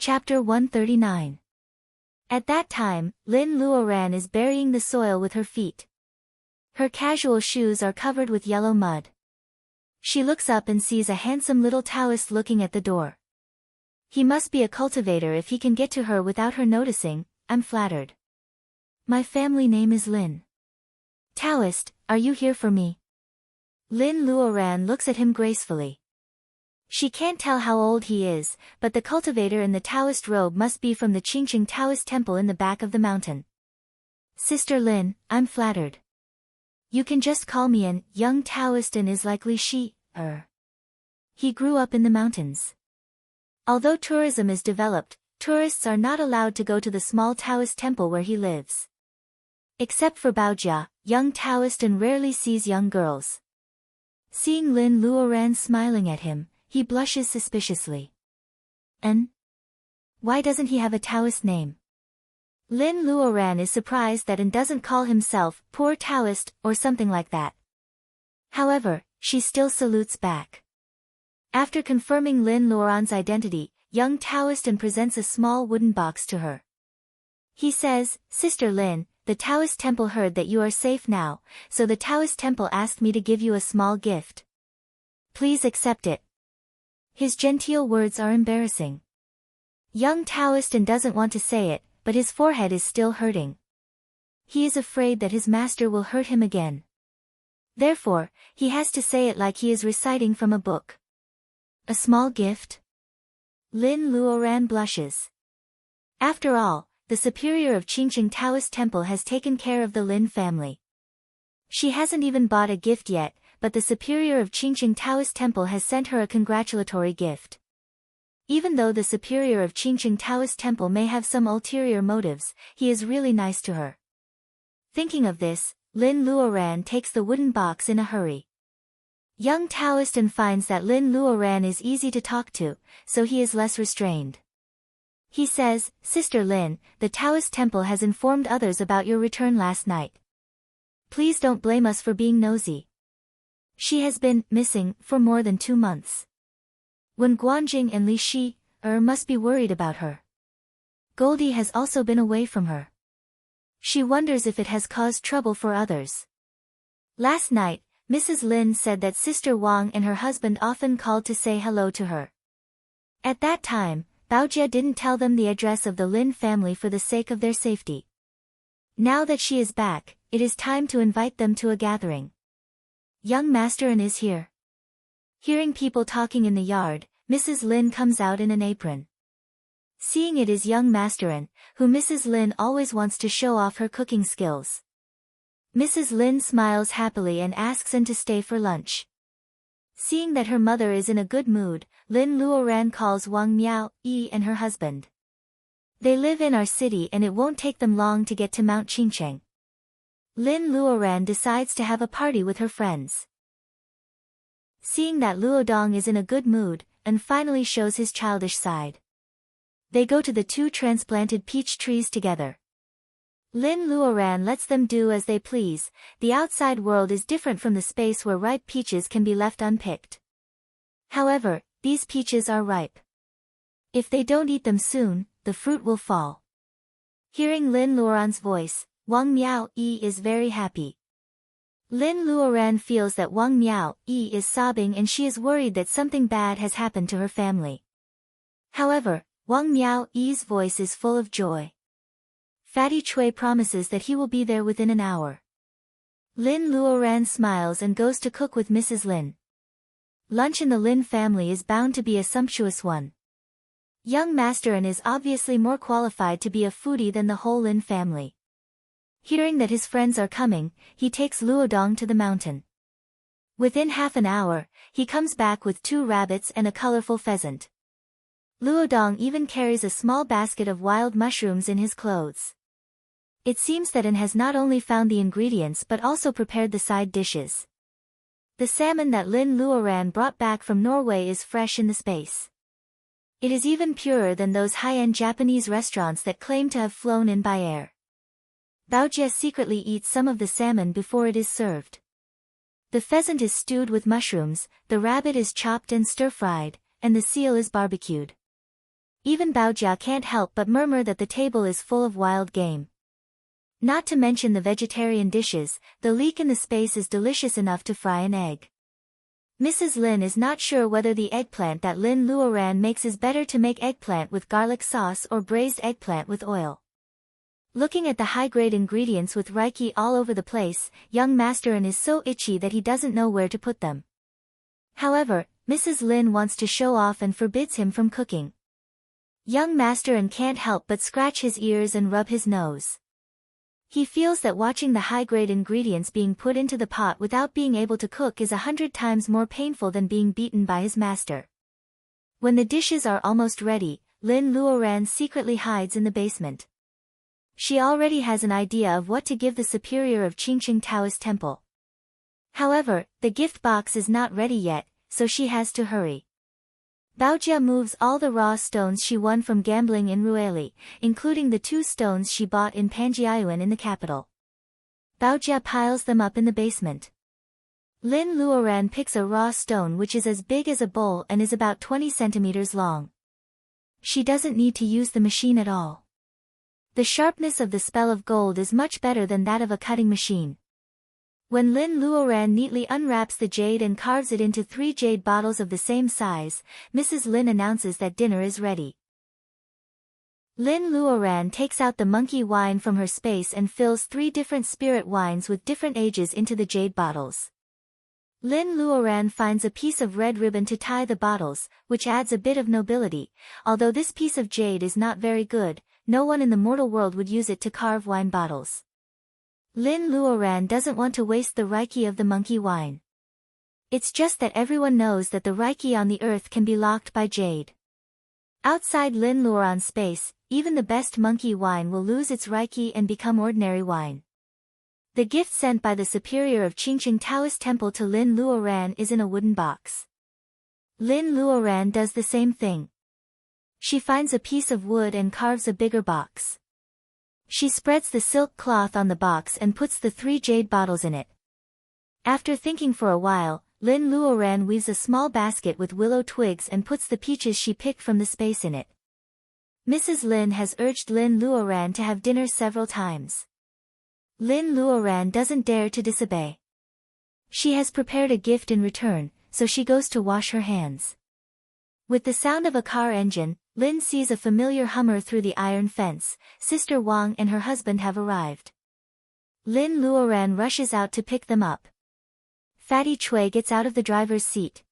Chapter 139. At that time, Lin Luoran is burying the soil with her feet. Her casual shoes are covered with yellow mud. She looks up and sees a handsome little Taoist looking at the door. He must be a cultivator if he can get to her without her noticing. I'm flattered. My family name is Lin. Taoist, are you here for me? Lin Luoran looks at him gracefully. She can't tell how old he is, but the cultivator in the Taoist robe must be from the Qingqing Taoist temple in the back of the mountain. Sister Lin, I'm flattered. You can just call me an young Taoist and is likely He grew up in the mountains. Although tourism is developed, tourists are not allowed to go to the small Taoist temple where he lives. Except for Baojia, young Taoist and rarely sees young girls. Seeing Lin Luoran smiling at him, he blushes suspiciously. And? Why doesn't he have a Taoist name? Lin Luoran is surprised that An doesn't call himself poor Taoist or something like that. However, she still salutes back. After confirming Lin Luoran's identity, young Taoist An presents a small wooden box to her. He says, Sister Lin, the Taoist temple heard that you are safe now, so the Taoist temple asked me to give you a small gift. Please accept it. His genteel words are embarrassing. Young Taoist An doesn't want to say it, but his forehead is still hurting. He is afraid that his master will hurt him again. Therefore, he has to say it like he is reciting from a book. A small gift? Lin Luoran blushes. After all, the superior of Qingqing Taoist temple has taken care of the Lin family. She hasn't even bought a gift yet, but the superior of Qingqing Taoist temple has sent her a congratulatory gift. Even though the superior of Qingqing Taoist temple may have some ulterior motives, he is really nice to her. Thinking of this, Lin Luoran takes the wooden box in a hurry. Young Taoist An finds that Lin Luoran is easy to talk to, so he is less restrained. He says, Sister Lin, the Taoist temple has informed others about your return last night. Please don't blame us for being nosy. She has been missing for more than 2 months. Wen Guanjing and Li Shi must be worried about her. Goldie has also been away from her. She wonders if it has caused trouble for others. Last night, Mrs. Lin said that Sister Wang and her husband often called to say hello to her. At that time, Baojia didn't tell them the address of the Lin family for the sake of their safety. Now that she is back, it is time to invite them to a gathering. Young Master An is here. Hearing people talking in the yard, Mrs. Lin comes out in an apron. Seeing it is young Master An, who Mrs. Lin always wants to show off her cooking skills. Mrs. Lin smiles happily and asks An to stay for lunch. Seeing that her mother is in a good mood, Lin Luoran calls Wang Miao Yi and her husband. They live in our city and it won't take them long to get to Mount Qingcheng. Lin Luoran decides to have a party with her friends. Seeing that Luodong is in a good mood, An finally shows his childish side. They go to the 2 transplanted peach trees together. Lin Luoran lets them do as they please. The outside world is different from the space where ripe peaches can be left unpicked. However, these peaches are ripe. If they don't eat them soon, the fruit will fall. Hearing Lin Luoran's voice, Wang Miao Yi is very happy. Lin Luoran feels that Wang Miao Yi is sobbing and she is worried that something bad has happened to her family. However, Wang Miao Yi's voice is full of joy. Fatty Chui promises that he will be there within an hour. Lin Luoran smiles and goes to cook with Mrs. Lin. Lunch in the Lin family is bound to be a sumptuous one. Young Master An is obviously more qualified to be a foodie than the whole Lin family. Hearing that his friends are coming, he takes Luodong to the mountain. Within half an hour, he comes back with 2 rabbits and a colorful pheasant. Luodong even carries a small basket of wild mushrooms in his clothes. It seems that An has not only found the ingredients but also prepared the side dishes. The salmon that Lin Luoran brought back from Norway is fresh in the space. It is even purer than those high-end Japanese restaurants that claim to have flown in by air. Baojia secretly eats some of the salmon before it is served. The pheasant is stewed with mushrooms, the rabbit is chopped and stir-fried, and the seal is barbecued. Even Baojia can't help but murmur that the table is full of wild game. Not to mention the vegetarian dishes, the leek in the space is delicious enough to fry an egg. Mrs. Lin is not sure whether the eggplant that Lin Luoran makes is better to make eggplant with garlic sauce or braised eggplant with oil. Looking at the high-grade ingredients with reiki all over the place, young Master An is so itchy that he doesn't know where to put them. However, Mrs. Lin wants to show off and forbids him from cooking. Young Master An can't help but scratch his ears and rub his nose. He feels that watching the high-grade ingredients being put into the pot without being able to cook is 100 times more painful than being beaten by his master. When the dishes are almost ready, Lin Luoran secretly hides in the basement. She already has an idea of what to give the superior of Qingqing Taoist Temple. However, the gift box is not ready yet, so she has to hurry. Baojia moves all the raw stones she won from gambling in Rueli, including the 2 stones she bought in Panjiayuan in the capital. Baojia piles them up in the basement. Lin Luoran picks a raw stone which is as big as a bowl and is about 20 centimeters long. She doesn't need to use the machine at all. The sharpness of the spell of gold is much better than that of a cutting machine. When Lin Luoran neatly unwraps the jade and carves it into 3 jade bottles of the same size, Mrs. Lin announces that dinner is ready. Lin Luoran takes out the monkey wine from her space and fills 3 different spirit wines with different ages into the jade bottles. Lin Luoran finds a piece of red ribbon to tie the bottles, which adds a bit of nobility. Although this piece of jade is not very good, no one in the mortal world would use it to carve wine bottles. Lin Luoran doesn't want to waste the reiki of the monkey wine. It's just that everyone knows that the reiki on the earth can be locked by jade. Outside Lin Luoran's space, even the best monkey wine will lose its reiki and become ordinary wine. The gift sent by the superior of Qingqing Taoist Temple to Lin Luoran is in a wooden box. Lin Luoran does the same thing. She finds a piece of wood and carves a bigger box. She spreads the silk cloth on the box and puts the 3 jade bottles in it. After thinking for a while, Lin Luoran weaves a small basket with willow twigs and puts the peaches she picked from the space in it. Mrs. Lin has urged Lin Luoran to have dinner several times. Lin Luoran doesn't dare to disobey. She has prepared a gift in return, so she goes to wash her hands. With the sound of a car engine, Lin sees a familiar Hummer through the iron fence. Sister Wang and her husband have arrived. Lin Luoran rushes out to pick them up. Fatty Chui gets out of the driver's seat.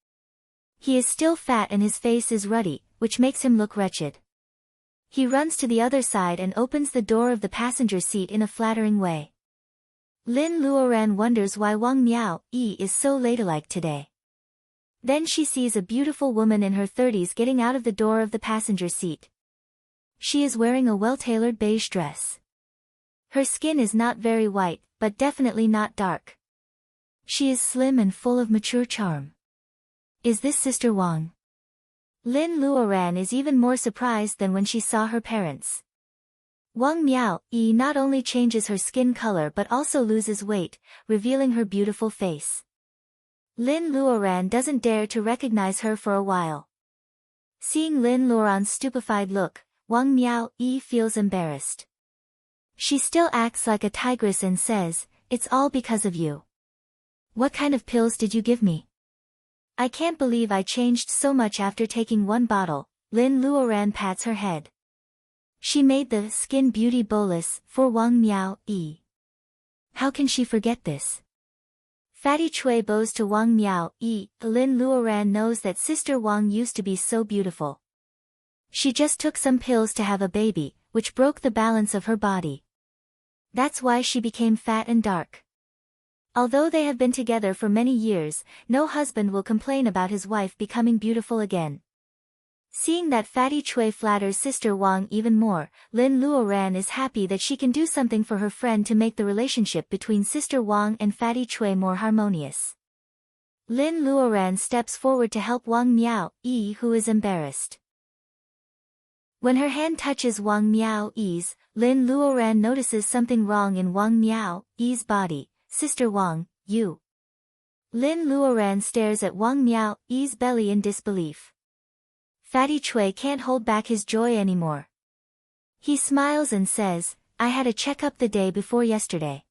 He is still fat and his face is ruddy, which makes him look wretched. He runs to the other side and opens the door of the passenger seat in a flattering way. Lin Luoran wonders why Wang Miao Yi is so ladylike today. Then she sees a beautiful woman in her 30s getting out of the door of the passenger seat. She is wearing a well-tailored beige dress. Her skin is not very white, but definitely not dark. She is slim and full of mature charm. Is this Sister Wang? Lin Luoran is even more surprised than when she saw her parents. Wang Miao Yi not only changes her skin color but also loses weight, revealing her beautiful face. Lin Luoran doesn't dare to recognize her for a while. Seeing Lin Luoran's stupefied look, Wang Miao Yi feels embarrassed. She still acts like a tigress and says, "It's all because of you. What kind of pills did you give me? I can't believe I changed so much after taking 1 bottle." Lin Luoran pats her head. She made the Skin Beauty bolus for Wang Miao Yi. How can she forget this? Fatty Chui bows to Wang Miao Yi. Lin Luoran knows that Sister Wang used to be so beautiful. She just took some pills to have a baby, which broke the balance of her body. That's why she became fat and dark. Although they have been together for many years, no husband will complain about his wife becoming beautiful again. Seeing that Fatty Chui flatters Sister Wang even more, Lin Luoran is happy that she can do something for her friend to make the relationship between Sister Wang and Fatty Chui more harmonious. Lin Luoran steps forward to help Wang Miao Yi, who is embarrassed. When her hand touches Wang Miao Yi's, Lin Luoran notices something wrong in Wang Miao Yi's body. "Sister Wang, you." Lin Luoran stares at Wang Miao Yi's belly in disbelief. Fatty Chui can't hold back his joy anymore. He smiles and says, I had a checkup the day before yesterday.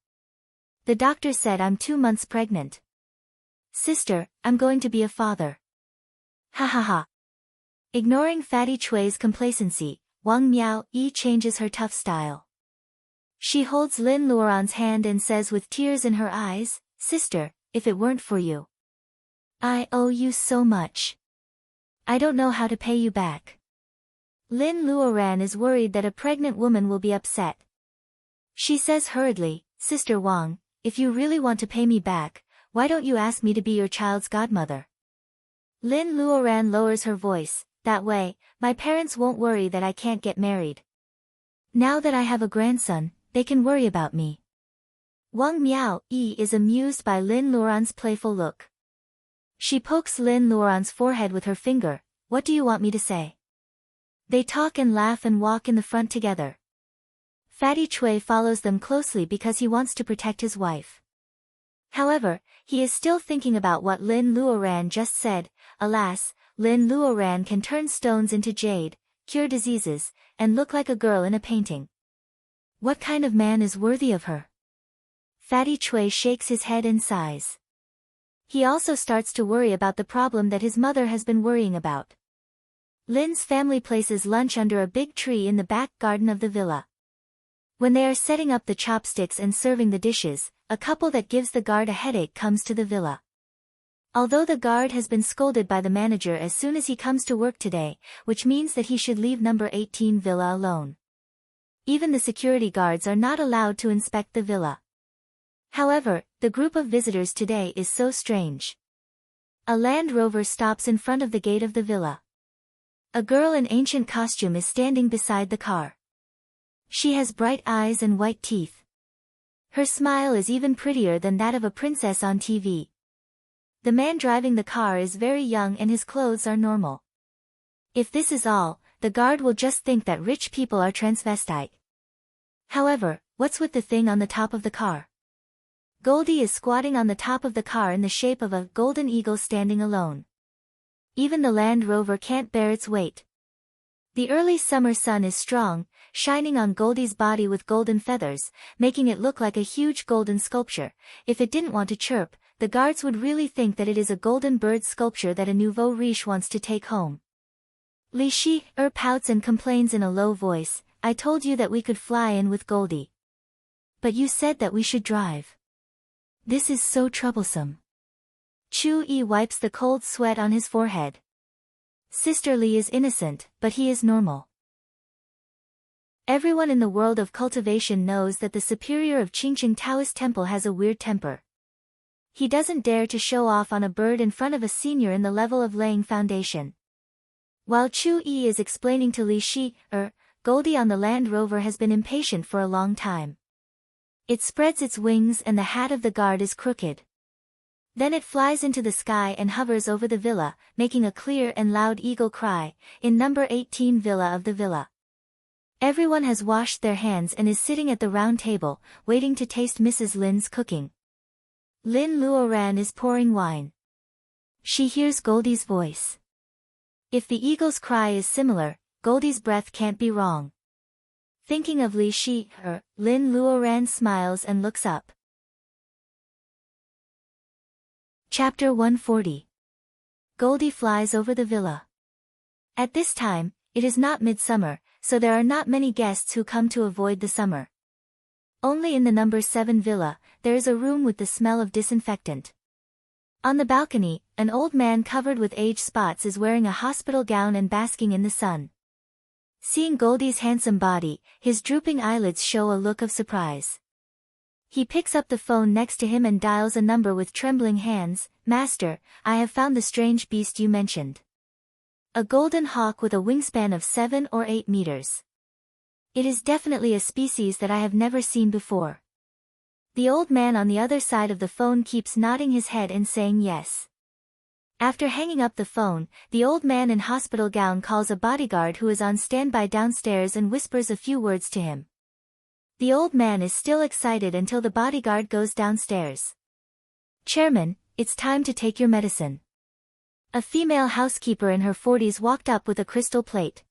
The doctor said I'm 2 months pregnant. Sister, I'm going to be a father. Ha ha ha. Ignoring Fatty Chui's complacency, Wang Miao Yi changes her tough style. She holds Lin Luoran's hand and says with tears in her eyes, Sister, if it weren't for you, I owe you so much. I don't know how to pay you back. Lin Luoran is worried that a pregnant woman will be upset. She says hurriedly, Sister Wang, if you really want to pay me back, why don't you ask me to be your child's godmother? Lin Luoran lowers her voice, that way, my parents won't worry that I can't get married. Now that I have a grandson, they can worry about me. Wang Miao Yi is amused by Lin Luoran's playful look. She pokes Lin Luoran's forehead with her finger, what do you want me to say? They talk and laugh and walk in the front together. Fatty Chui follows them closely because he wants to protect his wife. However, he is still thinking about what Lin Luoran just said. Alas, Lin Luoran can turn stones into jade, cure diseases, and look like a girl in a painting. What kind of man is worthy of her? Fatty Chui shakes his head and sighs. He also starts to worry about the problem that his mother has been worrying about. Lin's family places lunch under a big tree in the back garden of the villa. When they are setting up the chopsticks and serving the dishes, a couple that gives the guard a headache comes to the villa. Although the guard has been scolded by the manager as soon as he comes to work today, which means that he should leave number 18 villa alone. Even the security guards are not allowed to inspect the villa. However, the group of visitors today is so strange. A Land Rover stops in front of the gate of the villa. A girl in ancient costume is standing beside the car. She has bright eyes and white teeth. Her smile is even prettier than that of a princess on TV. The man driving the car is very young and his clothes are normal. If this is all, the guard will just think that rich people are transvestite. However, what's with the thing on the top of the car? Goldie is squatting on the top of the car in the shape of a golden eagle standing alone. Even the Land Rover can't bear its weight. The early summer sun is strong, shining on Goldie's body with golden feathers, making it look like a huge golden sculpture. If it didn't want to chirp, the guards would really think that it is a golden bird sculpture that a nouveau riche wants to take home. Li Shi pouts and complains in a low voice, I told you that we could fly in with Goldie. But you said that we should drive. This is so troublesome. Chu Yi wipes the cold sweat on his forehead. Sister Li is innocent, but he is normal. Everyone in the world of cultivation knows that the superior of Qingqing Taoist Temple has a weird temper. He doesn't dare to show off on a bird in front of a senior in the level of laying foundation. While Chu Yi is explaining to Li Shi, Goldie on the Land Rover has been impatient for a long time. It spreads its wings and the hat of the guard is crooked. Then it flies into the sky and hovers over the villa, making a clear and loud eagle cry, in number 18 villa of the villa. Everyone has washed their hands and is sitting at the round table, waiting to taste Mrs. Lin's cooking. Lin Luoran is pouring wine. She hears Goldie's voice. If the eagle's cry is similar, Goldie's breath can't be wrong. Thinking of Li Shi, Lin Luoran smiles and looks up. Chapter 140. Goldie flies over the villa. At this time, it is not midsummer, so there are not many guests who come to avoid the summer. Only in the number 7 villa, there is a room with the smell of disinfectant. On the balcony, an old man covered with age spots is wearing a hospital gown and basking in the sun. Seeing Goldie's handsome body, his drooping eyelids show a look of surprise. He picks up the phone next to him and dials a number with trembling hands. Master, I have found the strange beast you mentioned. A golden hawk with a wingspan of 7 or 8 meters. It is definitely a species that I have never seen before. The old man on the other side of the phone keeps nodding his head and saying yes. After hanging up the phone, the old man in hospital gown calls a bodyguard who is on standby downstairs and whispers a few words to him. The old man is still excited until the bodyguard goes downstairs. Chairman, it's time to take your medicine. A female housekeeper in her 40s walked up with a crystal plate.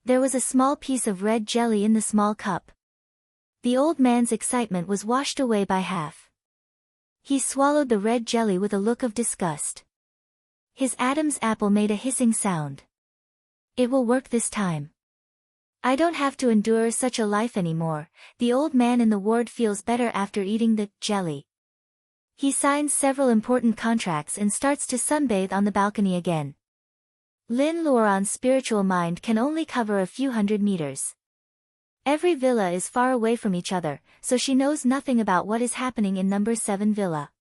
There was a small piece of red jelly in the small cup. The old man's excitement was washed away by half. He swallowed the red jelly with a look of disgust. His Adam's apple made a hissing sound. It will work this time. I don't have to endure such a life anymore. The old man in the ward feels better after eating the jelly. He signs several important contracts and starts to sunbathe on the balcony again. Lin Luoran's spiritual mind can only cover a few hundred meters. Every villa is far away from each other, so she knows nothing about what is happening in number 7 villa.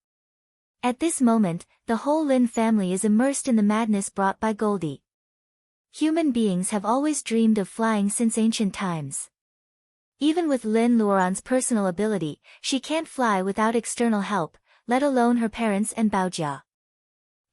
At this moment, the whole Lin family is immersed in the madness brought by Goldie. Human beings have always dreamed of flying since ancient times. Even with Lin Luoran's personal ability, she can't fly without external help, let alone her parents and Baojia.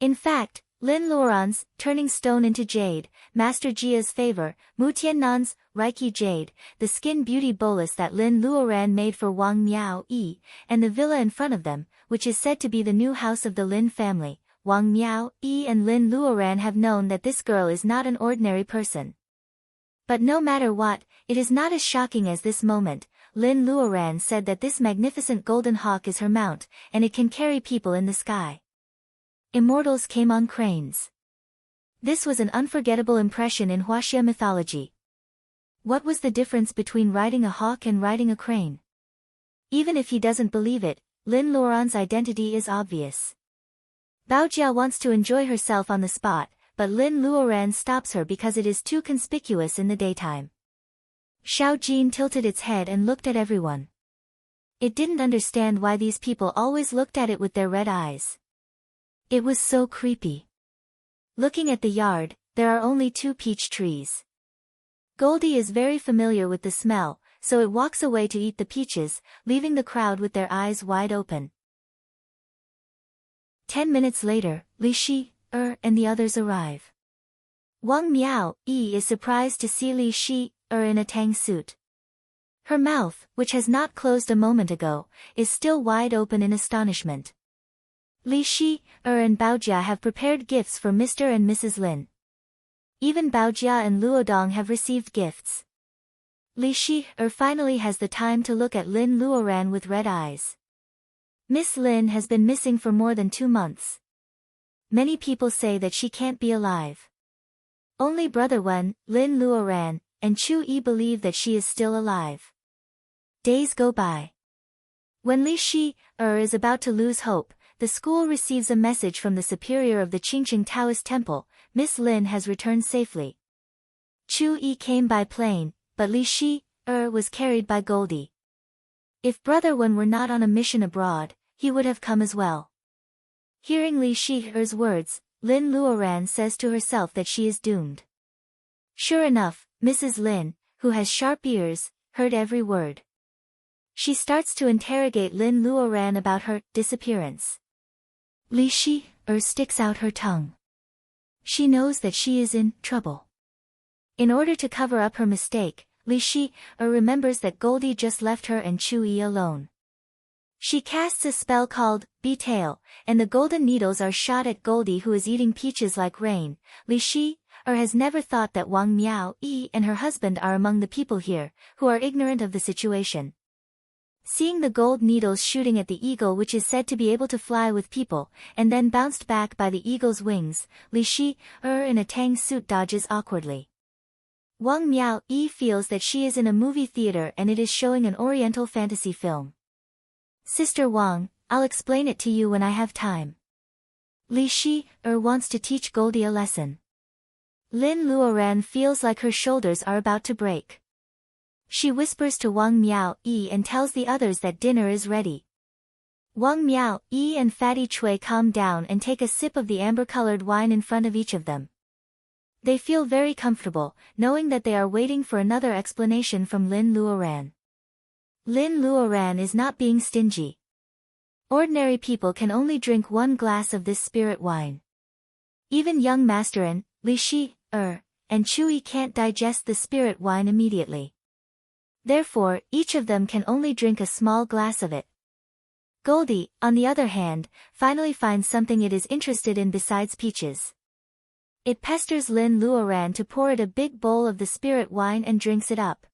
In fact, Lin Luoran's turning stone into jade, Master Jia's favor, Mu Tiannan's Reiki jade, the skin beauty bolus that Lin Luoran made for Wang Miao Yi, and the villa in front of them, which is said to be the new house of the Lin family. Wang Miao Yi and Lin Luoran have known that this girl is not an ordinary person. But no matter what, it is not as shocking as this moment. Lin Luoran said that this magnificent golden hawk is her mount, and it can carry people in the sky. Immortals came on cranes. This was an unforgettable impression in Huaxia mythology. What was the difference between riding a hawk and riding a crane? Even if he doesn't believe it, Lin Luoran's identity is obvious. Baojia wants to enjoy herself on the spot, but Lin Luoran stops her because it is too conspicuous in the daytime. Xiao Jin tilted its head and looked at everyone. It didn't understand why these people always looked at it with their red eyes. It was so creepy. Looking at the yard, there are only 2 peach trees. Goldie is very familiar with the smell, so it walks away to eat the peaches, leaving the crowd with their eyes wide open. 10 minutes later, Li Shi, and the others arrive. Wang Miao Yi is surprised to see Li Shi, in a tang suit. Her mouth, which has not closed a moment ago, is still wide open in astonishment. Li Shi, and Baojia have prepared gifts for Mr. and Mrs. Lin. Even Baojia and Luodong have received gifts. Li Shi, finally has the time to look at Lin Luoran with red eyes. Miss Lin has been missing for more than 2 months. Many people say that she can't be alive. Only Brother Wen, Lin Luoran, and Chu Yi believe that she is still alive. Days go by. When Li Shi, is about to lose hope, the school receives a message from the superior of the Qingqing Taoist temple. Miss Lin has returned safely. Chu Yi came by plane, but Li Shi, was carried by Goldie. If Brother Wen were not on a mission abroad, he would have come as well. Hearing Li Shi's words, Lin Luoran says to herself that she is doomed. Sure enough, Mrs. Lin, who has sharp ears, heard every word. She starts to interrogate Lin Luoran about her disappearance. Li Shi, sticks out her tongue. She knows that she is in trouble. In order to cover up her mistake, Li Shi, remembers that Goldie just left her and Chu Yi alone. She casts a spell called Be-Tail, and the golden needles are shot at Goldie, who is eating peaches like rain. Li Shi, has never thought that Wang Miao Yi and her husband are among the people here, who are ignorant of the situation. Seeing the gold needles shooting at the eagle, which is said to be able to fly with people, and then bounced back by the eagle's wings, Li Shi, in a tang suit dodges awkwardly. Wang Miao Yi feels that she is in a movie theater and it is showing an oriental fantasy film. Sister Wang, I'll explain it to you when I have time. Li Shi, wants to teach Goldie a lesson. Lin Luoran feels like her shoulders are about to break. She whispers to Wang Miao Yi and tells the others that dinner is ready. Wang Miao Yi and Fatty Chui calm down and take a sip of the amber-colored wine in front of each of them. They feel very comfortable, knowing that they are waiting for another explanation from Lin Luoran. Lin Luoran is not being stingy. Ordinary people can only drink 1 glass of this spirit wine. Even young Master and Li Shi, and Chu Yi can't digest the spirit wine immediately. Therefore, each of them can only drink a small glass of it. Goldie, on the other hand, finally finds something it is interested in besides peaches. It pesters Lin Luoran to pour it a big bowl of the spirit wine and drinks it up.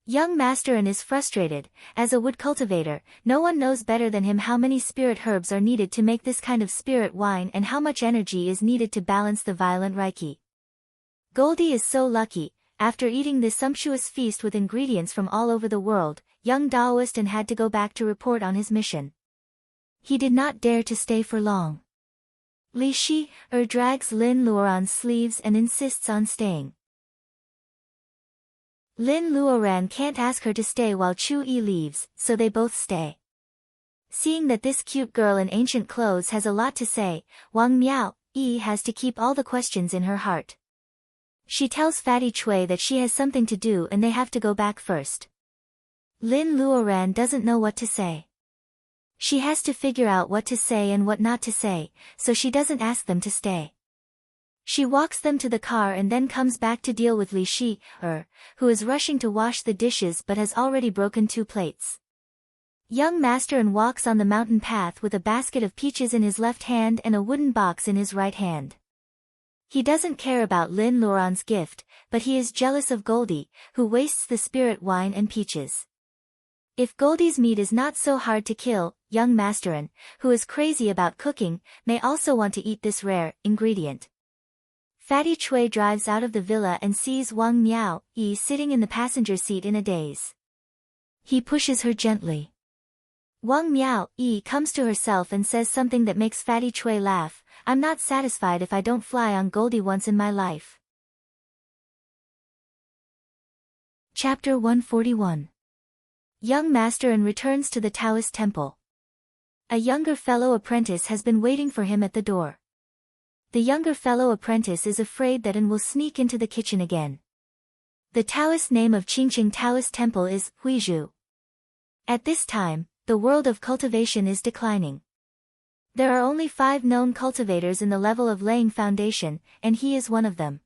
Young Masterin is frustrated. As a wood cultivator, no one knows better than him how many spirit herbs are needed to make this kind of spirit wine and how much energy is needed to balance the violent Reiki. Goldie is so lucky. After eating this sumptuous feast with ingredients from all over the world, young Daoist and had to go back to report on his mission. He did not dare to stay for long. Li Shi drags Lin Luoran's sleeves and insists on staying. Lin Luoran can't ask her to stay while Chu Yi leaves, so they both stay. Seeing that this cute girl in ancient clothes has a lot to say, Wang Miao Yi has to keep all the questions in her heart. She tells Fatty Chui that she has something to do and they have to go back first. Lin Luoran doesn't know what to say. She has to figure out what to say and what not to say, so she doesn't ask them to stay. She walks them to the car and then comes back to deal with Li Shi, who is rushing to wash the dishes but has already broken 2 plates. Young Masterin walks on the mountain path with a basket of peaches in his left hand and a wooden box in his right hand. He doesn't care about Lin Luoran's gift, but he is jealous of Goldie, who wastes the spirit wine and peaches. If Goldie's meat is not so hard to kill, young Masterin, who is crazy about cooking, may also want to eat this rare ingredient. Fatty Chui drives out of the villa and sees Wang Miao Yi sitting in the passenger seat in a daze. He pushes her gently. Wang Miao Yi comes to herself and says something that makes Fatty Chui laugh. I'm not satisfied if I don't fly on Goldie once in my life. Chapter 141. Young Masterin returns to the Taoist temple. A younger fellow apprentice has been waiting for him at the door. The younger fellow apprentice is afraid that An will sneak into the kitchen again. The Taoist name of Qingqing Taoist temple is Huizhu. At this time, the world of cultivation is declining. There are only 5 known cultivators in the level of laying foundation, and he is one of them.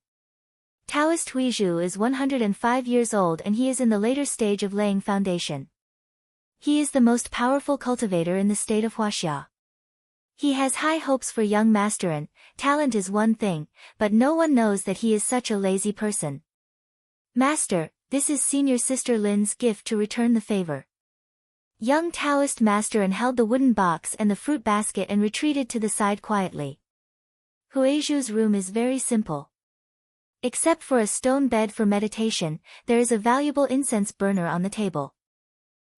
Taoist Huizhu is 105 years old and he is in the later stage of laying foundation. He is the most powerful cultivator in the state of Huaxia. He has high hopes for young Masterin. Talent is one thing, but no one knows that he is such a lazy person. Master, this is senior sister Lin's gift to return the favor. Young Taoist Masterin held the wooden box and the fruit basket and retreated to the side quietly. Huizhu's room is very simple. Except for a stone bed for meditation, there is a valuable incense burner on the table.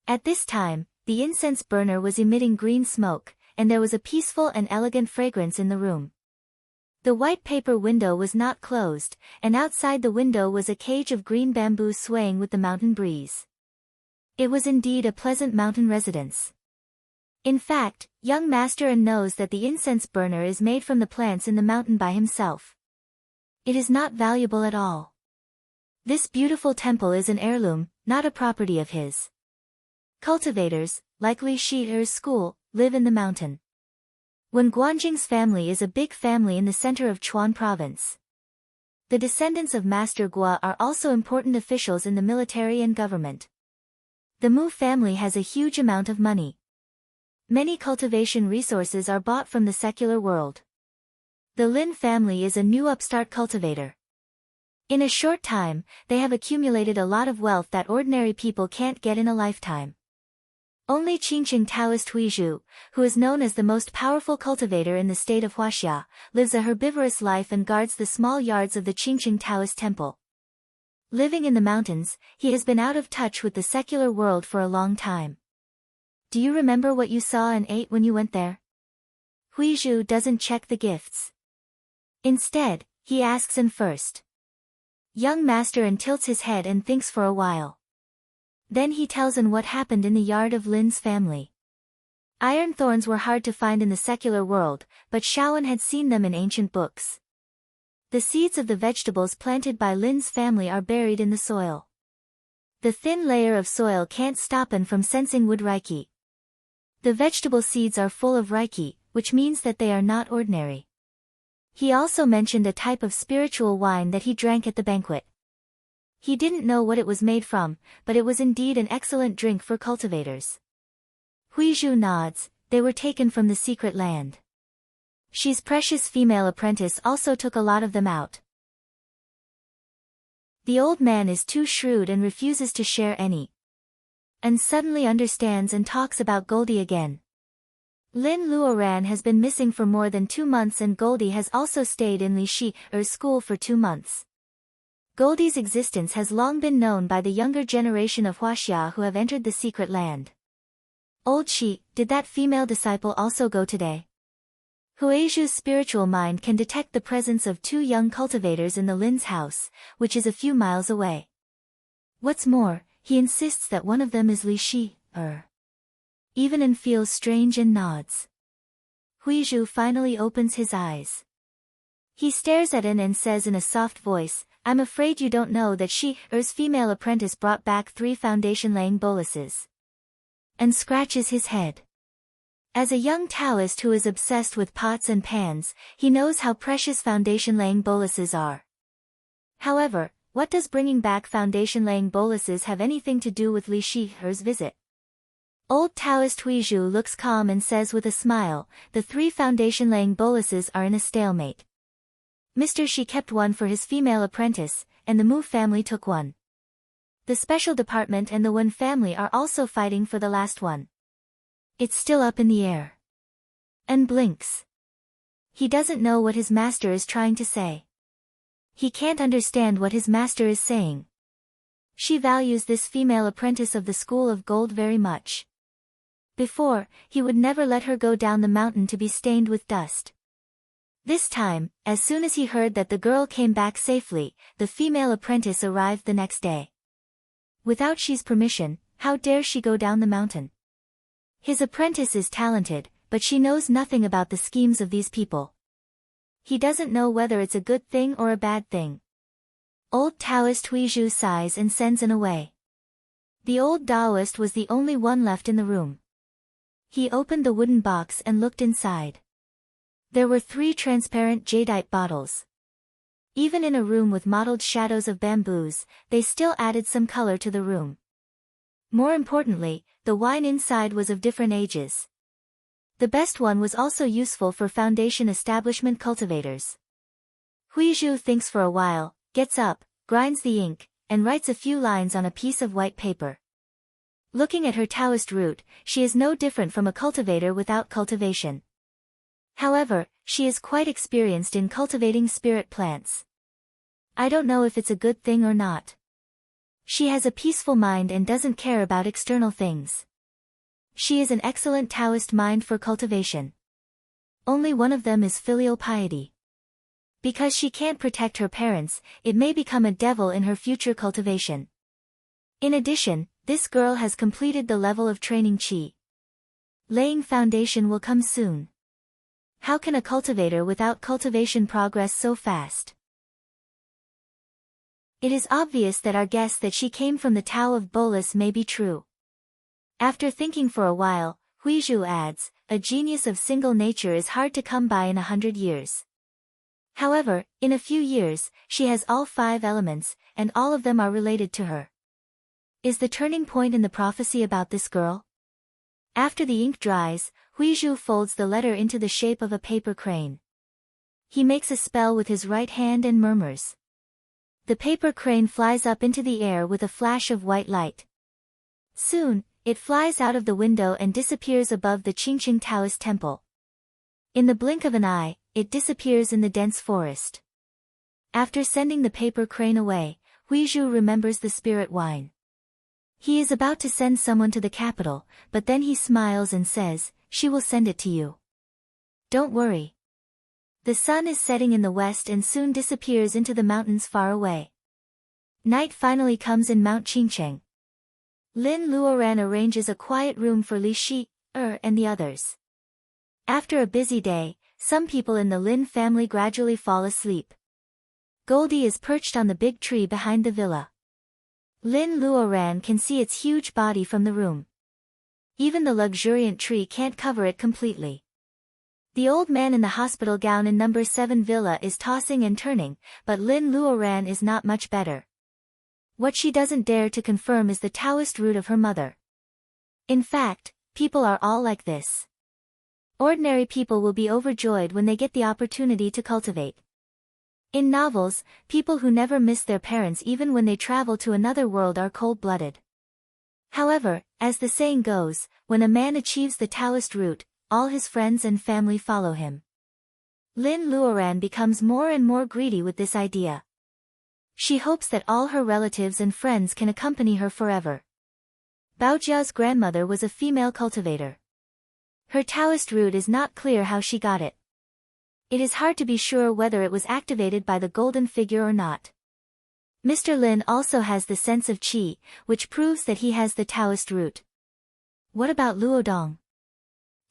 At this time, the incense burner was emitting green smoke, and there was a peaceful and elegant fragrance in the room. The white paper window was not closed, and outside the window was a cage of green bamboo swaying with the mountain breeze. It was indeed a pleasant mountain residence. In fact, young Masterin knows that the incense burner is made from the plants in the mountain by himself. It is not valuable at all. This beautiful temple is an heirloom, not a property of his. Cultivators, like Li Shi'er's school, live in the mountain. When Guanjing's family is a big family in the center of Chuan province. The descendants of Master Gua are also important officials in the military and government. The Mu family has a huge amount of money. Many cultivation resources are bought from the secular world. The Lin family is a new upstart cultivator. In a short time, they have accumulated a lot of wealth that ordinary people can't get in a lifetime. Only Qingqing Taoist Huizhu, who is known as the most powerful cultivator in the state of Huaxia, lives a herbivorous life and guards the small yards of the Qingqing Taoist temple. Living in the mountains, he has been out of touch with the secular world for a long time. Do you remember what you saw and ate when you went there? Huizhu doesn't check the gifts. Instead, he asks An first. Young Masterin tilts his head and thinks for a while. Then he tells An what happened in the yard of Lin's family. Iron thorns were hard to find in the secular world, but Shaoan had seen them in ancient books. The seeds of the vegetables planted by Lin's family are buried in the soil. The thin layer of soil can't stop An from sensing wood reiki. The vegetable seeds are full of reiki, which means that they are not ordinary. He also mentioned a type of spiritual wine that he drank at the banquet. He didn't know what it was made from, but it was indeed an excellent drink for cultivators. Huizhu nods. They were taken from the secret land. She's precious female apprentice also took a lot of them out. The old man is too shrewd and refuses to share any. And suddenly understands and talks about Goldie again. Lin Luoran has been missing for more than 2 months and Goldie has also stayed in Li Shi's school for 2 months. Goldie's existence has long been known by the younger generation of Huaxia who have entered the secret land. Old Shi, did that female disciple also go today? Huizhu's spiritual mind can detect the presence of 2 young cultivators in the Lin's house, which is a few miles away. What's more, he insists that one of them is Li Shi, even and feels strange and nods. Huizhu finally opens his eyes. He stares at An and says in a soft voice, I'm afraid you don't know that Shi's female apprentice brought back 3 foundation-laying boluses. And scratches his head. As a young Taoist who is obsessed with pots and pans, he knows how precious foundation-laying boluses are. However, what does bringing back foundation-laying boluses have anything to do with Li Shi's visit? Old Taoist Huizhu looks calm and says with a smile, the 3 foundation-laying boluses are in a stalemate. Mr. Shi kept one for his female apprentice, and the Mu family took one. The special department and the Wen family are also fighting for the last one. It's still up in the air. And blinks. He doesn't know what his master is trying to say. He can't understand what his master is saying. She values this female apprentice of the School of Gold very much. Before, he would never let her go down the mountain to be stained with dust. This time, as soon as he heard that the girl came back safely, the female apprentice arrived the next day. Without Shi's permission, how dare she go down the mountain? His apprentice is talented, but she knows nothing about the schemes of these people. He doesn't know whether it's a good thing or a bad thing. Old Taoist Huizhu sighs and sends An away. The old Taoist was the only one left in the room. He opened the wooden box and looked inside. There were 3 transparent jadeite bottles. Even in a room with mottled shadows of bamboos, they still added some color to the room. More importantly, the wine inside was of different ages. The best one was also useful for foundation establishment cultivators. Huizhu thinks for a while, gets up, grinds the ink, and writes a few lines on a piece of white paper. Looking at her Taoist root, she is no different from a cultivator without cultivation. However, she is quite experienced in cultivating spirit plants. I don't know if it's a good thing or not. She has a peaceful mind and doesn't care about external things. She is an excellent Taoist mind for cultivation. Only one of them is filial piety. Because she can't protect her parents, it may become a devil in her future cultivation. In addition, this girl has completed the level of training Qi. Laying foundation will come soon. How can a cultivator without cultivation progress so fast? It is obvious that our guess that she came from the Tao of Bolus may be true. After thinking for a while, Huizhu adds, a genius of single nature is hard to come by in 100 years. However, in a few years, she has all 5 elements, and all of them are related to her. Is the turning point in the prophecy about this girl? After the ink dries, Huizhu folds the letter into the shape of a paper crane. He makes a spell with his right hand and murmurs. The paper crane flies up into the air with a flash of white light. Soon, it flies out of the window and disappears above the Qingqing Taoist temple. In the blink of an eye, it disappears in the dense forest. After sending the paper crane away, Huizhu remembers the spirit wine. He is about to send someone to the capital, but then he smiles and says, she will send it to you. Don't worry. The sun is setting in the west and soon disappears into the mountains far away. Night finally comes in Mount Qingcheng. Lin Luoran arranges a quiet room for Li Shi, and the others. After a busy day, some people in the Lin family gradually fall asleep. Goldie is perched on the big tree behind the villa. Lin Luoran can see its huge body from the room. Even the luxuriant tree can't cover it completely. The old man in the hospital gown in number 7 villa is tossing and turning, but Lin Luoran is not much better. What she doesn't dare to confirm is the Taoist root of her mother. In fact, people are all like this. Ordinary people will be overjoyed when they get the opportunity to cultivate. In novels, people who never miss their parents even when they travel to another world are cold-blooded. However, as the saying goes, when a man achieves the Taoist route, all his friends and family follow him. Lin Luoran becomes more and more greedy with this idea. She hopes that all her relatives and friends can accompany her forever. Baojia's grandmother was a female cultivator. Her Taoist root is not clear how she got it. It is hard to be sure whether it was activated by the golden figure or not. Mr. Lin also has the sense of qi, which proves that he has the Taoist root. What about Luodong?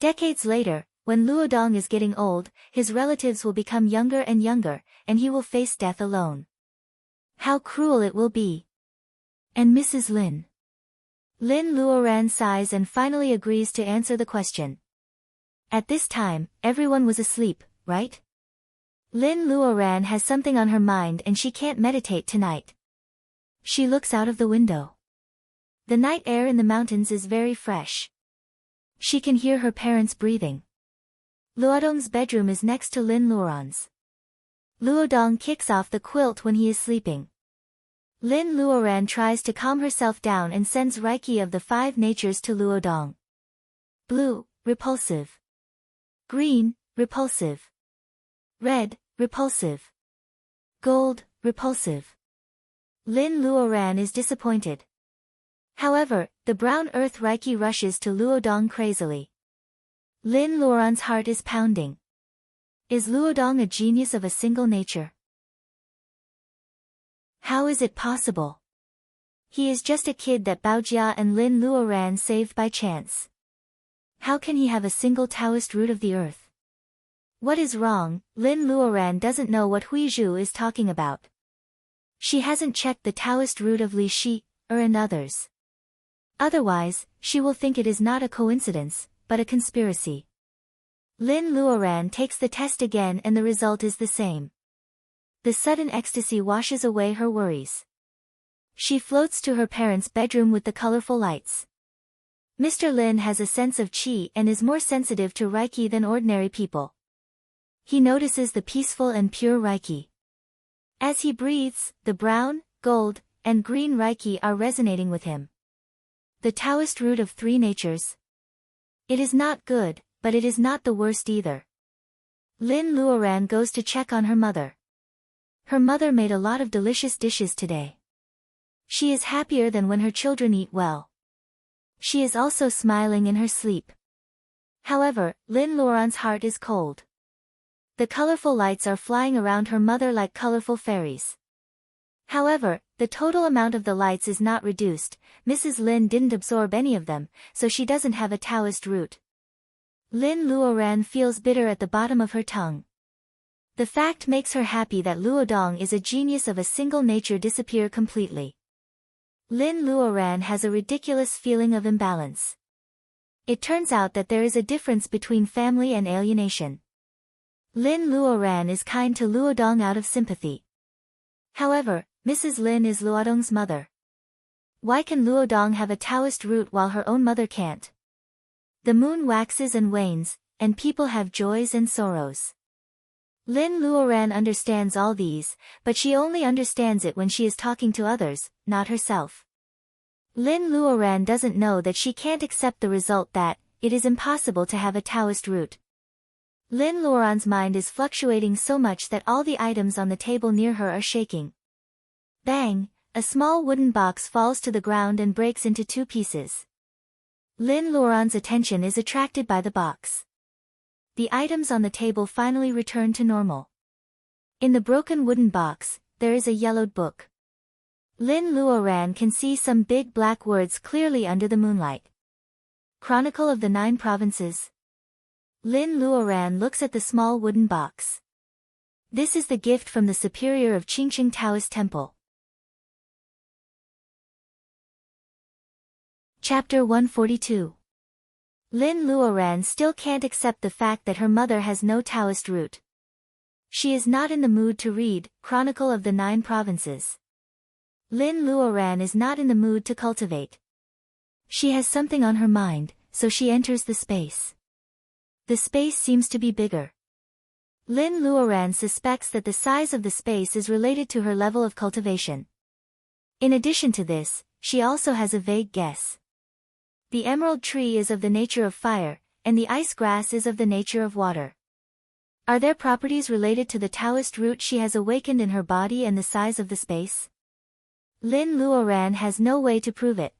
Decades later, when Luodong is getting old, his relatives will become younger and younger, and he will face death alone. How cruel it will be. And Mrs. Lin? Lin Luoran sighs and finally agrees to answer the question. At this time, everyone was asleep, right? Lin Luoran has something on her mind and she can't meditate tonight. She looks out of the window. The night air in the mountains is very fresh. She can hear her parents breathing. Luodong's bedroom is next to Lin Luoran's. Luodong kicks off the quilt when he is sleeping. Lin Luoran tries to calm herself down and sends Reiki of the 5 natures to Luodong. Blue, repulsive. Green, repulsive. Red, repulsive. Gold, repulsive. Lin Luoran is disappointed. However, the brown earth Reiki rushes to Luodong crazily. Lin Luoran's heart is pounding. Is Luodong a genius of a single nature? How is it possible? He is just a kid that Baojia and Lin Luoran saved by chance. How can he have a single Taoist root of the earth? What is wrong? Lin Luoran doesn't know what Huizhu is talking about. She hasn't checked the Taoist root of Li Shi, and others. Otherwise, she will think it is not a coincidence, but a conspiracy. Lin Luoran takes the test again and the result is the same. The sudden ecstasy washes away her worries. She floats to her parents' bedroom with the colorful lights. Mr. Lin has a sense of qi and is more sensitive to Reiki than ordinary people. He notices the peaceful and pure Reiki. As he breathes, the brown, gold, and green Reiki are resonating with him. The Taoist root of 3 natures. It is not good, but it is not the worst either. Lin Luoran goes to check on her mother. Her mother made a lot of delicious dishes today. She is happier than when her children eat well. She is also smiling in her sleep. However, Lin Luoran's heart is cold. The colorful lights are flying around her mother like colorful fairies. However, the total amount of the lights is not reduced. Mrs. Lin didn't absorb any of them, so she doesn't have a Taoist root. Lin Luoran feels bitter at the bottom of her tongue. The fact makes her happy that Luodong is a genius of a single nature disappear completely. Lin Luoran has a ridiculous feeling of imbalance. It turns out that there is a difference between family and alienation. Lin Luoran is kind to Luodong out of sympathy. However, Mrs. Lin is Luodong's mother. Why can Luodong have a Taoist root while her own mother can't? The moon waxes and wanes, and people have joys and sorrows. Lin Luoran understands all these, but she only understands it when she is talking to others, not herself. Lin Luoran doesn't know that she can't accept the result that it is impossible to have a Taoist root. Lin Luoran's mind is fluctuating so much that all the items on the table near her are shaking. Bang! A small wooden box falls to the ground and breaks into 2 pieces. Lin Luoran's attention is attracted by the box. The items on the table finally return to normal. In the broken wooden box, there is a yellowed book. Lin Luoran can see some big black words clearly under the moonlight. Chronicle of the 9 Provinces. Lin Luoran looks at the small wooden box. This is the gift from the superior of Qingqing Taoist Temple. Chapter 142. Lin Luoran still can't accept the fact that her mother has no Taoist root. She is not in the mood to read Chronicle of the 9 Provinces. Lin Luoran is not in the mood to cultivate. She has something on her mind, so she enters the space. The space seems to be bigger. Lin Luoran suspects that the size of the space is related to her level of cultivation. In addition to this, she also has a vague guess. The emerald tree is of the nature of fire, and the ice grass is of the nature of water. Are there properties related to the Taoist root she has awakened in her body and the size of the space? Lin Luoran has no way to prove it.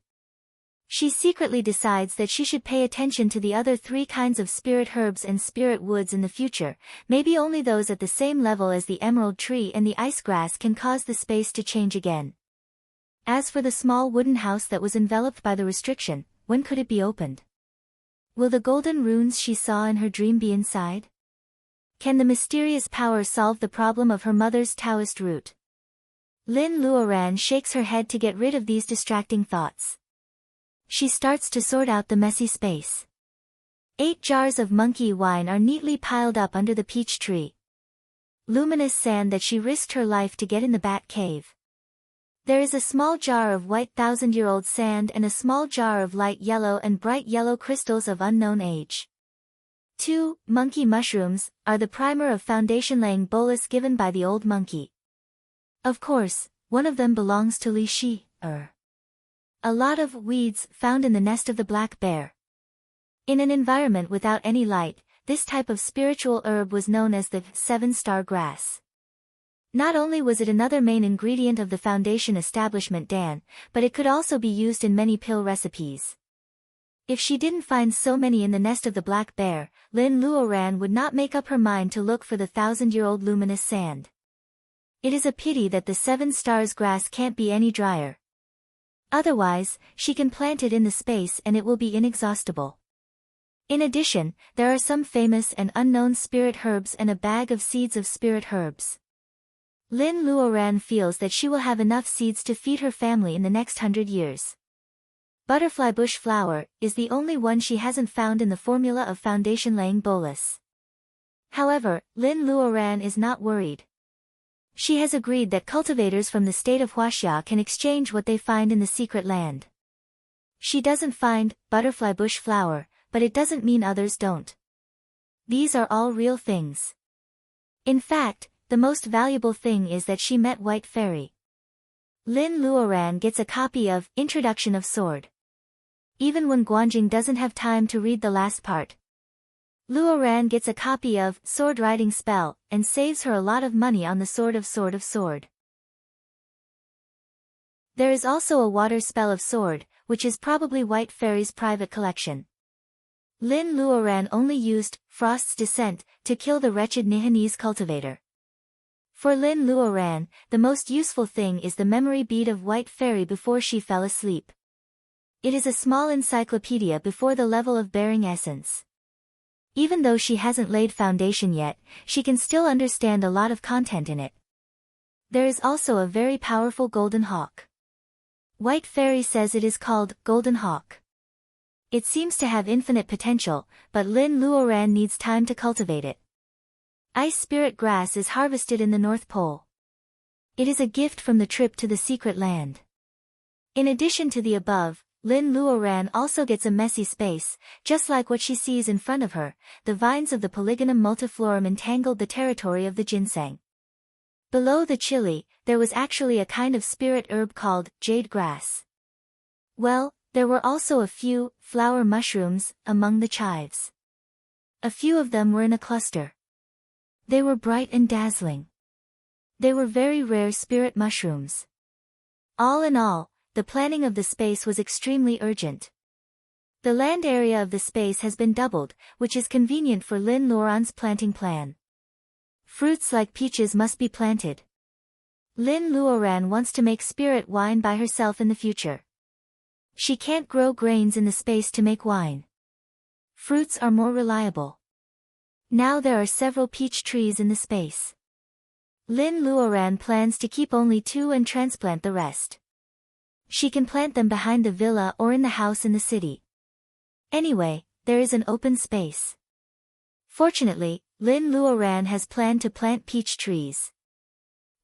She secretly decides that she should pay attention to the other 3 kinds of spirit herbs and spirit woods in the future, maybe only those at the same level as the emerald tree and the ice grass can cause the space to change again. As for the small wooden house that was enveloped by the restriction, when could it be opened? Will the golden runes she saw in her dream be inside? Can the mysterious power solve the problem of her mother's Taoist root? Lin Luoran shakes her head to get rid of these distracting thoughts. She starts to sort out the messy space. 8 jars of monkey wine are neatly piled up under the peach tree. Luminous sand that she risked her life to get in the bat cave. There is a small jar of white 1000-year-old sand and a small jar of light yellow and bright yellow crystals of unknown age. 2 monkey mushrooms are the primer of foundation-laying bolus given by the old monkey. Of course, one of them belongs to Li Shi. A lot of weeds found in the nest of the black bear. In an environment without any light, this type of spiritual herb was known as the 7-star grass. Not only was it another main ingredient of the foundation establishment Dan, but it could also be used in many pill recipes. If she didn't find so many in the nest of the black bear, Lin Luoran would not make up her mind to look for the 1000-year-old luminous sand. It is a pity that the 7 stars grass can't be any drier. Otherwise, she can plant it in the space and it will be inexhaustible. In addition, there are some famous and unknown spirit herbs and a bag of seeds of spirit herbs. Lin Luoran feels that she will have enough seeds to feed her family in the next 100 years. Butterfly bush flower is the only one she hasn't found in the formula of foundation-laying bolus. However, Lin Luoran is not worried. She has agreed that cultivators from the state of Huaxia can exchange what they find in the secret land. She doesn't find butterfly bush flower, but it doesn't mean others don't. These are all real things. In fact, the most valuable thing is that she met White Fairy. Lin Luoran gets a copy of Introduction of Sword. Even when Guanjing doesn't have time to read the last part, Luoran gets a copy of Sword Riding Spell, and saves her a lot of money on the Sword of Sword. There is also a Water Spell of Sword, which is probably White Fairy's private collection. Lin Luoran only used Frost's Descent to kill the wretched Nihanese cultivator. For Lin Luoran, the most useful thing is the memory bead of White Fairy before she fell asleep. It is a small encyclopedia before the level of bearing essence. Even though she hasn't laid foundation yet, she can still understand a lot of content in it. There is also a very powerful golden hawk. White Fairy says it is called Golden Hawk. It seems to have infinite potential, but Lin Luoran needs time to cultivate it. Ice spirit grass is harvested in the North Pole. It is a gift from the trip to the secret land. In addition to the above, Lin Luoran also gets a messy space, just like what she sees in front of her. The vines of the Polygonum multiflorum entangled the territory of the ginseng. Below the chili, there was actually a kind of spirit herb called jade grass. Well, there were also a few flower mushrooms among the chives. A few of them were in a cluster. They were bright and dazzling. They were very rare spirit mushrooms. All in all, the planning of the space was extremely urgent. The land area of the space has been doubled, which is convenient for Lin Luoran's planting plan. Fruits like peaches must be planted. Lin Luoran wants to make spirit wine by herself in the future. She can't grow grains in the space to make wine. Fruits are more reliable. Now there are several peach trees in the space. Lin Luoran plans to keep only 2 and transplant the rest. She can plant them behind the villa or in the house in the city. Anyway, there is an open space. Fortunately, Lin Luoran has planned to plant peach trees.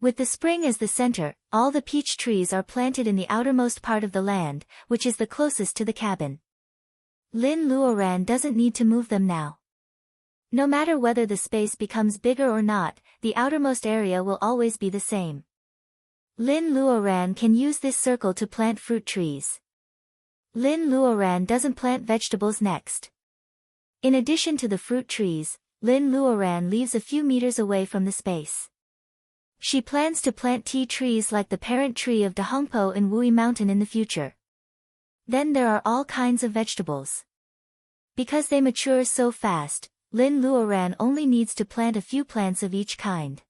With the spring as the center, all the peach trees are planted in the outermost part of the land, which is the closest to the cabin. Lin Luoran doesn't need to move them now. No matter whether the space becomes bigger or not, the outermost area will always be the same. Lin Luoran can use this circle to plant fruit trees. Lin Luoran doesn't plant vegetables next. In addition to the fruit trees, Lin Luoran leaves a few meters away from the space. She plans to plant tea trees like the parent tree of Dahongpo in Wui Mountain in the future. Then there are all kinds of vegetables. Because they mature so fast, Lin Luoran only needs to plant a few plants of each kind.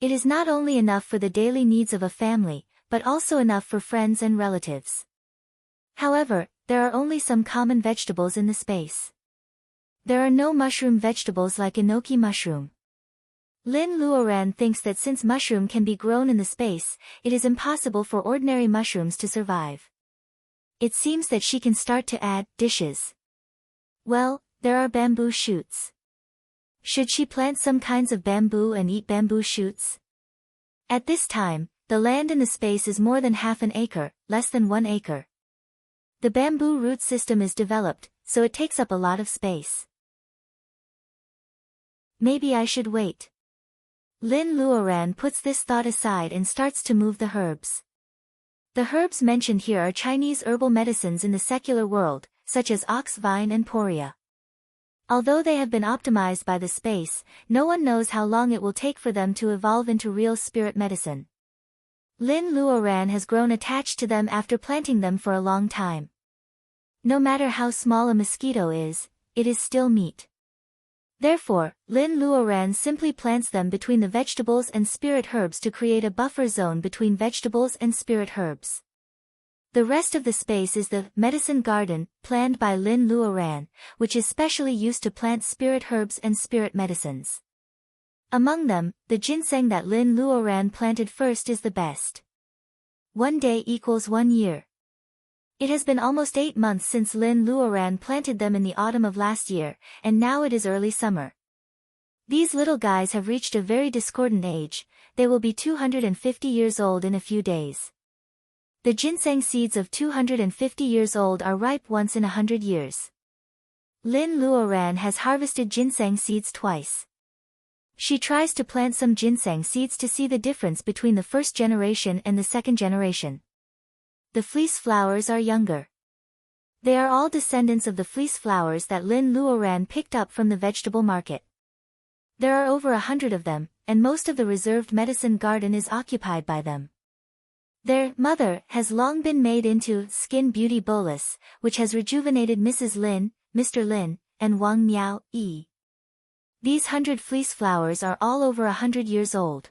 It is not only enough for the daily needs of a family, but also enough for friends and relatives. However, there are only some common vegetables in the space. There are no mushroom vegetables like enoki mushroom. Lin Luoran thinks that since mushroom can be grown in the space, it is impossible for ordinary mushrooms to survive. It seems that she can start to add dishes. Well, there are bamboo shoots. Should she plant some kinds of bamboo and eat bamboo shoots? At this time, the land in the space is more than half an acre, less than 1 acre. The bamboo root system is developed, so it takes up a lot of space. Maybe I should wait. Lin Luoran puts this thought aside and starts to move the herbs. The herbs mentioned here are Chinese herbal medicines in the secular world, such as ox vine and poria. Although they have been optimized by the space, no one knows how long it will take for them to evolve into real spirit medicine. Lin Luoran has grown attached to them after planting them for a long time. No matter how small a mosquito is, it is still meat. Therefore, Lin Luoran simply plants them between the vegetables and spirit herbs to create a buffer zone between vegetables and spirit herbs. The rest of the space is the medicine garden, planned by Lin Luoran, which is specially used to plant spirit herbs and spirit medicines. Among them, the ginseng that Lin Luoran planted first is the best. 1 day equals 1 year. It has been almost 8 months since Lin Luoran planted them in the autumn of last year, and now it is early summer. These little guys have reached a very discordant age. They will be 250 years old in a few days. The ginseng seeds of 250 years old are ripe once in 100 years. Lin Luoran has harvested ginseng seeds twice. She tries to plant some ginseng seeds to see the difference between the first generation and the second generation. The fleece flowers are younger. They are all descendants of the fleece flowers that Lin Luoran picked up from the vegetable market. There are over 100 of them, and most of the reserved medicine garden is occupied by them. Their mother has long been made into Skin Beauty Bolus, which has rejuvenated Mrs. Lin, Mr. Lin, and Wang Miao Yi. These 100 fleece flowers are all over 100 years old.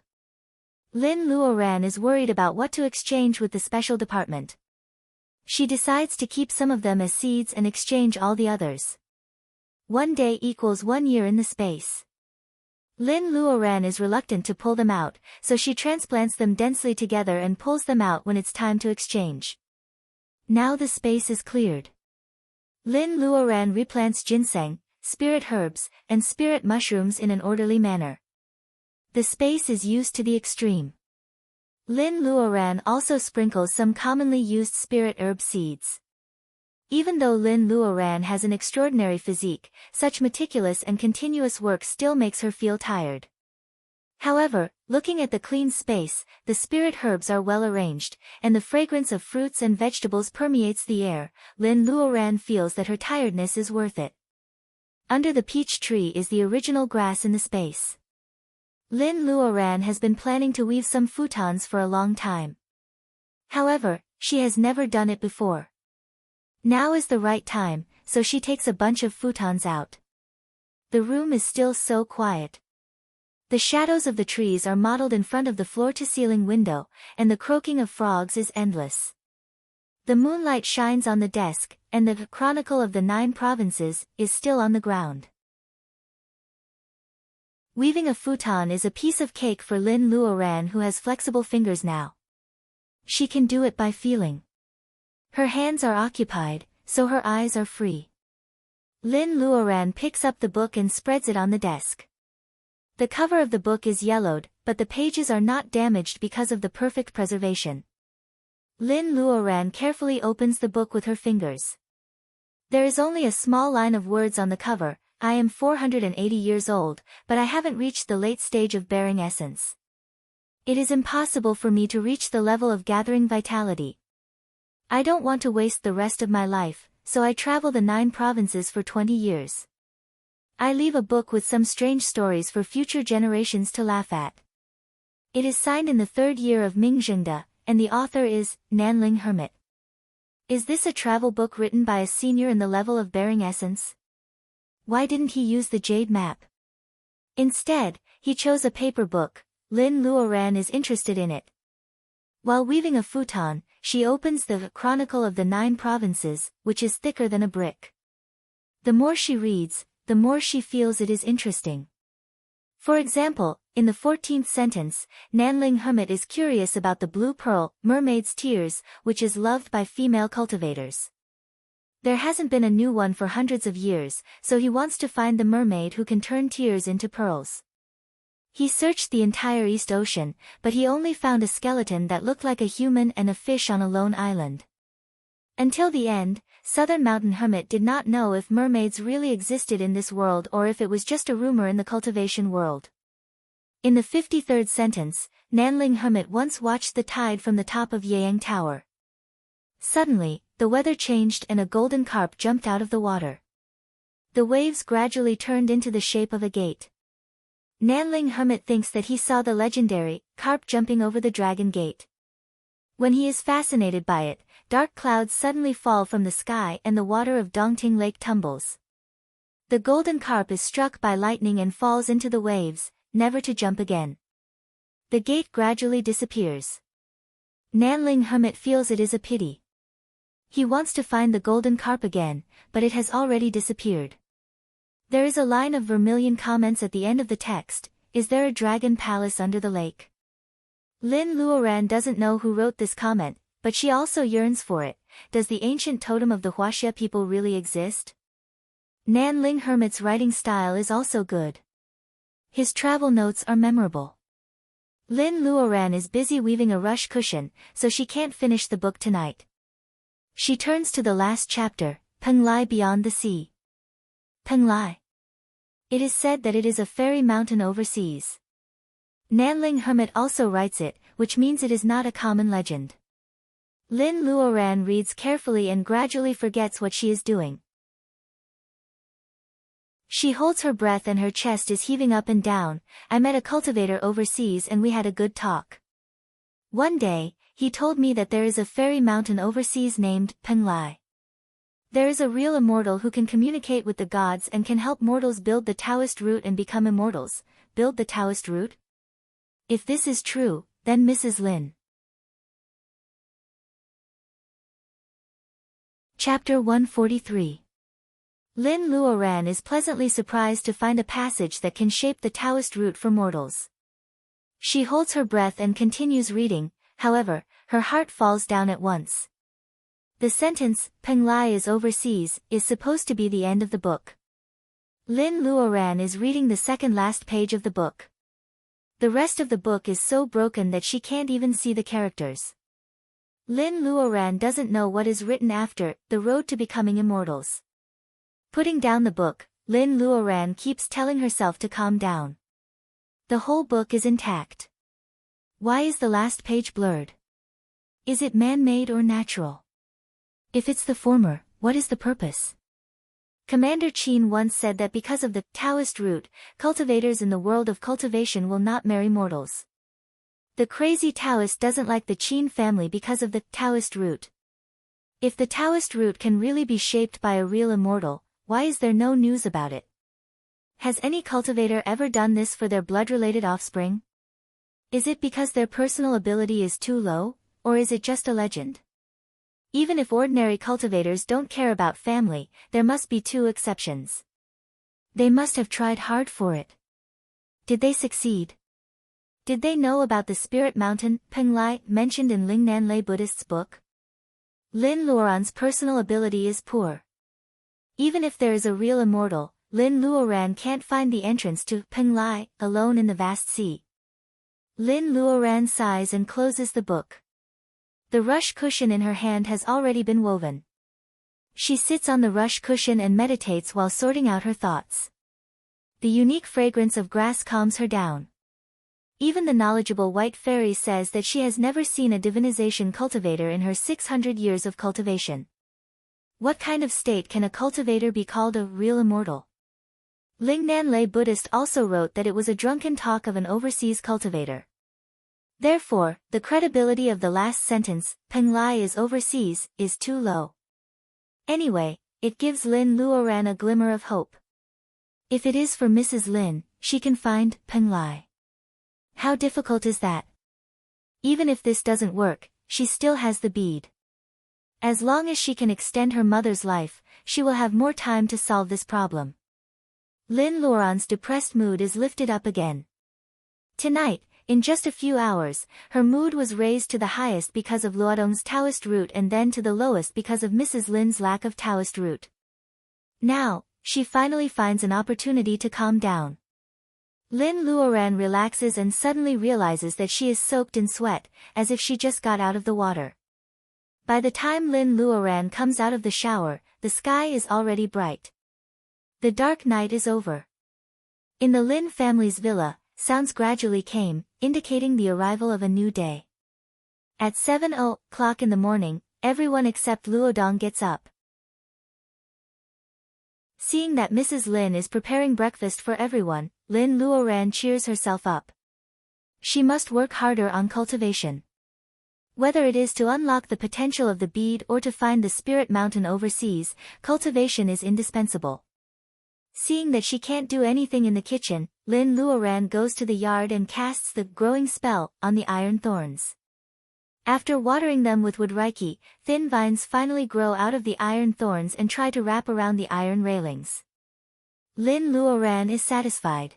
Lin Luoran is worried about what to exchange with the special department. She decides to keep some of them as seeds and exchange all the others. 1 day equals 1 year in the space. Lin Luoran is reluctant to pull them out, so she transplants them densely together and pulls them out when it's time to exchange. Now the space is cleared. Lin Luoran replants ginseng, spirit herbs, and spirit mushrooms in an orderly manner. The space is used to the extreme. Lin Luoran also sprinkles some commonly used spirit herb seeds. Even though Lin Luoran has an extraordinary physique, such meticulous and continuous work still makes her feel tired. However, looking at the clean space, the spirit herbs are well arranged, and the fragrance of fruits and vegetables permeates the air. Lin Luoran feels that her tiredness is worth it. Under the peach tree is the original grass in the space. Lin Luoran has been planning to weave some futons for a long time. However, she has never done it before. Now is the right time, so she takes a bunch of futons out. The room is still so quiet. The shadows of the trees are modeled in front of the floor-to-ceiling window, and the croaking of frogs is endless. The moonlight shines on the desk, and the Chronicle of the 9 Provinces is still on the ground. Weaving a futon is a piece of cake for Lin Luoran, who has flexible fingers now. She can do it by feeling. Her hands are occupied, so her eyes are free. Lin Luoran picks up the book and spreads it on the desk. The cover of the book is yellowed, but the pages are not damaged because of the perfect preservation. Lin Luoran carefully opens the book with her fingers. There is only a small line of words on the cover, I am 480 years old, but I haven't reached the late stage of bearing essence. It is impossible for me to reach the level of gathering vitality. I don't want to waste the rest of my life, so I travel the 9 provinces for 20 years. I leave a book with some strange stories for future generations to laugh at. It is signed in the 3rd year of Ming Zhengde, and the author is Nanling Hermit. Is this a travel book written by a senior in the level of bearing essence? Why didn't he use the jade map? Instead, he chose a paper book. Lin Luoran is interested in it. While weaving a futon, she opens the Chronicle of the 9 provinces, which is thicker than a brick. The more she reads, the more she feels it is interesting. For example, in the 14th sentence, Nanling Hermit is curious about the blue pearl, mermaid's tears, which is loved by female cultivators. There hasn't been a new one for hundreds of years, so he wants to find the mermaid who can turn tears into pearls. He searched the entire East Ocean, but he only found a skeleton that looked like a human and a fish on a lone island. Until the end, Southern Mountain Hermit did not know if mermaids really existed in this world or if it was just a rumor in the cultivation world. In the 53rd sentence, Nanling Hermit once watched the tide from the top of Yang Tower. Suddenly, the weather changed and a golden carp jumped out of the water. The waves gradually turned into the shape of a gate. Nanling Hermit thinks that he saw the legendary carp jumping over the dragon gate. When he is fascinated by it, dark clouds suddenly fall from the sky and the water of Dongting Lake tumbles. The golden carp is struck by lightning and falls into the waves, never to jump again. The gate gradually disappears. Nanling Hermit feels it is a pity. He wants to find the golden carp again, but it has already disappeared. There is a line of vermilion comments at the end of the text. Is there a dragon palace under the lake? Lin Luoran doesn't know who wrote this comment, but she also yearns for it. Does the ancient totem of the Huaxia people really exist? Nanling Hermit's writing style is also good. His travel notes are memorable. Lin Luoran is busy weaving a rush cushion, so she can't finish the book tonight. She turns to the last chapter, Penglai Beyond the Sea. Penglai. It is said that it is a fairy mountain overseas. Nanling Hermit also writes it, which means it is not a common legend. Lin Luoran reads carefully and gradually forgets what she is doing. She holds her breath and her chest is heaving up and down. I met a cultivator overseas and we had a good talk. One day, he told me that there is a fairy mountain overseas named Penglai. There is a real immortal who can communicate with the gods and can help mortals build the Taoist root and become immortals. Build the Taoist root? If this is true, then Mrs. Lin. Chapter 143. Lin Luoran is pleasantly surprised to find a passage that can shape the Taoist root for mortals. She holds her breath and continues reading, however, her heart falls down at once. The sentence, Penglai is overseas, is supposed to be the end of the book. Lin Luoran is reading the second last page of the book. The rest of the book is so broken that she can't even see the characters. Lin Luoran doesn't know what is written after, the road to becoming immortals. Putting down the book, Lin Luoran keeps telling herself to calm down. The whole book is intact. Why is the last page blurred? Is it man-made or natural? If it's the former, what is the purpose? Commander Qin once said that because of the Taoist root, cultivators in the world of cultivation will not marry mortals. The crazy Taoist doesn't like the Qin family because of the Taoist root. If the Taoist root can really be shaped by a real immortal, why is there no news about it? Has any cultivator ever done this for their blood-related offspring? Is it because their personal ability is too low, or is it just a legend? Even if ordinary cultivators don't care about family, there must be 2 exceptions. They must have tried hard for it. Did they succeed? Did they know about the spirit mountain, Penglai, mentioned in Lingnanlei Buddhist's book? Lin Luoran's personal ability is poor. Even if there is a real immortal, Lin Luoran can't find the entrance to Penglai, alone in the vast sea. Lin Luoran sighs and closes the book. The rush cushion in her hand has already been woven. She sits on the rush cushion and meditates while sorting out her thoughts. The unique fragrance of grass calms her down. Even the knowledgeable white fairy says that she has never seen a divinization cultivator in her 600 years of cultivation. What kind of state can a cultivator be called a real immortal? Lingnan Lay Buddhist also wrote that it was a drunken talk of an overseas cultivator. Therefore, the credibility of the last sentence, Peng Lai is overseas, is too low. Anyway, it gives Lin Luoran a glimmer of hope. If it is for Mrs. Lin, she can find Peng Lai. How difficult is that? Even if this doesn't work, she still has the bead. As long as she can extend her mother's life, she will have more time to solve this problem. Lin Luoran's depressed mood is lifted up again. Tonight, in just a few hours, her mood was raised to the highest because of Luodong's Taoist root and then to the lowest because of Mrs. Lin's lack of Taoist root. Now, she finally finds an opportunity to calm down. Lin Luoran relaxes and suddenly realizes that she is soaked in sweat, as if she just got out of the water. By the time Lin Luoran comes out of the shower, the sky is already bright. The dark night is over. In the Lin family's villa, sounds gradually came, indicating the arrival of a new day. At 7 o'clock in the morning, everyone except Luodong gets up. Seeing that Mrs. Lin is preparing breakfast for everyone, Lin Luoran cheers herself up. She must work harder on cultivation. Whether it is to unlock the potential of the bead or to find the spirit mountain overseas, cultivation is indispensable. Seeing that she can't do anything in the kitchen, Lin Luoran goes to the yard and casts the growing spell on the iron thorns. After watering them with wood reiki, thin vines finally grow out of the iron thorns and try to wrap around the iron railings. Lin Luoran is satisfied.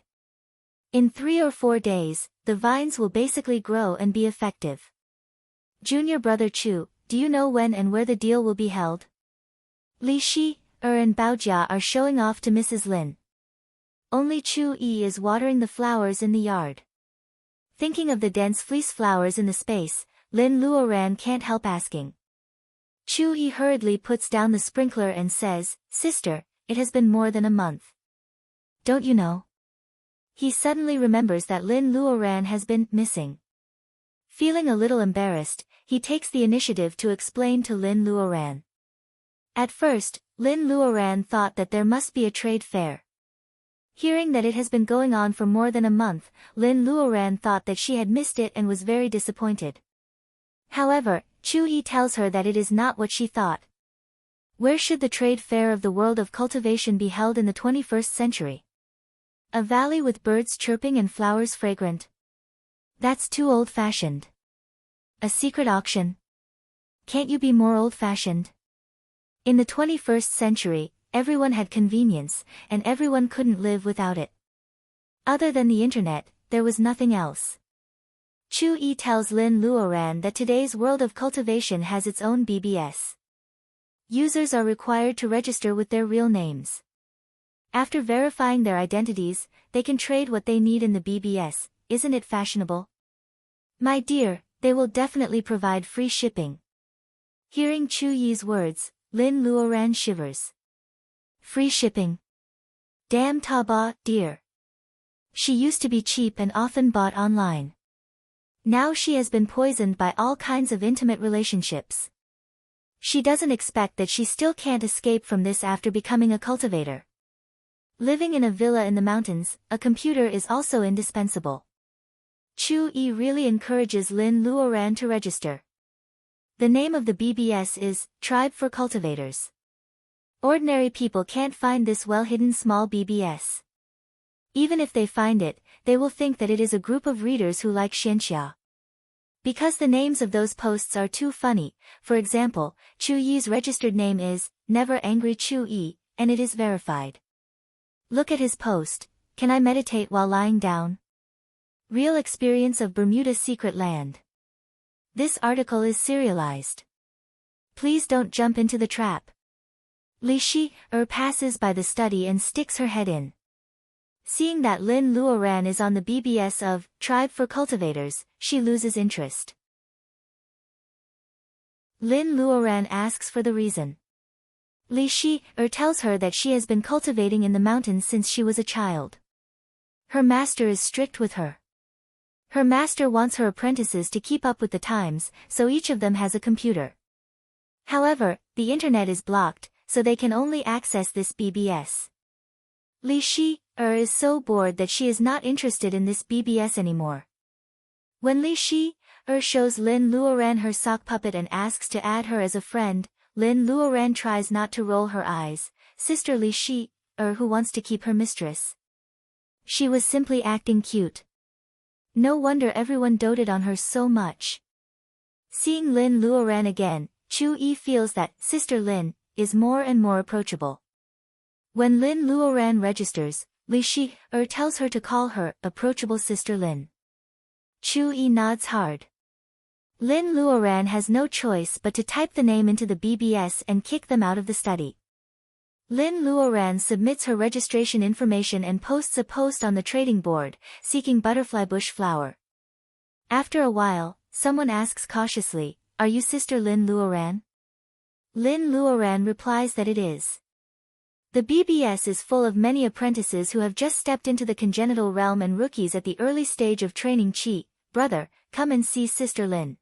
In 3 or 4 days, the vines will basically grow and be effective. Junior brother Chu, do you know when and where the deal will be held? Li Shi, and Baojia are showing off to Mrs. Lin. Only Chu Yi is watering the flowers in the yard. Thinking of the dense fleece flowers in the space, Lin Luoran can't help asking. Chu Yi hurriedly puts down the sprinkler and says, "Sister, it has been more than a month. Don't you know?" He suddenly remembers that Lin Luoran has been missing. Feeling a little embarrassed, he takes the initiative to explain to Lin Luoran. At first, Lin Luoran thought that there must be a trade fair. Hearing that it has been going on for more than a month, Lin Luoran thought that she had missed it and was very disappointed. However, Chu Yi tells her that it is not what she thought. Where should the trade fair of the world of cultivation be held in the 21st century? A valley with birds chirping and flowers fragrant? That's too old-fashioned. A secret auction? Can't you be more old-fashioned? In the 21st century, everyone had convenience, and everyone couldn't live without it. Other than the internet, there was nothing else. Chu Yi tells Lin Luoran that today's world of cultivation has its own BBS. Users are required to register with their real names. After verifying their identities, they can trade what they need in the BBS. Isn't it fashionable? My dear, they will definitely provide free shipping. Hearing Chu Yi's words, Lin Luoran shivers. Free shipping? Damn Taobao, dear. She used to be cheap and often bought online. Now she has been poisoned by all kinds of intimate relationships. She doesn't expect that she still can't escape from this after becoming a cultivator. Living in a villa in the mountains, a computer is also indispensable. Chu Yi really encourages Lin Luoran to register. The name of the BBS is Tribe for Cultivators. Ordinary people can't find this well-hidden small BBS. Even if they find it, they will think that it is a group of readers who like xianxia. Because the names of those posts are too funny, for example, Chu Yi's registered name is Never Angry Chu Yi, and it is verified. Look at his post, "Can I meditate while lying down?" Real experience of Bermuda's secret land. This article is serialized. Please don't jump into the trap. Li Shi passes by the study and sticks her head in. Seeing that Lin Luoran is on the BBS of Tribe for Cultivators, she loses interest. Lin Luoran asks for the reason. Li Shi tells her that she has been cultivating in the mountains since she was a child. Her master is strict with her. Her master wants her apprentices to keep up with the times, so each of them has a computer. However, the internet is blocked, so they can only access this BBS. Li Shi is so bored that she is not interested in this BBS anymore. When Li Shi shows Lin Luoran her sock puppet and asks to add her as a friend, Lin Luoran tries not to roll her eyes. Sister Li Shi who wants to keep her mistress. She was simply acting cute. No wonder everyone doted on her so much. Seeing Lin Luoran again, Chu Yi feels that Sister Lin is more and more approachable. When Lin Luoran registers, Li Shi tells her to call her approachable Sister Lin. Chu Yi nods hard. Lin Luoran has no choice but to type the name into the BBS and kick them out of the study. Lin Luoran submits her registration information and posts a post on the trading board, seeking butterfly bush flower. After a while, someone asks cautiously, "Are you Sister Lin Luoran?" Lin Luoran replies that it is. The BBS is full of many apprentices who have just stepped into the congenital realm and rookies at the early stage of training chi. "Brother, come and see Sister Lin."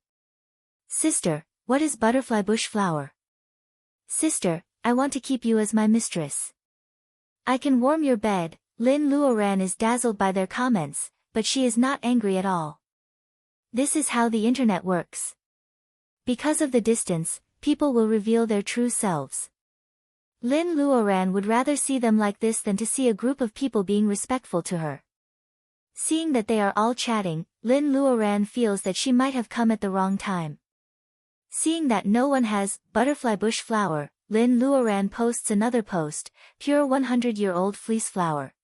"Sister, what is butterfly bush flower?" "Sister, I want to keep you as my mistress. I can warm your bed." Lin Luoran is dazzled by their comments, but she is not angry at all. This is how the internet works. Because of the distance, people will reveal their true selves. Lin Luoran would rather see them like this than to see a group of people being respectful to her. Seeing that they are all chatting, Lin Luoran feels that she might have come at the wrong time. Seeing that no one has butterfly bush flower, Lin Luoran posts another post, pure 100-year-old fleece flower.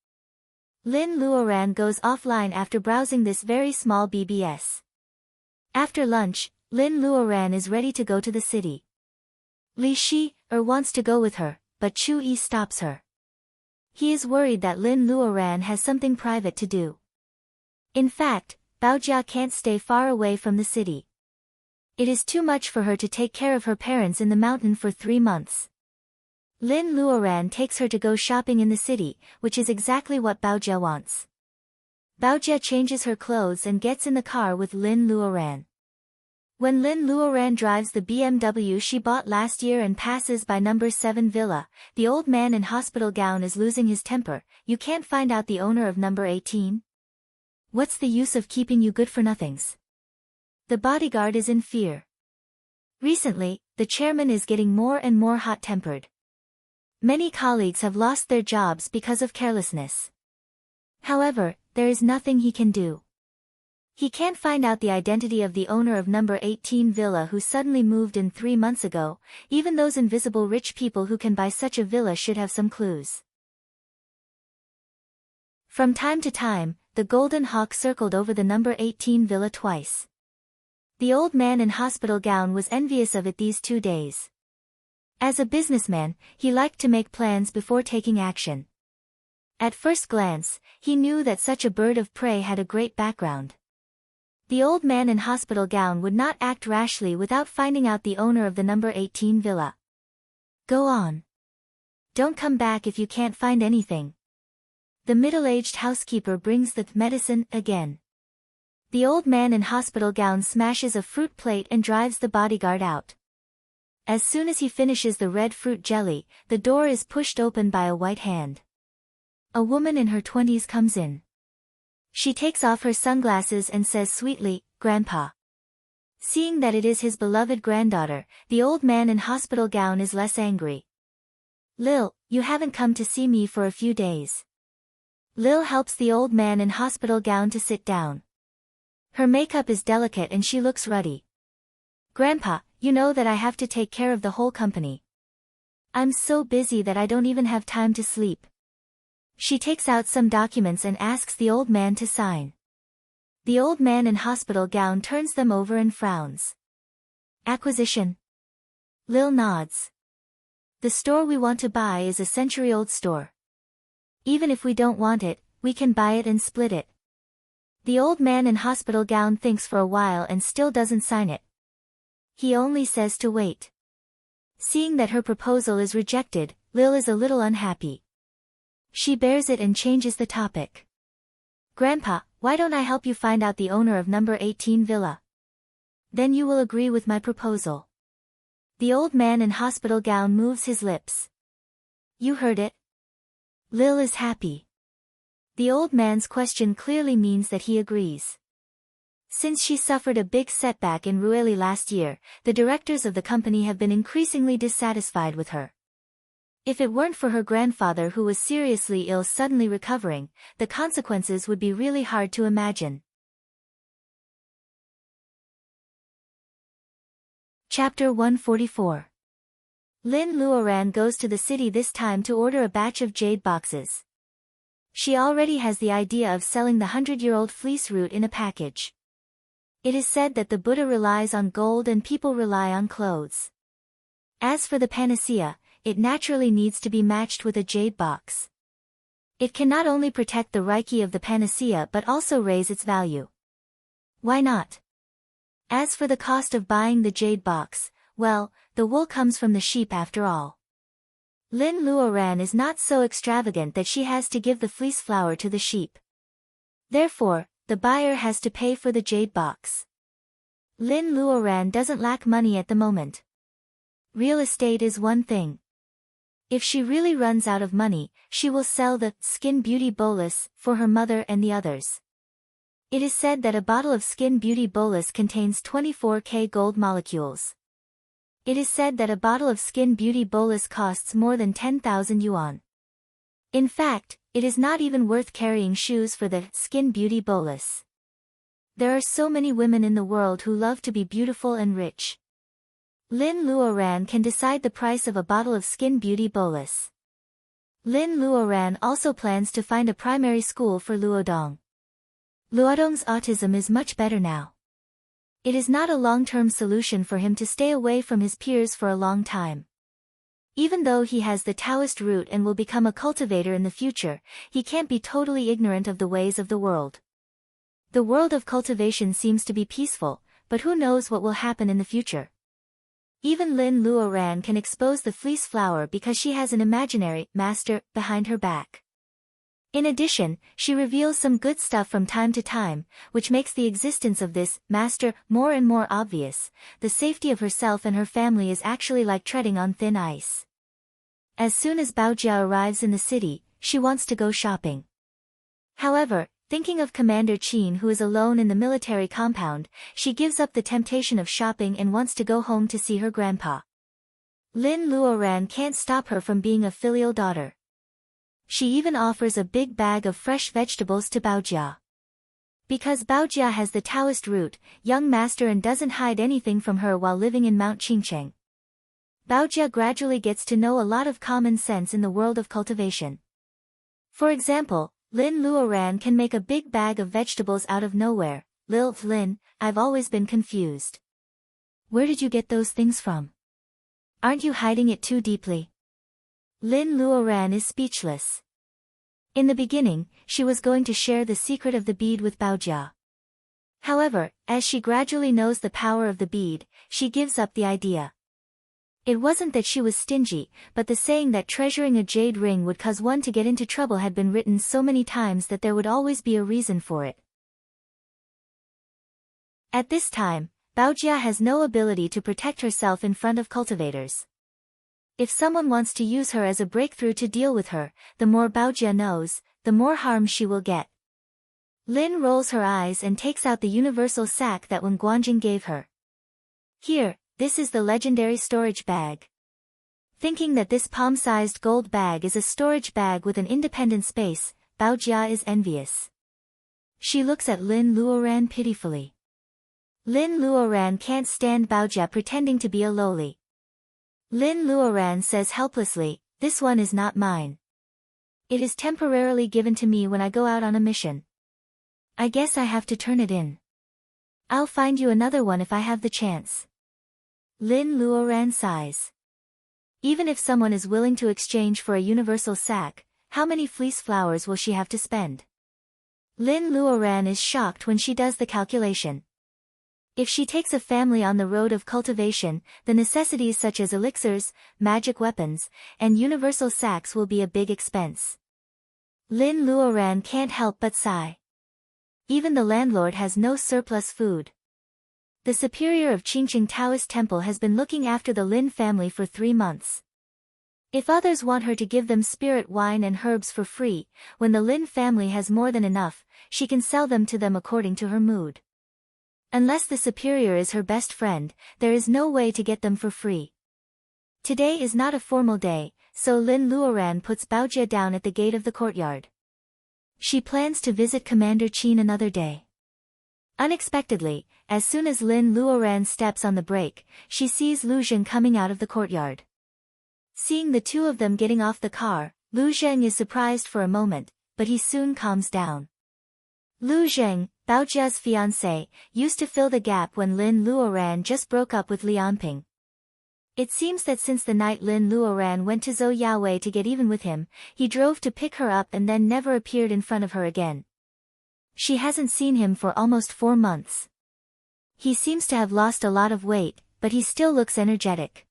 Lin Luoran goes offline after browsing this very small BBS. After lunch, Lin Luoran is ready to go to the city. Li Shi wants to go with her, but Chu Yi stops her. He is worried that Lin Luoran has something private to do. In fact, Baojia can't stay far away from the city. It is too much for her to take care of her parents in the mountain for 3 months. Lin Luoran takes her to go shopping in the city, which is exactly what Baojia wants. Baojia changes her clothes and gets in the car with Lin Luoran. When Lin Luoran drives the BMW she bought last year and passes by number 7 villa, the old man in hospital gown is losing his temper. "You can't find out the owner of number 18? What's the use of keeping you good-for-nothings?" The bodyguard is in fear. Recently, the chairman is getting more and more hot-tempered. Many colleagues have lost their jobs because of carelessness. However, there is nothing he can do. He can't find out the identity of the owner of number 18 villa who suddenly moved in 3 months ago. Even those invisible rich people who can buy such a villa should have some clues. From time to time, the golden hawk circled over the number 18 villa twice. The old man in hospital gown was envious of it these 2 days. As a businessman, he liked to make plans before taking action. At first glance, he knew that such a bird of prey had a great background. The old man in hospital gown would not act rashly without finding out the owner of the number 18 villa. "Go on. Don't come back if you can't find anything." The middle-aged housekeeper brings the medicine again. The old man in hospital gown smashes a fruit plate and drives the bodyguard out. As soon as he finishes the red fruit jelly, the door is pushed open by a white hand. A woman in her 20s comes in. She takes off her sunglasses and says sweetly, "Grandpa." Seeing that it is his beloved granddaughter, the old man in hospital gown is less angry. "Lil, you haven't come to see me for a few days." Lil helps the old man in hospital gown to sit down. Her makeup is delicate and she looks ruddy. "Grandpa, you know that I have to take care of the whole company. I'm so busy that I don't even have time to sleep." She takes out some documents and asks the old man to sign. The old man in hospital gown turns them over and frowns. "Acquisition?" Lil nods. "The store we want to buy is a century-old store. Even if we don't want it, we can buy it and split it." The old man in hospital gown thinks for a while and still doesn't sign it. He only says to wait. Seeing that her proposal is rejected, Lil is a little unhappy. She bears it and changes the topic. Grandpa, why don't I help you find out the owner of number 18 villa? Then you will agree with my proposal. The old man in hospital gown moves his lips. You heard it. Lil is happy. The old man's question clearly means that he agrees. Since she suffered a big setback in Rueli last year, the directors of the company have been increasingly dissatisfied with her. If it weren't for her grandfather who was seriously ill suddenly recovering, the consequences would be really hard to imagine. Chapter 144. Lin Luoran goes to the city this time to order a batch of jade boxes. She already has the idea of selling the 100-year-old fleece root in a package. It is said that the Buddha relies on gold and people rely on clothes. As for the panacea, it naturally needs to be matched with a jade box. It can not only protect the Reiki of the panacea but also raise its value. Why not? As for the cost of buying the jade box, well, the wool comes from the sheep after all. Lin Luoran is not so extravagant that she has to give the fleece flour to the sheep. Therefore, the buyer has to pay for the jade box. Lin Luoran doesn't lack money at the moment. Real estate is one thing. If she really runs out of money, she will sell the Skin Beauty Bolus for her mother and the others. It is said that a bottle of Skin Beauty Bolus contains 24K gold molecules. It is said that a bottle of Skin Beauty Bolus costs more than 10,000 yuan. In fact, it is not even worth carrying shoes for the Skin Beauty Bolus. There are so many women in the world who love to be beautiful and rich. Lin Luoran can decide the price of a bottle of Skin Beauty Bolus. Lin Luoran also plans to find a primary school for Luodong. Luodong's autism is much better now. It is not a long-term solution for him to stay away from his peers for a long time. Even though he has the Taoist root and will become a cultivator in the future, he can't be totally ignorant of the ways of the world. The world of cultivation seems to be peaceful, but who knows what will happen in the future. Even Lin Luoran can expose the fleece flower because she has an imaginary master behind her back. In addition, she reveals some good stuff from time to time, which makes the existence of this master more and more obvious. The safety of herself and her family is actually like treading on thin ice. As soon as Baojia arrives in the city, she wants to go shopping. However, thinking of Commander Qin who is alone in the military compound, she gives up the temptation of shopping and wants to go home to see her grandpa. Lin Luoran can't stop her from being a filial daughter. She even offers a big bag of fresh vegetables to Baojia. Because Baojia has the Taoist root, young master and doesn't hide anything from her while living in Mount Qingcheng. Baojia gradually gets to know a lot of common sense in the world of cultivation. For example, Lin Luoran can make a big bag of vegetables out of nowhere. Lin, I've always been confused. Where did you get those things from? Aren't you hiding it too deeply? Lin Luoran is speechless. In the beginning, she was going to share the secret of the bead with Baojia. However, as she gradually knows the power of the bead, she gives up the idea. It wasn't that she was stingy, but the saying that treasuring a jade ring would cause one to get into trouble had been written so many times that there would always be a reason for it. At this time, Baojia has no ability to protect herself in front of cultivators. If someone wants to use her as a breakthrough to deal with her, the more Baojia knows, the more harm she will get. Lin rolls her eyes and takes out the universal sack that Wen Guanjing gave her. Here, this is the legendary storage bag. Thinking that this palm-sized gold bag is a storage bag with an independent space, Baojia is envious. She looks at Lin Luoran pitifully. Lin Luoran can't stand Baojia pretending to be a lowly. Lin Luoran says helplessly, "This one is not mine. It is temporarily given to me when I go out on a mission. I guess I have to turn it in. I'll find you another one if I have the chance." Lin Luoran sighs. Even if someone is willing to exchange for a universal sack, how many fleece flowers will she have to spend? Lin Luoran is shocked when she does the calculation. If she takes a family on the road of cultivation, the necessities such as elixirs, magic weapons, and universal sacks will be a big expense. Lin Luoran can't help but sigh. Even the landlord has no surplus food. The superior of Qingqing Taoist Temple has been looking after the Lin family for 3 months. If others want her to give them spirit wine and herbs for free, when the Lin family has more than enough, she can sell them to them according to her mood. Unless the superior is her best friend, there is no way to get them for free. Today is not a formal day, so Lin Luoran puts Baojia down at the gate of the courtyard. She plans to visit Commander Qin another day. Unexpectedly, as soon as Lin Luoran steps on the brake, she sees Lu Zheng coming out of the courtyard. Seeing the two of them getting off the car, Lu Zheng is surprised for a moment, but he soon calms down. Lu Zheng, Baojia's fiancé, used to fill the gap when Lin Luoran just broke up with Lianping. It seems that since the night Lin Luoran went to Zhou Yawei to get even with him, he drove to pick her up and then never appeared in front of her again. She hasn't seen him for almost 4 months. He seems to have lost a lot of weight, but he still looks energetic.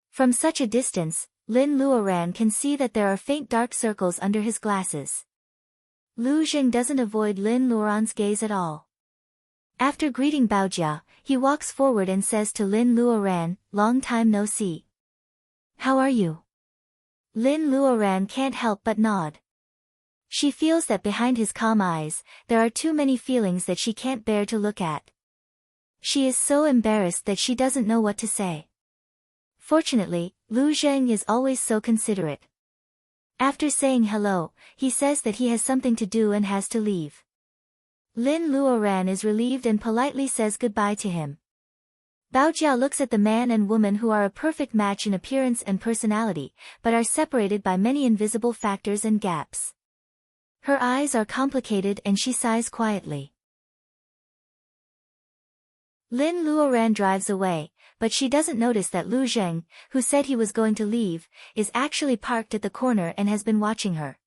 From such a distance, Lin Luoran can see that there are faint dark circles under his glasses. Lu Zheng doesn't avoid Lin Luoran's gaze at all. After greeting Baojia, he walks forward and says to Lin Luoran, "Long time no see. How are you?" Lin Luoran can't help but nod. She feels that behind his calm eyes, there are too many feelings that she can't bear to look at. She is so embarrassed that she doesn't know what to say. Fortunately, Lu Zheng is always so considerate. After saying hello, he says that he has something to do and has to leave. Lin Luoran is relieved and politely says goodbye to him. Baojia looks at the man and woman who are a perfect match in appearance and personality, but are separated by many invisible factors and gaps. Her eyes are complicated and she sighs quietly. Lin Luoran drives away, but she doesn't notice that Lu Zheng, who said he was going to leave, is actually parked at the corner and has been watching her.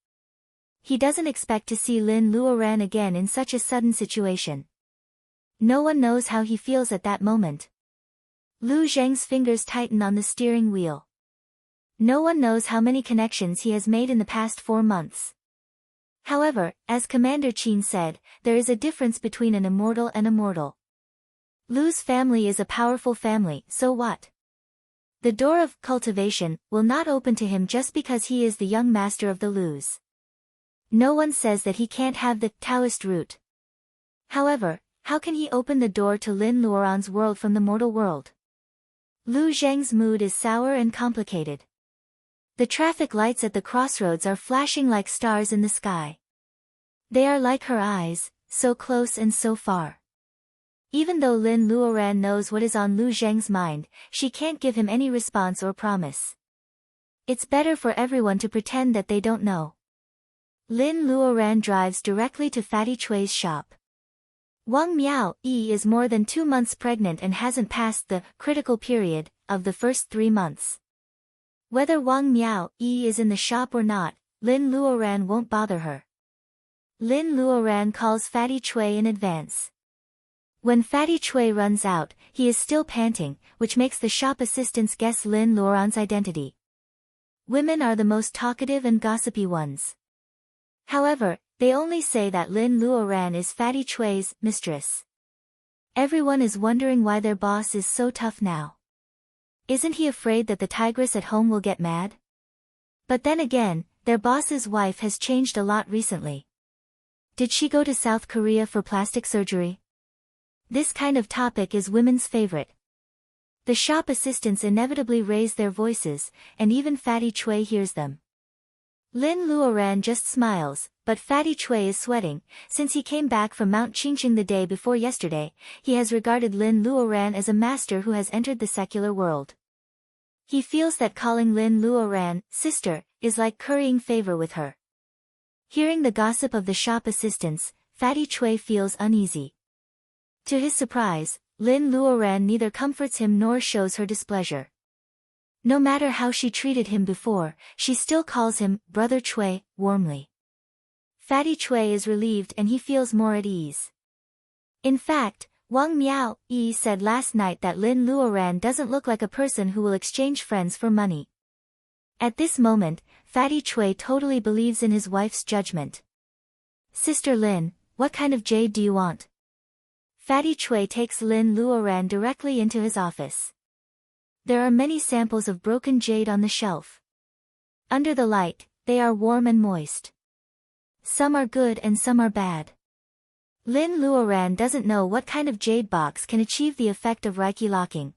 He doesn't expect to see Lin Luoran again in such a sudden situation. No one knows how he feels at that moment. Lu Zheng's fingers tighten on the steering wheel. No one knows how many connections he has made in the past 4 months. However, as Commander Qin said, there is a difference between an immortal and a mortal. Lu's family is a powerful family, so what? The door of cultivation will not open to him just because he is the young master of the Lus. No one says that he can't have the Taoist root. However, how can he open the door to Lin Luoran's world from the mortal world? Lu Zheng's mood is sour and complicated. The traffic lights at the crossroads are flashing like stars in the sky. They are like her eyes, so close and so far. Even though Lin Luoran knows what is on Lu Zheng's mind, she can't give him any response or promise. It's better for everyone to pretend that they don't know. Lin Luoran drives directly to Fatty Chui's shop. Wang Miao Yi is more than 2 months pregnant and hasn't passed the critical period of the first 3 months. Whether Wang Miao Yi is in the shop or not, Lin Luoran won't bother her. Lin Luoran calls Fatty Chui in advance. When Fatty Chui runs out, he is still panting, which makes the shop assistants guess Lin Luoran's identity. Women are the most talkative and gossipy ones. However, they only say that Lin Luoran is Fatty Chui's mistress. Everyone is wondering why their boss is so tough now. Isn't he afraid that the tigress at home will get mad? But then again, their boss's wife has changed a lot recently. Did she go to South Korea for plastic surgery? This kind of topic is women's favorite. The shop assistants inevitably raise their voices, and even Fatty Chui hears them. Lin Luoran just smiles, but Fatty Chui is sweating. Since he came back from Mount Qingqing the day before yesterday, he has regarded Lin Luoran as a master who has entered the secular world. He feels that calling Lin Luoran sister is like currying favor with her. Hearing the gossip of the shop assistants, Fatty Chui feels uneasy. To his surprise, Lin Luoran neither comforts him nor shows her displeasure. No matter how she treated him before, she still calls him Brother Chui warmly. Fatty Chui is relieved and he feels more at ease. In fact, Wang Miao Yi said last night that Lin Luoran doesn't look like a person who will exchange friends for money. At this moment, Fatty Chui totally believes in his wife's judgment. Sister Lin, what kind of jade do you want? Fatty Chui takes Lin Luoran directly into his office. There are many samples of broken jade on the shelf. Under the light, they are warm and moist. Some are good and some are bad. Lin Luoran doesn't know what kind of jade box can achieve the effect of Reiki locking.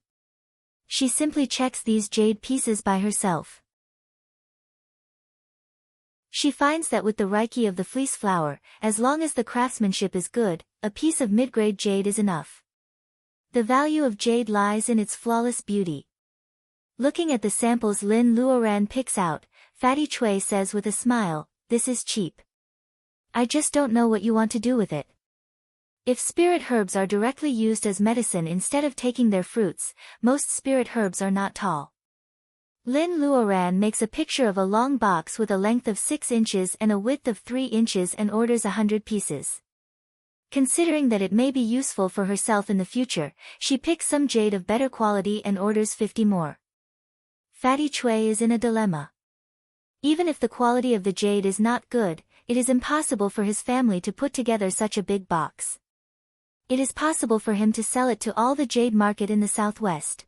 She simply checks these jade pieces by herself. She finds that with the Reiki of the fleece flower, as long as the craftsmanship is good, a piece of mid-grade jade is enough. The value of jade lies in its flawless beauty. Looking at the samples Lin Luoran picks out, Fatty Chui says with a smile, "This is cheap. I just don't know what you want to do with it." If spirit herbs are directly used as medicine instead of taking their fruits, most spirit herbs are not tall. Lin Luoran makes a picture of a long box with a length of 6 inches and a width of 3 inches and orders 100 pieces. Considering that it may be useful for herself in the future, she picks some jade of better quality and orders 50 more. Fatty Chui is in a dilemma. Even if the quality of the jade is not good, it is impossible for his family to put together such a big box. It is possible for him to sell it to all the jade market in the southwest.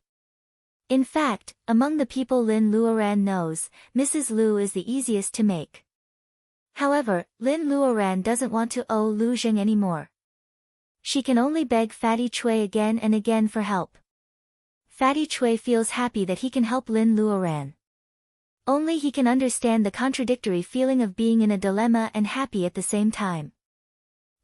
In fact, among the people Lin Luoran knows, Mrs. Lu is the easiest to make. However, Lin Luoran doesn't want to owe Lu Zheng anymore. She can only beg Fatty Chui again and again for help. Fatty Chui feels happy that he can help Lin Luoran. Only he can understand the contradictory feeling of being in a dilemma and happy at the same time.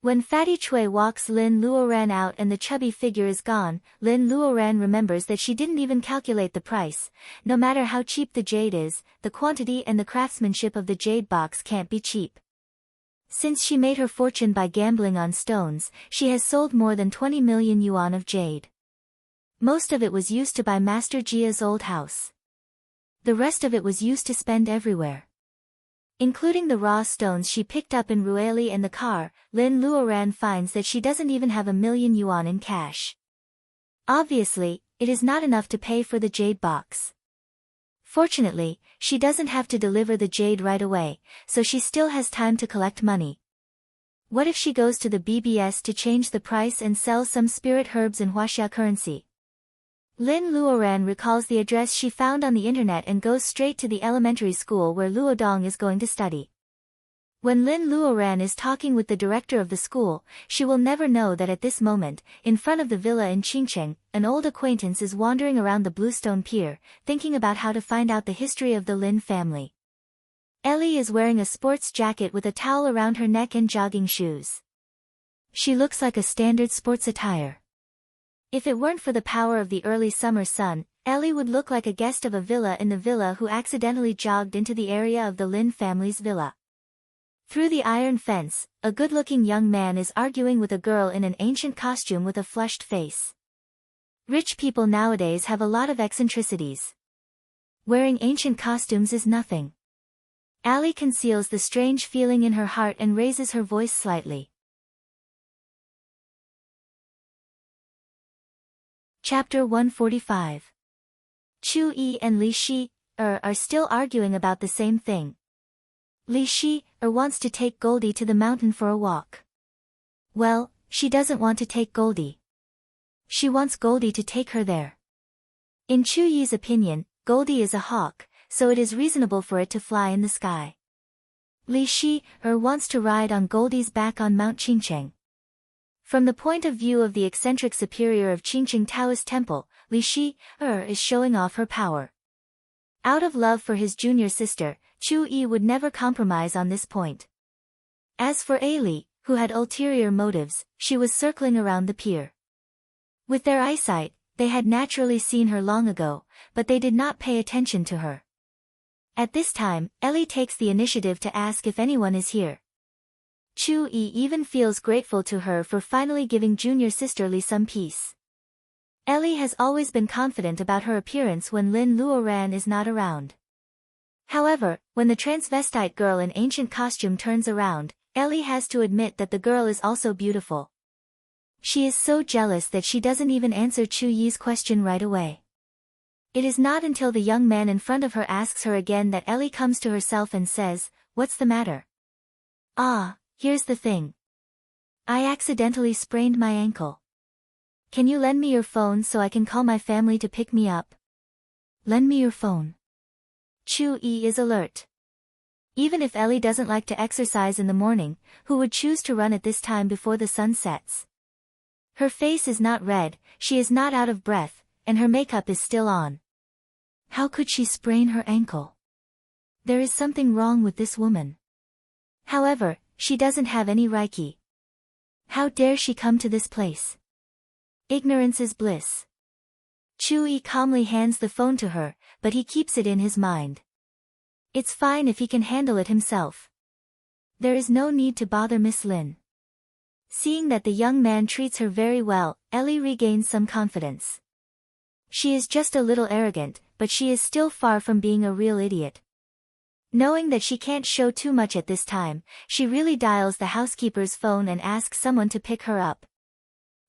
When Fatty Chui walks Lin Luoran out and the chubby figure is gone, Lin Luoran remembers that she didn't even calculate the price. No matter how cheap the jade is, the quantity and the craftsmanship of the jade box can't be cheap. Since she made her fortune by gambling on stones, she has sold more than 20 million yuan of jade. Most of it was used to buy Master Jia's old house. The rest of it was used to spend everywhere. Including the raw stones she picked up in Rueli and the car, Lin Luoran finds that she doesn't even have 1 million yuan in cash. Obviously, it is not enough to pay for the jade box. Fortunately, she doesn't have to deliver the jade right away, so she still has time to collect money. What if she goes to the BBS to change the price and sell some spirit herbs in Huaxia currency? Lin Luoran recalls the address she found on the internet and goes straight to the elementary school where Luodong is going to study. When Lin Luoran is talking with the director of the school, she will never know that at this moment, in front of the villa in Qingcheng, an old acquaintance is wandering around the Bluestone Pier, thinking about how to find out the history of the Lin family. Ellie is wearing a sports jacket with a towel around her neck and jogging shoes. She looks like a standard sports attire. If it weren't for the power of the early summer sun, Ellie would look like a guest of a villa in the villa who accidentally jogged into the area of the Lin family's villa. Through the iron fence, a good-looking young man is arguing with a girl in an ancient costume with a flushed face. Rich people nowadays have a lot of eccentricities. Wearing ancient costumes is nothing. Ellie conceals the strange feeling in her heart and raises her voice slightly. Chapter 145. Chu Yi and Li Shi are still arguing about the same thing. Li Shi wants to take Goldie to the mountain for a walk. Well, she doesn't want to take Goldie. She wants Goldie to take her there. In Chu Yi's opinion, Goldie is a hawk, so it is reasonable for it to fly in the sky. Li Shi wants to ride on Goldie's back on Mount Qingcheng. From the point of view of the eccentric superior of Qingcheng Taoist Temple, Li Shi is showing off her power. Out of love for his junior sister, Chu Yi would never compromise on this point. As for Li, who had ulterior motives, she was circling around the pier. With their eyesight, they had naturally seen her long ago, but they did not pay attention to her. At this time, Ellie takes the initiative to ask if anyone is here. Chu Yi even feels grateful to her for finally giving junior sister Li some peace. Ellie has always been confident about her appearance when Lin Luoran is not around. However, when the transvestite girl in ancient costume turns around, Ellie has to admit that the girl is also beautiful. She is so jealous that she doesn't even answer Chu Yi's question right away. It is not until the young man in front of her asks her again that Ellie comes to herself and says, "What's the matter?" "Ah, here's the thing. I accidentally sprained my ankle. Can you lend me your phone so I can call my family to pick me up?" Lend me your phone. Chu Yi is alert. Even if Ellie doesn't like to exercise in the morning, who would choose to run at this time before the sun sets? Her face is not red, she is not out of breath, and her makeup is still on. How could she sprain her ankle? There is something wrong with this woman. However, she doesn't have any Reiki. How dare she come to this place? Ignorance is bliss. Chu Yi calmly hands the phone to her, but he keeps it in his mind. It's fine if he can handle it himself. There is no need to bother Miss Lin. Seeing that the young man treats her very well, Ellie regains some confidence. She is just a little arrogant, but she is still far from being a real idiot. Knowing that she can't show too much at this time, she really dials the housekeeper's phone and asks someone to pick her up.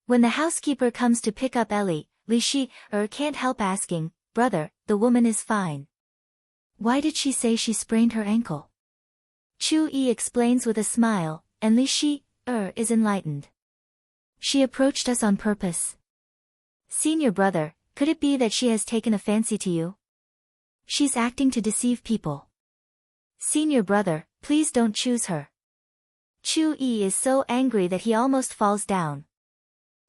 When the housekeeper comes to pick up Ellie, Li Shi can't help asking, "Brother, the woman is fine. Why did she say she sprained her ankle?" Chu Yi explains with a smile, and Li Shi is enlightened. "She approached us on purpose. Senior brother, could it be that she has taken a fancy to you? She's acting to deceive people. Senior brother, please don't choose her." Chu Yi is so angry that he almost falls down.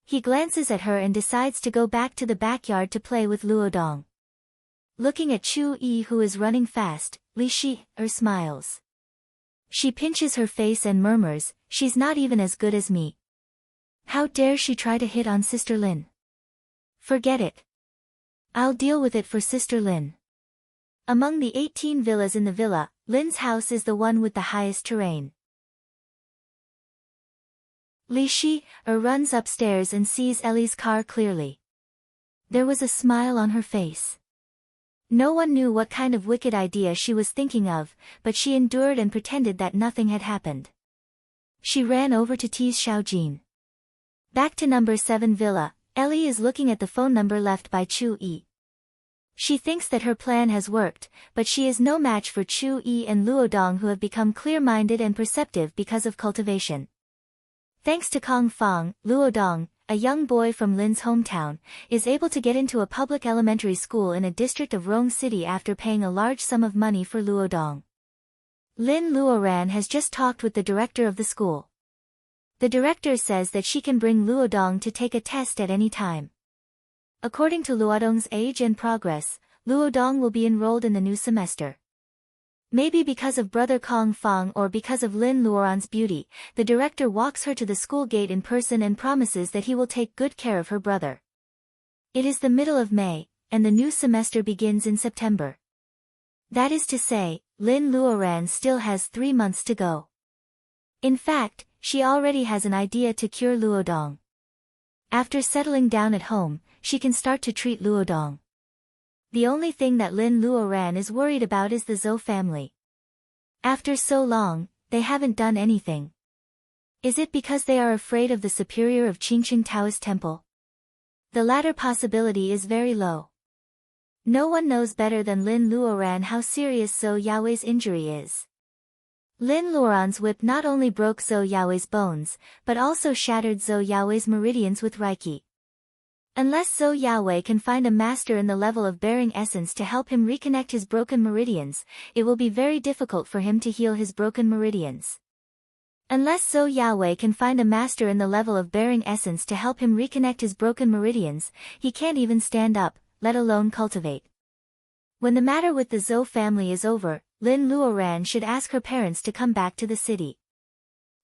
He glances at her and decides to go back to the backyard to play with Luodong. Looking at Chu Yi who is running fast, Li Shi smiles. She pinches her face and murmurs, "She's not even as good as me. How dare she try to hit on Sister Lin? Forget it. I'll deal with it for Sister Lin." Among the 18 villas in the villa, Lin's house is the one with the highest terrain. Li Shi runs upstairs and sees Ellie's car clearly. There was a smile on her face. No one knew what kind of wicked idea she was thinking of, but she endured and pretended that nothing had happened. She ran over to tease Xiaojin. Back to number 7 villa, Ellie is looking at the phone number left by Chu Yi. She thinks that her plan has worked, but she is no match for Chu Yi and Luodong who have become clear-minded and perceptive because of cultivation. Thanks to Kong Fong, Luodong, a young boy from Lin's hometown, is able to get into a public elementary school in a district of Rong City after paying a large sum of money for Luodong. Lin Luoran has just talked with the director of the school. The director says that she can bring Luodong to take a test at any time. According to Luodong's age and progress, Luodong will be enrolled in the new semester. Maybe because of brother Kong Fong or because of Lin Luoran's beauty, the director walks her to the school gate in person and promises that he will take good care of her brother. It is the middle of May, and the new semester begins in September. That is to say, Lin Luoran still has 3 months to go. In fact, she already has an idea to cure Luodong. After settling down at home, she can start to treat Luodong. The only thing that Lin Luoran is worried about is the Zhou family. After so long, they haven't done anything. Is it because they are afraid of the superior of Qingqing Taoist Temple? The latter possibility is very low. No one knows better than Lin Luoran how serious Zhou Yaoi's injury is. Lin Luoran's whip not only broke Zhou Yaoi's bones, but also shattered Zhou Yaoi's meridians with Reiki. Unless Zhou Yaowei can find a master in the level of bearing essence to help him reconnect his broken meridians, it will be very difficult for him to heal his broken meridians. Unless Zhou Yaowei can find a master in the level of bearing essence to help him reconnect his broken meridians, he can't even stand up, let alone cultivate. When the matter with the Zhou family is over, Lin Luoran should ask her parents to come back to the city.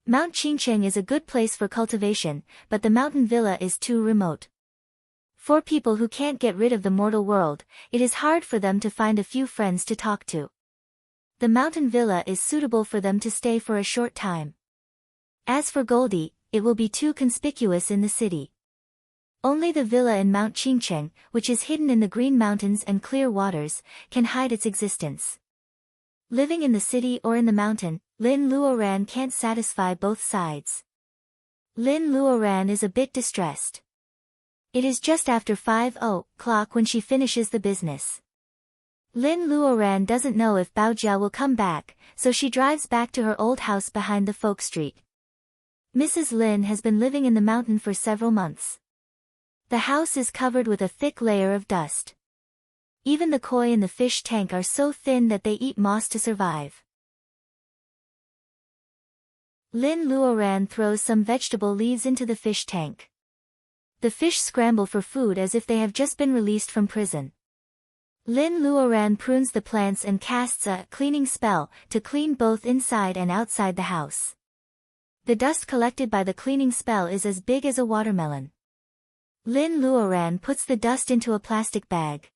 Mount Qingcheng is a good place for cultivation, but the mountain villa is too remote. For people who can't get rid of the mortal world, it is hard for them to find a few friends to talk to. The mountain villa is suitable for them to stay for a short time. As for Goldie, it will be too conspicuous in the city. Only the villa in Mount Qingcheng, which is hidden in the green mountains and clear waters, can hide its existence. Living in the city or in the mountain, Lin Luoran can't satisfy both sides. Lin Luoran is a bit distressed. It is just after 5 o'clock when she finishes the business. Lin Luoran doesn't know if Baojia will come back, so she drives back to her old house behind the folk street. Mrs. Lin has been living in the mountain for several months. The house is covered with a thick layer of dust. Even the koi in the fish tank are so thin that they eat moss to survive. Lin Luoran throws some vegetable leaves into the fish tank. The fish scramble for food as if they have just been released from prison. Lin Luoran prunes the plants and casts a cleaning spell to clean both inside and outside the house. The dust collected by the cleaning spell is as big as a watermelon. Lin Luoran puts the dust into a plastic bag.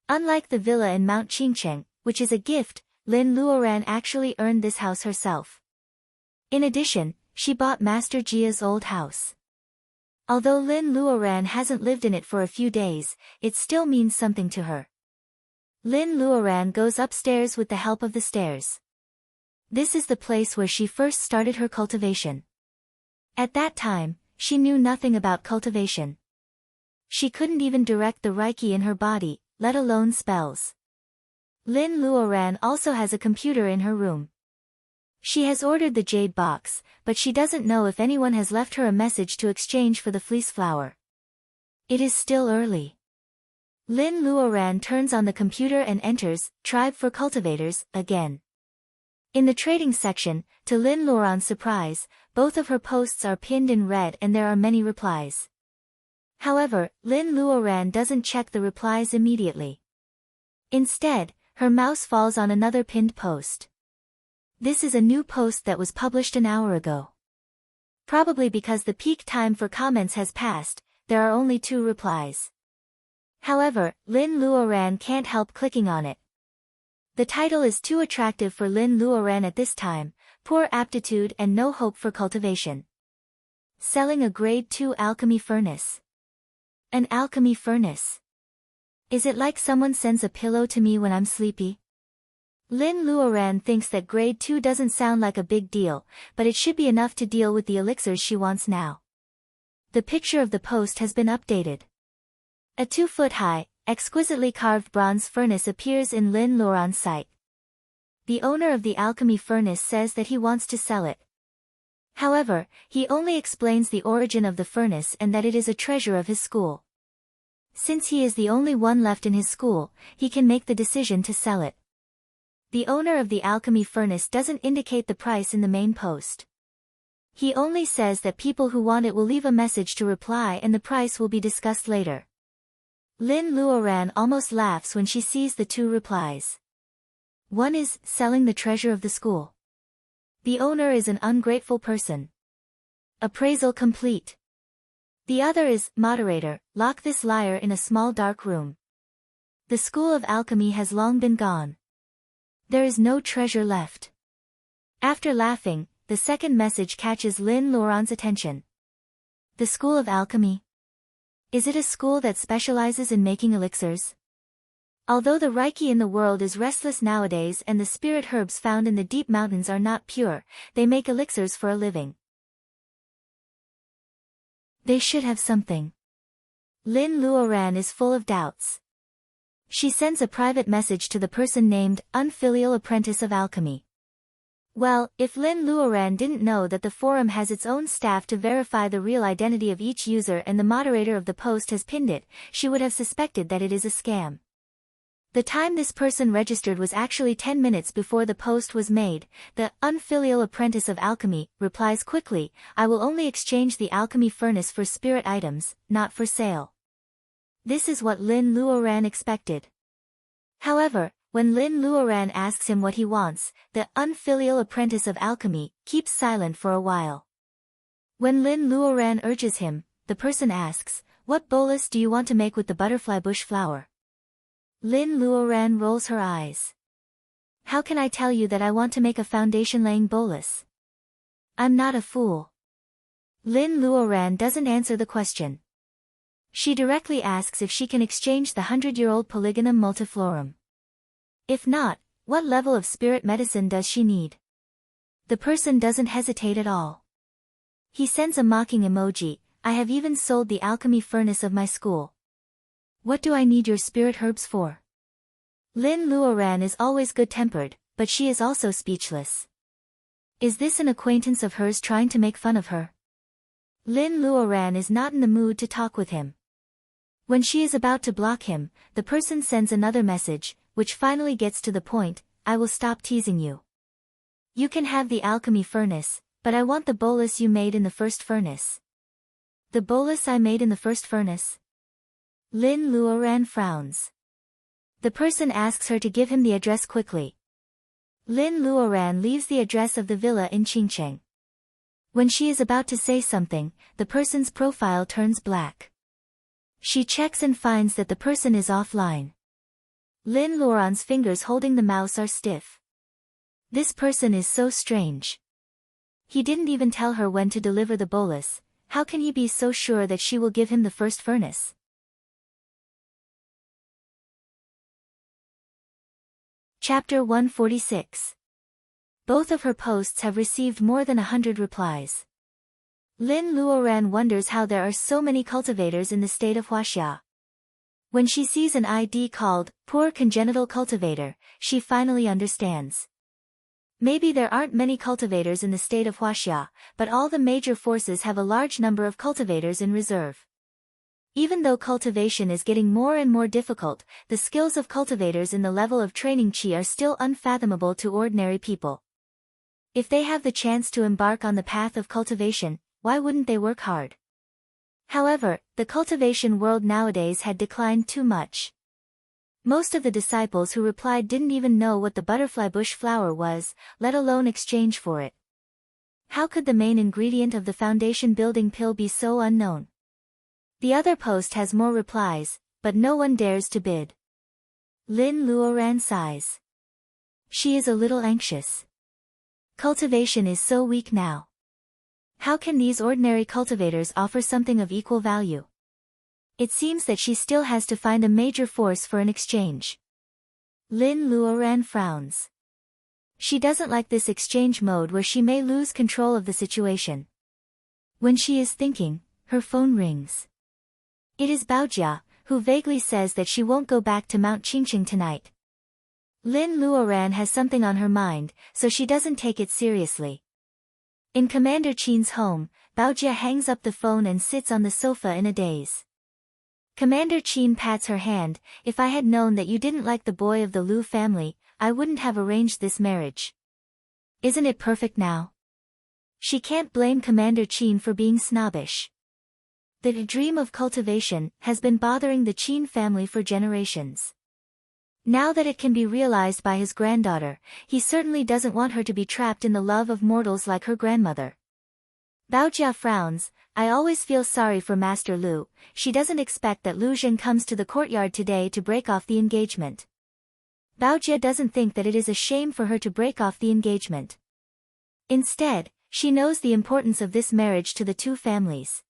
Unlike the villa in Mount Qingcheng, which is a gift, Lin Luoran actually earned this house herself. In addition, she bought Master Jia's old house. Although Lin Luoran hasn't lived in it for a few days, it still means something to her. Lin Luoran goes upstairs with the help of the stairs. This is the place where she first started her cultivation. At that time, she knew nothing about cultivation. She couldn't even direct the Reiki in her body, let alone spells. Lin Luoran also has a computer in her room. She has ordered the jade box, but she doesn't know if anyone has left her a message to exchange for the fleece flower. It is still early. Lin Luoran turns on the computer and enters, Tribe for Cultivators, again. In the trading section, to Lin Luoran's surprise, both of her posts are pinned in red and there are many replies. However, Lin Luoran doesn't check the replies immediately. Instead, her mouse falls on another pinned post. This is a new post that was published an hour ago. Probably because the peak time for comments has passed, there are only 2 replies. However, Lin Luoran can't help clicking on it. The title is too attractive for Lin Luoran at this time, poor aptitude and no hope for cultivation. Selling a grade 2 alchemy furnace. An alchemy furnace. Is it like someone sends a pillow to me when I'm sleepy? Lin Luoran thinks that grade 2 doesn't sound like a big deal, but it should be enough to deal with the elixirs she wants now. The picture of the post has been updated. A 2-foot-high, exquisitely carved bronze furnace appears in Lin Luoran's sight. The owner of the alchemy furnace says that he wants to sell it. However, he only explains the origin of the furnace and that it is a treasure of his school. Since he is the only one left in his school, he can make the decision to sell it. The owner of the alchemy furnace doesn't indicate the price in the main post. He only says that people who want it will leave a message to reply and the price will be discussed later. Lin Luoran almost laughs when she sees the 2 replies. One is, selling the treasure of the school. The owner is an ungrateful person. Appraisal complete. The other is, moderator, lock this liar in a small dark room. The school of alchemy has long been gone. There is no treasure left. After laughing, the second message catches Lin Luoran's attention. The school of alchemy. Is it a school that specializes in making elixirs? Although the Reiki in the world is restless nowadays and the spirit herbs found in the deep mountains are not pure, they make elixirs for a living. They should have something. Lin Luoran is full of doubts. She sends a private message to the person named, Unfilial Apprentice of Alchemy. Well, if Lin Luoran didn't know that the forum has its own staff to verify the real identity of each user and the moderator of the post has pinned it, she would have suspected that it is a scam. The time this person registered was actually 10 minutes before the post was made. The Unfilial Apprentice of Alchemy replies quickly, I will only exchange the alchemy furnace for spirit items, not for sale. This is what Lin Luoran expected. However, when Lin Luoran asks him what he wants, the Unfilial Apprentice of Alchemy keeps silent for a while. When Lin Luoran urges him, the person asks, what bolus do you want to make with the butterfly bush flower? Lin Luoran rolls her eyes. How can I tell you that I want to make a foundation-laying bolus? I'm not a fool. Lin Luoran doesn't answer the question. She directly asks if she can exchange the 100-year-old Polygonum multiflorum. If not, what level of spirit medicine does she need? The person doesn't hesitate at all. He sends a mocking emoji. I have even sold the alchemy furnace of my school. What do I need your spirit herbs for? Lin Luoran is always good-tempered, but she is also speechless. Is this an acquaintance of hers trying to make fun of her? Lin Luoran is not in the mood to talk with him. When she is about to block him, the person sends another message, which finally gets to the point. I will stop teasing you. You can have the alchemy furnace, but I want the bolus you made in the first furnace. The bolus I made in the first furnace? Lin Luoran frowns. The person asks her to give him the address quickly. Lin Luoran leaves the address of the villa in Qingcheng. When she is about to say something, the person's profile turns black. She checks and finds that the person is offline. Lin Luoran's fingers holding the mouse are stiff. This person is so strange. He didn't even tell her when to deliver the bolus. How can he be so sure that she will give him the first furnace? Chapter 146. Both of her posts have received more than 100 replies. Lin Luoran wonders how there are so many cultivators in the state of Huaxia. When she sees an ID called, Poor Congenital Cultivator, she finally understands. Maybe there aren't many cultivators in the state of Huaxia, but all the major forces have a large number of cultivators in reserve. Even though cultivation is getting more and more difficult, the skills of cultivators in the level of training Qi are still unfathomable to ordinary people. If they have the chance to embark on the path of cultivation, why wouldn't they work hard? However, the cultivation world nowadays had declined too much. Most of the disciples who replied didn't even know what the butterfly bush flower was, let alone exchange for it. How could the main ingredient of the foundation building pill be so unknown? The other post has more replies, but no one dares to bid. Lin Luoran sighs. She is a little anxious. Cultivation is so weak now. How can these ordinary cultivators offer something of equal value? It seems that she still has to find a major force for an exchange. Lin Luoran frowns. She doesn't like this exchange mode where she may lose control of the situation. When she is thinking, her phone rings. It is Baojia, who vaguely says that she won't go back to Mount Qingqing tonight. Lin Luoran has something on her mind, so she doesn't take it seriously. In Commander Qin's home, Baojia hangs up the phone and sits on the sofa in a daze. Commander Qin pats her hand. If I had known that you didn't like the boy of the Lu family, I wouldn't have arranged this marriage. Isn't it perfect now? She can't blame Commander Qin for being snobbish. The dream of cultivation has been bothering the Qin family for generations. Now that it can be realized by his granddaughter, he certainly doesn't want her to be trapped in the love of mortals like her grandmother. Baojia frowns. I always feel sorry for Master Lu. She doesn't expect that Lu Zhen comes to the courtyard today to break off the engagement. Baojia doesn't think that it is a shame for her to break off the engagement. Instead, she knows the importance of this marriage to the two families.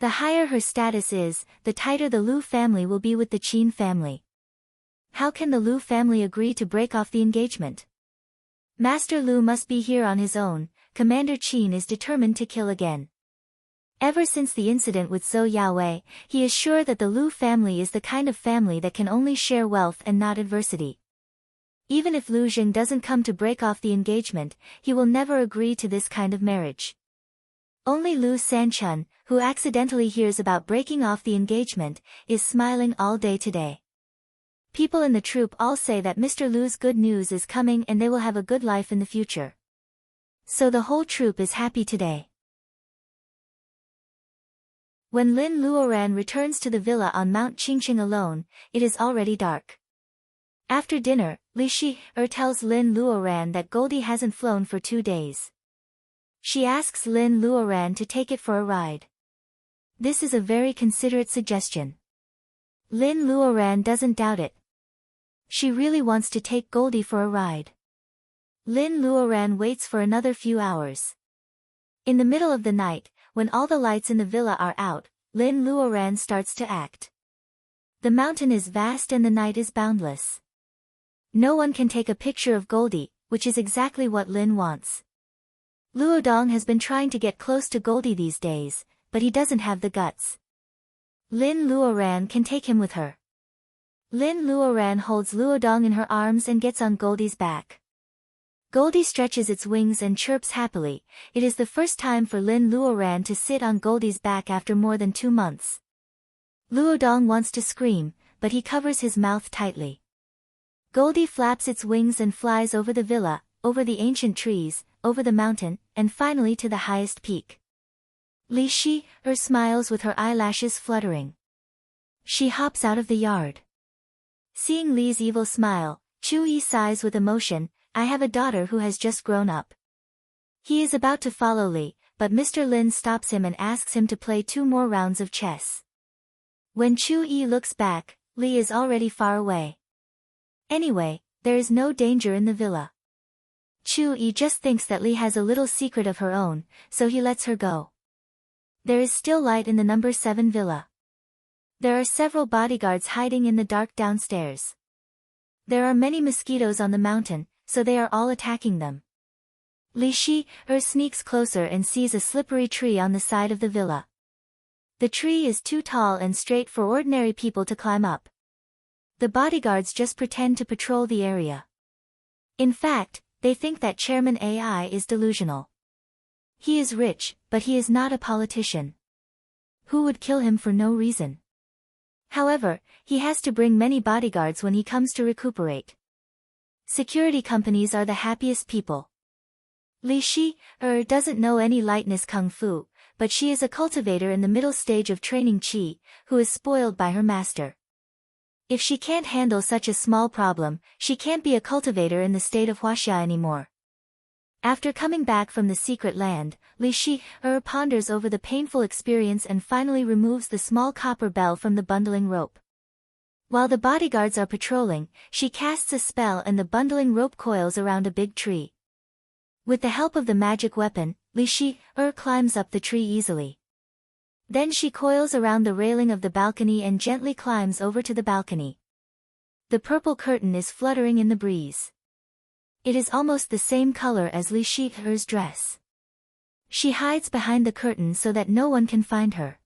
The higher her status is, the tighter the Lu family will be with the Qin family. How can the Lu family agree to break off the engagement? Master Lu must be here on his own. Commander Qin is determined to kill again. Ever since the incident with Zhou Yaowei, he is sure that the Lu family is the kind of family that can only share wealth and not adversity. Even if Lu Zhen doesn't come to break off the engagement, he will never agree to this kind of marriage. Only Lu Sanchun, who accidentally hears about breaking off the engagement, is smiling all day today. People in the troupe all say that Mr. Lu's good news is coming and they will have a good life in the future. So the whole troupe is happy today. When Lin Luoran returns to the villa on Mount Qingqing alone, it is already dark. After dinner, Li Shi-er tells Lin Luoran that Goldie hasn't flown for 2 days. She asks Lin Luoran to take it for a ride. This is a very considerate suggestion. Lin Luoran doesn't doubt it. She really wants to take Goldie for a ride. Lin Luoran waits for another few hours. In the middle of the night, when all the lights in the villa are out, Lin Luoran starts to act. The mountain is vast and the night is boundless. No one can take a picture of Goldie, which is exactly what Lin wants. Luodong has been trying to get close to Goldie these days, but he doesn't have the guts. Lin Luoran can take him with her. Lin Luoran holds Luodong in her arms and gets on Goldie's back. Goldie stretches its wings and chirps happily. It is the first time for Lin Luoran to sit on Goldie's back after more than 2 months. Luodong wants to scream, but he covers his mouth tightly. Goldie flaps its wings and flies over the villa, over the ancient trees, over the mountain, and finally to the highest peak. Li Shi smiles with her eyelashes fluttering. She hops out of the yard. Seeing Li's evil smile, Chu Yi sighs with emotion. I have a daughter who has just grown up. He is about to follow Li, but Mr. Lin stops him and asks him to play 2 more rounds of chess. When Chu Yi looks back, Li is already far away. Anyway, there is no danger in the villa. Chu Yi just thinks that Li has a little secret of her own, so he lets her go. There is still light in the number 7 villa. There are several bodyguards hiding in the dark downstairs. There are many mosquitoes on the mountain, so they are all attacking them. Li Shi sneaks closer and sees a slippery tree on the side of the villa. The tree is too tall and straight for ordinary people to climb up. The bodyguards just pretend to patrol the area. In fact, they think that Chairman AI is delusional. He is rich, but he is not a politician. Who would kill him for no reason? However, he has to bring many bodyguards when he comes to recuperate. Security companies are the happiest people. Li Shi doesn't know any lightness kung fu, but she is a cultivator in the middle stage of training Qi, who is spoiled by her master. If she can't handle such a small problem, she can't be a cultivator in the state of Huaxia anymore. After coming back from the secret land, Li Shi ponders over the painful experience and finally removes the small copper bell from the bundling rope. While the bodyguards are patrolling, she casts a spell and the bundling rope coils around a big tree. With the help of the magic weapon, Li Shi climbs up the tree easily. Then she coils around the railing of the balcony and gently climbs over to the balcony. The purple curtain is fluttering in the breeze. It is almost the same color as Li Shi's dress. She hides behind the curtain so that no one can find her.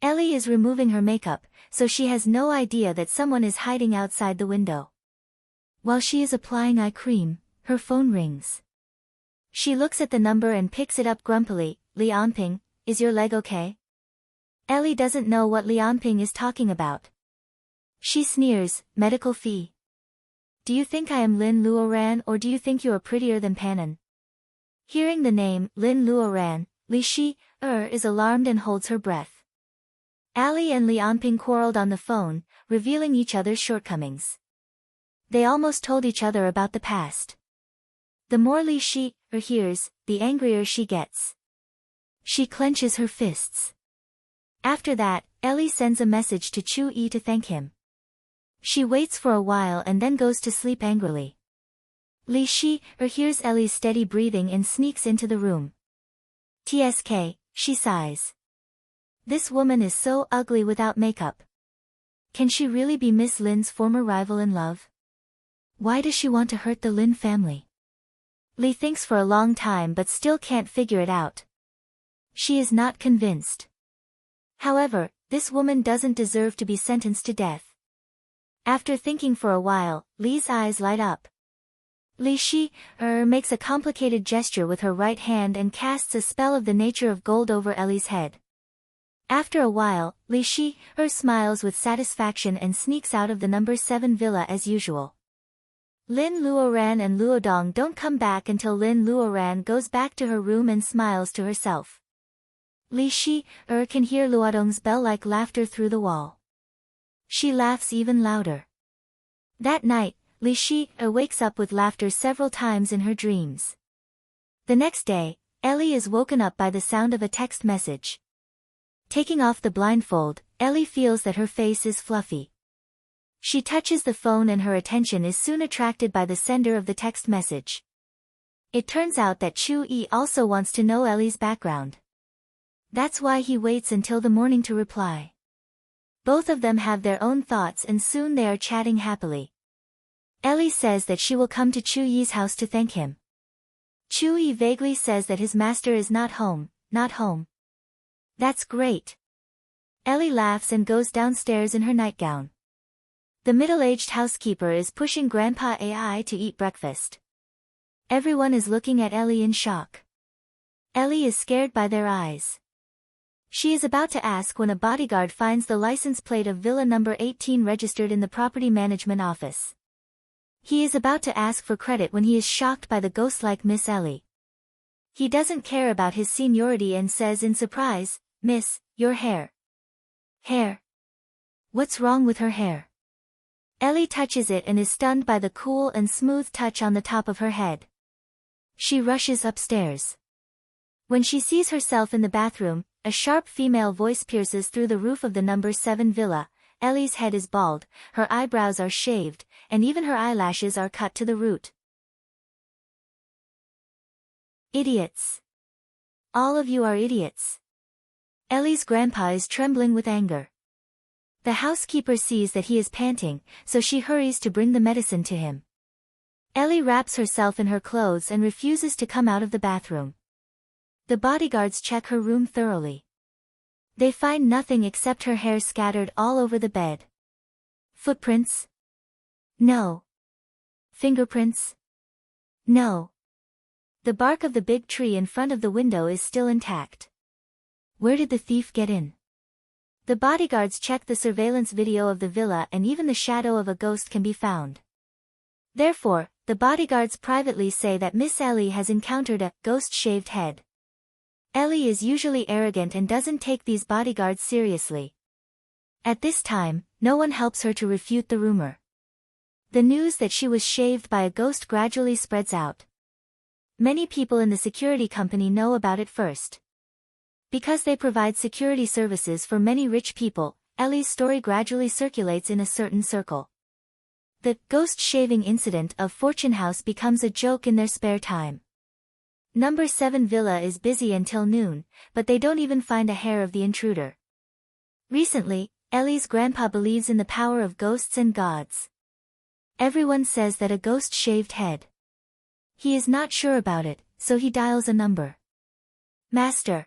Ellie is removing her makeup, so she has no idea that someone is hiding outside the window. While she is applying eye cream, her phone rings. She looks at the number and picks it up grumpily. Li Anping, is your leg okay? Ellie doesn't know what Li Anping is talking about. She sneers, medical fee. Do you think I am Lin Luoran or do you think you are prettier than Panan? Hearing the name, Lin Luoran, Li Shi is alarmed and holds her breath. Ali and Li Anping quarreled on the phone, revealing each other's shortcomings. They almost told each other about the past. The more Li Shi hears, the angrier she gets. She clenches her fists. After that, Ellie sends a message to Chu Yi to thank him. She waits for a while and then goes to sleep angrily. Li Shi hears Ellie's steady breathing and sneaks into the room. TSK, she sighs. This woman is so ugly without makeup. Can she really be Miss Lin's former rival in love? Why does she want to hurt the Lin family? Li thinks for a long time but still can't figure it out. She is not convinced. However, this woman doesn't deserve to be sentenced to death. After thinking for a while, Li's eyes light up. Li Shi makes a complicated gesture with her right hand and casts a spell of the nature of gold over Ellie's head. After a while, Li Shi smiles with satisfaction and sneaks out of the number 7 villa as usual. Lin Luoran and Luodong don't come back until Lin Luoran goes back to her room and smiles to herself. Li Shi can hear Luodong's bell-like laughter through the wall. She laughs even louder. That night, Li Shi wakes up with laughter several times in her dreams. The next day, Ellie is woken up by the sound of a text message. Taking off the blindfold, Ellie feels that her face is fluffy. She touches the phone and her attention is soon attracted by the sender of the text message. It turns out that Chu Yi also wants to know Ellie's background. That's why he waits until the morning to reply. Both of them have their own thoughts and soon they are chatting happily. Ellie says that she will come to Chu Yi's house to thank him. Chewie vaguely says that his master is not home, not home. That's great. Ellie laughs and goes downstairs in her nightgown. The middle-aged housekeeper is pushing Grandpa AI to eat breakfast. Everyone is looking at Ellie in shock. Ellie is scared by their eyes. She is about to ask when a bodyguard finds the license plate of Villa number 18 registered in the property management office. He is about to ask for credit when he is shocked by the ghost-like Miss Ellie. He doesn't care about his seniority and says in surprise, "Miss, your hair." Hair? What's wrong with her hair? Ellie touches it and is stunned by the cool and smooth touch on the top of her head. She rushes upstairs. When she sees herself in the bathroom, a sharp female voice pierces through the roof of the number 7 villa. Ellie's head is bald, her eyebrows are shaved, and even her eyelashes are cut to the root. Idiots. All of you are idiots. Ellie's grandpa is trembling with anger. The housekeeper sees that he is panting, so she hurries to bring the medicine to him. Ellie wraps herself in her clothes and refuses to come out of the bathroom. The bodyguards check her room thoroughly. They find nothing except her hair scattered all over the bed. Footprints? No. Fingerprints? No. The bark of the big tree in front of the window is still intact. Where did the thief get in? The bodyguards check the surveillance video of the villa and even the shadow of a ghost can be found. Therefore, the bodyguards privately say that Miss Ellie has encountered a ghost-shaved head. Ellie is usually arrogant and doesn't take these bodyguards seriously. At this time, no one helps her to refute the rumor. The news that she was shaved by a ghost gradually spreads out. Many people in the security company know about it first. Because they provide security services for many rich people, Ellie's story gradually circulates in a certain circle. The ghost shaving incident of Fortune House becomes a joke in their spare time. Number 7 villa is busy until noon, but they don't even find a hair of the intruder. Recently, Ellie's grandpa believes in the power of ghosts and gods. Everyone says that a ghost shaved head. He is not sure about it, so he dials a number. Master.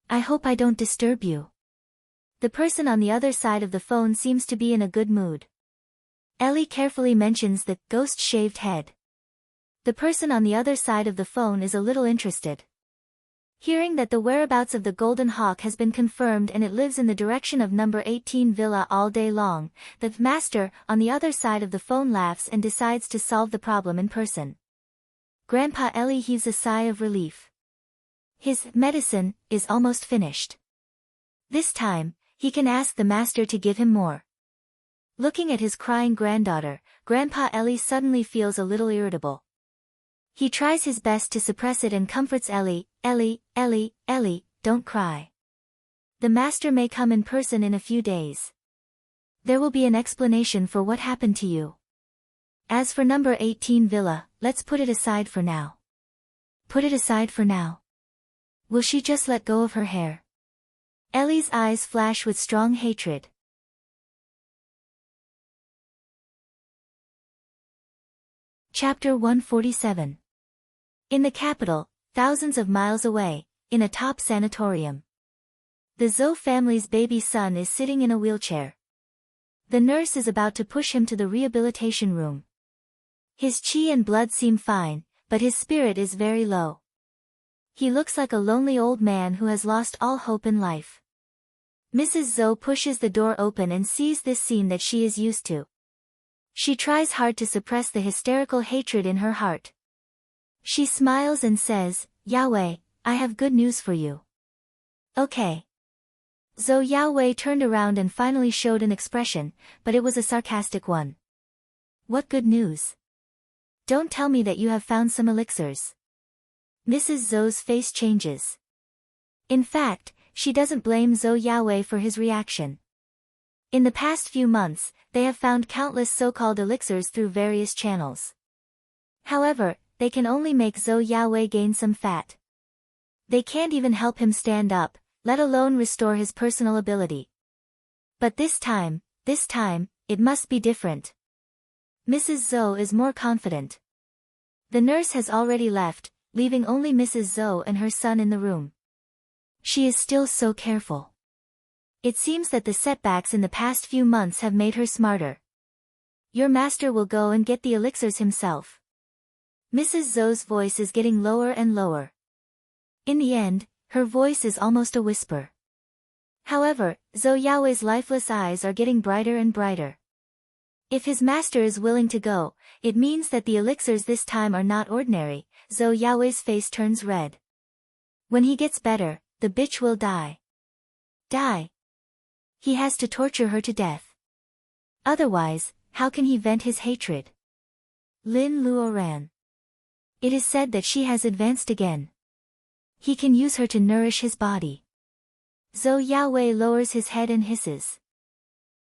I hope I don't disturb you. The person on the other side of the phone seems to be in a good mood. Ellie carefully mentions the ghost-shaved head. The person on the other side of the phone is a little interested. Hearing that the whereabouts of the Golden Hawk has been confirmed and it lives in the direction of number 18 villa all day long, the master on the other side of the phone laughs and decides to solve the problem in person. Grandpa Ellie heaves a sigh of relief. His medicine is almost finished. This time, he can ask the master to give him more. Looking at his crying granddaughter, Grandpa Ellie suddenly feels a little irritable. He tries his best to suppress it and comforts Ellie. Ellie, don't cry. The master may come in person in a few days. There will be an explanation for what happened to you. As for number 18 villa, let's put it aside for now. Put it aside for now. Will she just let go of her hair? Ellie's eyes flash with strong hatred. Chapter 147. In the capital, thousands of miles away, in a top sanatorium. The Zhou family's baby son is sitting in a wheelchair. The nurse is about to push him to the rehabilitation room. His qi and blood seem fine, but his spirit is very low. He looks like a lonely old man who has lost all hope in life. Mrs. Zhou pushes the door open and sees this scene that she is used to. She tries hard to suppress the hysterical hatred in her heart. She smiles and says, Yahweh, I have good news for you. Okay. Zhou Yahweh turned around and finally showed an expression, but it was a sarcastic one. What good news? Don't tell me that you have found some elixirs. Mrs. Zhou's face changes. In fact, she doesn't blame Zhou Yahweh for his reaction. In the past few months, they have found countless so-called elixirs through various channels. However, they can only make Zhou Yahweh gain some fat. They can't even help him stand up, let alone restore his personal ability. But this time, it must be different. Mrs. Zhou is more confident. The nurse has already left, leaving only Mrs. Zhou and her son in the room. She is still so careful. It seems that the setbacks in the past few months have made her smarter. Your master will go and get the elixirs himself. Mrs. Zhou's voice is getting lower and lower. In the end, her voice is almost a whisper. However, Zhou Yaowei's lifeless eyes are getting brighter and brighter. If his master is willing to go, it means that the elixirs this time are not ordinary. Zhou Yaowei's face turns red. When he gets better, the bitch will die. Die. He has to torture her to death. Otherwise, how can he vent his hatred? Lin Luoran. It is said that she has advanced again. He can use her to nourish his body. Zhou Yaowei lowers his head and hisses.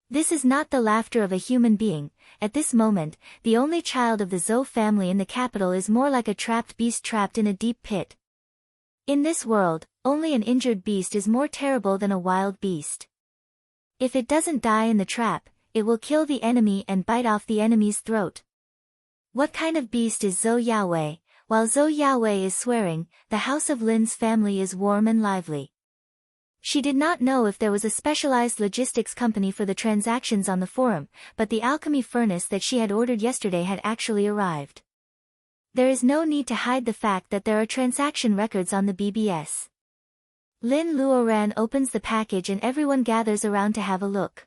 This is not the laughter of a human being. At this moment, the only child of the Zhou family in the capital is more like a trapped beast trapped in a deep pit. In this world, only an injured beast is more terrible than a wild beast. If it doesn't die in the trap, it will kill the enemy and bite off the enemy's throat. What kind of beast is Zhou Yaowei? While Zhou Yaowei is swearing, the house of Lin's family is warm and lively. She did not know if there was a specialized logistics company for the transactions on the forum, but the alchemy furnace that she had ordered yesterday had actually arrived. There is no need to hide the fact that there are transaction records on the BBS. Lin Luoran opens the package and everyone gathers around to have a look.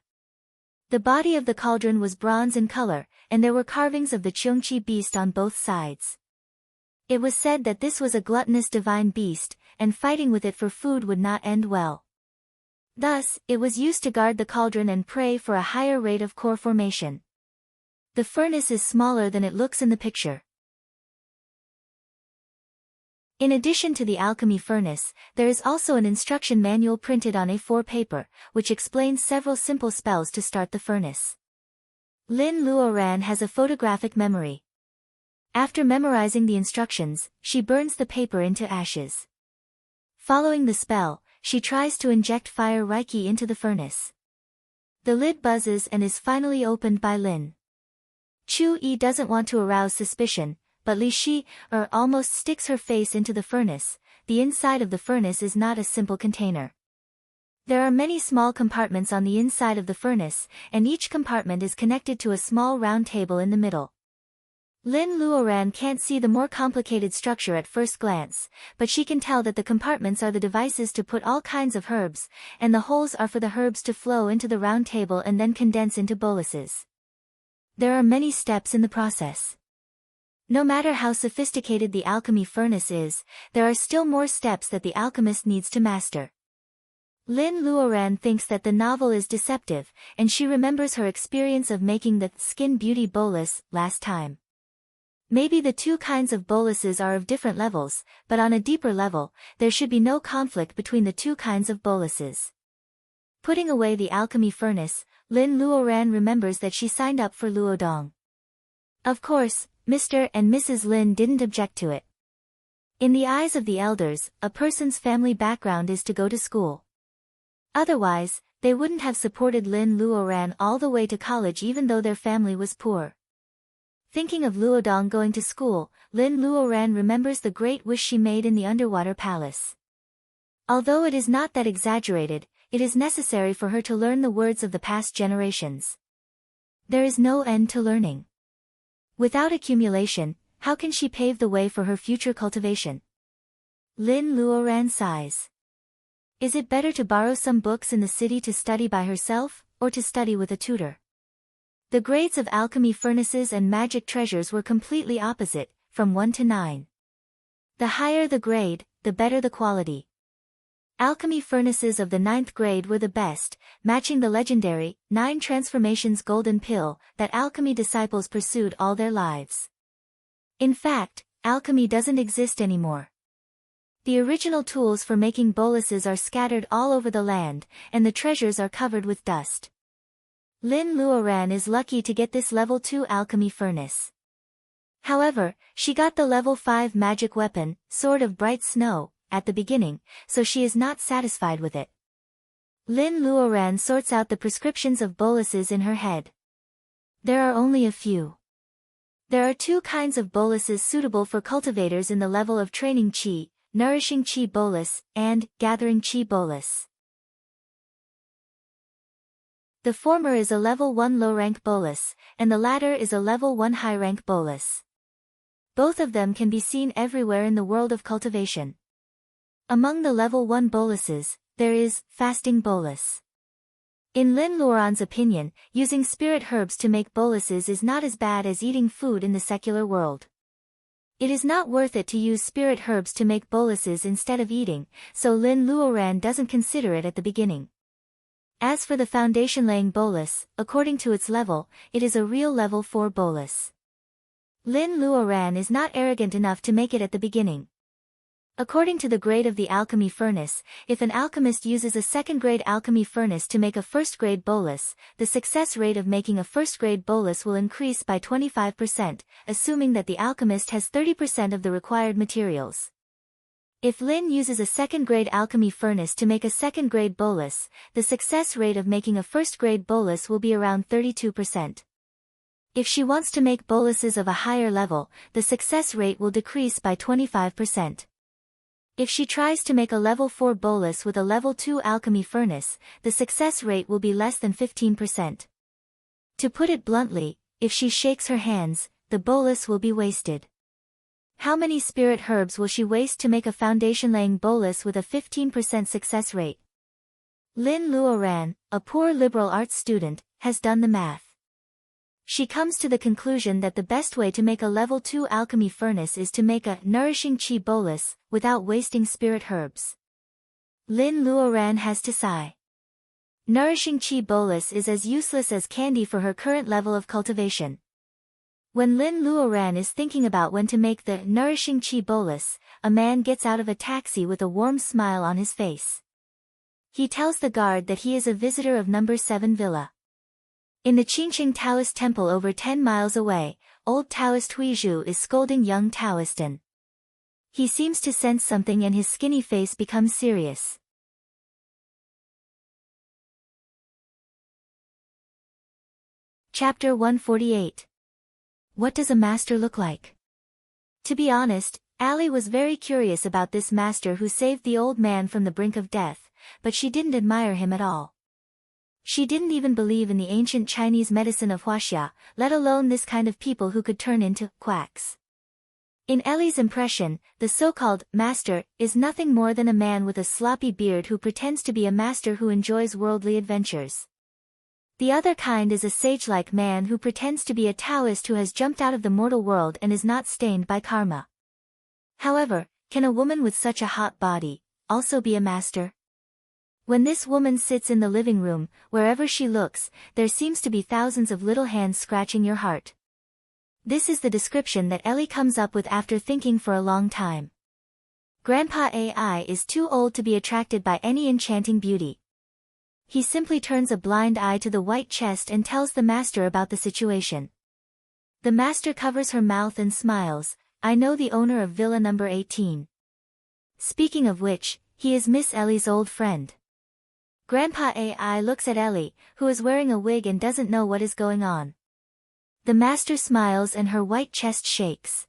The body of the cauldron was bronze in color, and there were carvings of the Cheongqi beast on both sides. It was said that this was a gluttonous divine beast, and fighting with it for food would not end well. Thus, it was used to guard the cauldron and pray for a higher rate of core formation. The furnace is smaller than it looks in the picture. In addition to the alchemy furnace, there is also an instruction manual printed on A4 paper, which explains several simple spells to start the furnace. Lin Luoran has a photographic memory. After memorizing the instructions, she burns the paper into ashes. Following the spell, she tries to inject fire Reiki into the furnace. The lid buzzes and is finally opened by Lin. Chu Yi doesn't want to arouse suspicion, but Li Shi almost sticks her face into the furnace. The inside of the furnace is not a simple container. There are many small compartments on the inside of the furnace, and each compartment is connected to a small round table in the middle. Lin Luoran can't see the more complicated structure at first glance, but she can tell that the compartments are the devices to put all kinds of herbs, and the holes are for the herbs to flow into the round table and then condense into boluses. There are many steps in the process. No matter how sophisticated the alchemy furnace is, there are still more steps that the alchemist needs to master. Lin Luoran thinks that the novel is deceptive, and she remembers her experience of making the Skin Beauty bolus last time. Maybe the two kinds of boluses are of different levels, but on a deeper level, there should be no conflict between the two kinds of boluses. Putting away the alchemy furnace, Lin Luoran remembers that she signed up for Luodong. Of course, Mr. and Mrs. Lin didn't object to it. In the eyes of the elders, a person's family background is to go to school. Otherwise, they wouldn't have supported Lin Luoran all the way to college even though their family was poor. Thinking of Luodong going to school, Lin Luoran remembers the great wish she made in the underwater palace. Although it is not that exaggerated, it is necessary for her to learn the words of the past generations. There is no end to learning. Without accumulation, how can she pave the way for her future cultivation? Lin Luoran sighs. Is it better to borrow some books in the city to study by herself, or to study with a tutor? The grades of alchemy furnaces and magic treasures were completely opposite, from 1 to 9. The higher the grade, the better the quality. Alchemy furnaces of the 9th grade were the best, matching the legendary 9 transformations golden pill that alchemy disciples pursued all their lives. In fact, alchemy doesn't exist anymore. The original tools for making boluses are scattered all over the land, and the treasures are covered with dust. Lin Luoran is lucky to get this level 2 alchemy furnace. However, she got the level 5 magic weapon, Sword of Bright Snow, at the beginning, so she is not satisfied with it. Lin Luoran sorts out the prescriptions of boluses in her head. There are only a few. There are two kinds of boluses suitable for cultivators in the level of training chi: nourishing chi bolus, and gathering chi bolus. The former is a level 1 low-rank bolus, and the latter is a level 1 high-rank bolus. Both of them can be seen everywhere in the world of cultivation. Among the level 1 boluses, there is fasting bolus. In Lin Luoran's opinion, using spirit herbs to make boluses is not as bad as eating food in the secular world. It is not worth it to use spirit herbs to make boluses instead of eating, so Lin Luoran doesn't consider it at the beginning. As for the foundation-laying bolus, according to its level, it is a real level 4 bolus. Lin Luoran is not arrogant enough to make it at the beginning. According to the grade of the alchemy furnace, if an alchemist uses a second-grade alchemy furnace to make a first-grade bolus, the success rate of making a first-grade bolus will increase by 25%, assuming that the alchemist has 30% of the required materials. If Lin uses a second-grade alchemy furnace to make a second-grade bolus, the success rate of making a first-grade bolus will be around 32%. If she wants to make boluses of a higher level, the success rate will decrease by 25%. If she tries to make a level 4 bolus with a level 2 alchemy furnace, the success rate will be less than 15%. To put it bluntly, if she shakes her hands, the bolus will be wasted. How many spirit herbs will she waste to make a foundation-laying bolus with a 15% success rate? Lin Luoran, a poor liberal arts student, has done the math. She comes to the conclusion that the best way to make a level 2 alchemy furnace is to make a nourishing chi bolus, without wasting spirit herbs. Lin Luoran has to sigh. Nourishing chi bolus is as useless as candy for her current level of cultivation. When Lin Luoran is thinking about when to make the nourishing chi bolus, a man gets out of a taxi with a warm smile on his face. He tells the guard that he is a visitor of number 7 villa. In the Qingqing Taoist temple over 10 miles away, old Taoist Huizhu is scolding young Taoistan. He seems to sense something and his skinny face becomes serious. Chapter 148. What does a master look like? To be honest, Ali was very curious about this master who saved the old man from the brink of death, but she didn't admire him at all. She didn't even believe in the ancient Chinese medicine of huaxia, let alone this kind of people who could turn into quacks. In Ellie's impression, the so-called master is nothing more than a man with a sloppy beard who pretends to be a master who enjoys worldly adventures. The other kind is a sage-like man who pretends to be a Taoist who has jumped out of the mortal world and is not stained by karma. However, can a woman with such a hot body also be a master? When this woman sits in the living room, wherever she looks, there seems to be thousands of little hands scratching your heart. This is the description that Ellie comes up with after thinking for a long time. Grandpa AI is too old to be attracted by any enchanting beauty. He simply turns a blind eye to the white chest and tells the master about the situation. The master covers her mouth and smiles. I know the owner of villa number 18. Speaking of which, he is Miss Ellie's old friend. Grandpa AI looks at Ellie, who is wearing a wig and doesn't know what is going on. The master smiles and her white chest shakes.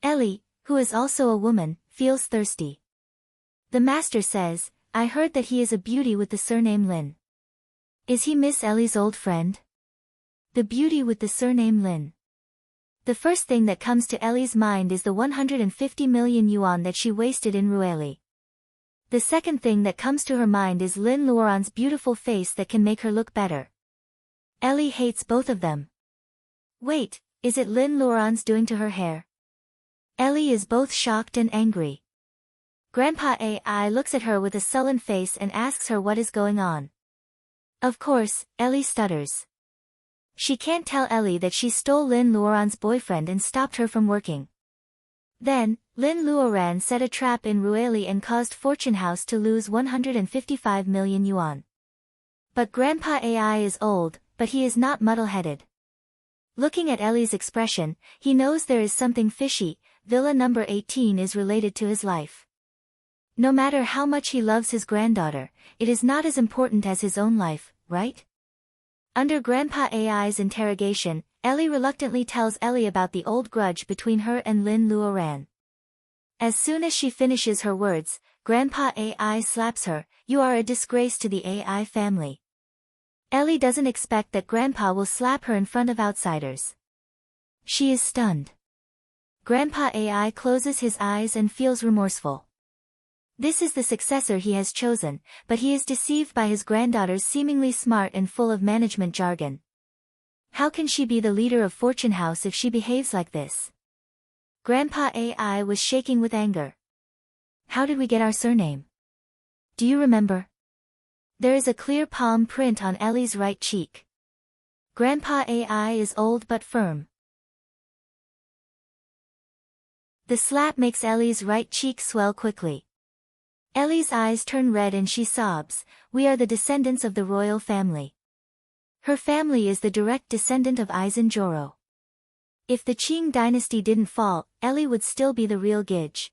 Ellie, who is also a woman, feels thirsty. The master says, I heard that he is a beauty with the surname Lin. Is he Miss Ellie's old friend? The beauty with the surname Lin. The first thing that comes to Ellie's mind is the 150 million yuan that she wasted in Rueli. The second thing that comes to her mind is Lin Luoran's beautiful face that can make her look better. Ellie hates both of them. Wait, is it Lin Luoran's doing to her hair? Ellie is both shocked and angry. Grandpa AI looks at her with a sullen face and asks her what is going on. Of course, Ellie stutters. She can't tell Ellie that she stole Lin Luoran's boyfriend and stopped her from working. Then, Lin Luoran set a trap in Rueli and caused Fortune House to lose 155 million yuan. But Grandpa AI is old, but he is not muddle-headed. Looking at Ellie's expression, he knows there is something fishy. Villa number 18 is related to his life. No matter how much he loves his granddaughter, it is not as important as his own life, right? Under Grandpa AI's interrogation, Ellie reluctantly tells Ellie about the old grudge between her and Lin Luoran. As soon as she finishes her words, Grandpa AI slaps her. "You are a disgrace to the AI family." Ellie doesn't expect that Grandpa will slap her in front of outsiders. She is stunned. Grandpa AI closes his eyes and feels remorseful. This is the successor he has chosen, but he is deceived by his granddaughter's seemingly smart and full of management jargon. How can she be the leader of Fortune House if she behaves like this? Grandpa AI was shaking with anger. "How did we get our surname? Do you remember?" There is a clear palm print on Ellie's right cheek. Grandpa AI is old but firm. The slap makes Ellie's right cheek swell quickly. Ellie's eyes turn red and she sobs. "We are the descendants of the royal family." Her family is the direct descendant of Aizen Joro. If the Qing dynasty didn't fall, Ellie would still be the real Gij.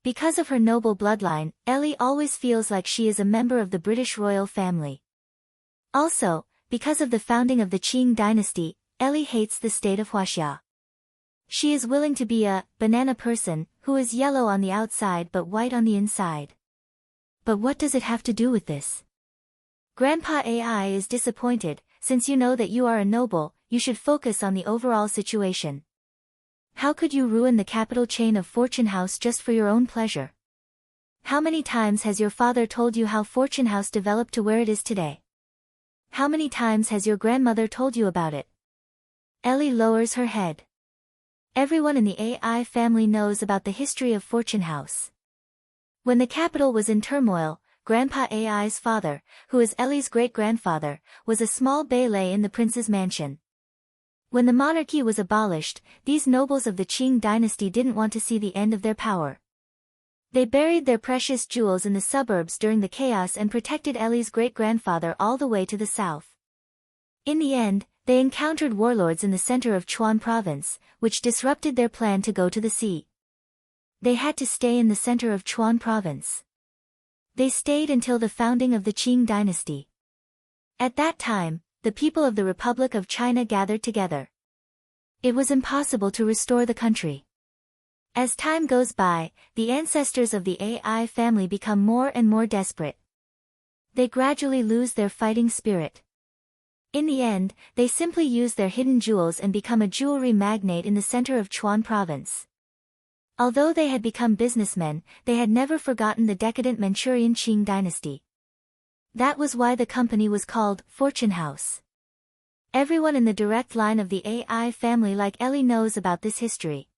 Because of her noble bloodline, Ellie always feels like she is a member of the British royal family. Also, because of the founding of the Qing dynasty, Ellie hates the state of Huaxia. She is willing to be a banana person, who is yellow on the outside but white on the inside. But what does it have to do with this? Grandpa AI is disappointed. "Since you know that you are a noble, you should focus on the overall situation. How could you ruin the capital chain of Fortune House just for your own pleasure? How many times has your father told you how Fortune House developed to where it is today? How many times has your grandmother told you about it?" Ellie lowers her head. Everyone in the AI family knows about the history of Fortune House. When the capital was in turmoil, Grandpa AI's father, who is Ellie's great-grandfather, was a small bailey in the prince's mansion. When the monarchy was abolished, these nobles of the Qing dynasty didn't want to see the end of their power. They buried their precious jewels in the suburbs during the chaos and protected Ellie's great-grandfather all the way to the south. In the end, they encountered warlords in the center of Chuan province, which disrupted their plan to go to the sea. They had to stay in the center of Chuan province. They stayed until the founding of the Qing dynasty. At that time, the people of the Republic of China gathered together. It was impossible to restore the country. As time goes by, the ancestors of the AI family become more and more desperate. They gradually lose their fighting spirit. In the end, they simply use their hidden jewels and become a jewelry magnate in the center of Chuan province. Although they had become businessmen, they had never forgotten the decadent Manchurian Qing dynasty. That was why the company was called Fortune House. Everyone in the direct line of the AI family like Ellie knows about this history.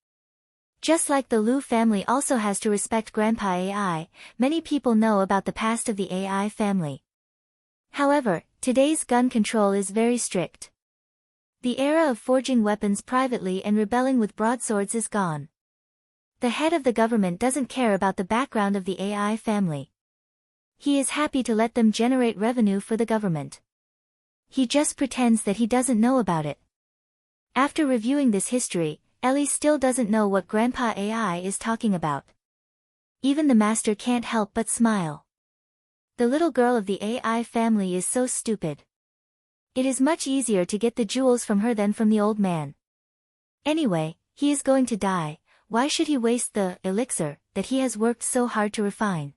Just like the Lu family also has to respect Grandpa AI, many people know about the past of the AI family. However, today's gun control is very strict. The era of forging weapons privately and rebelling with broadswords is gone. The head of the government doesn't care about the background of the AI family. He is happy to let them generate revenue for the government. He just pretends that he doesn't know about it. After reviewing this history, Ellie still doesn't know what Grandpa AI is talking about. Even the master can't help but smile. The little girl of the AI family is so stupid. It is much easier to get the jewels from her than from the old man. Anyway, he is going to die. Why should he waste the elixir that he has worked so hard to refine?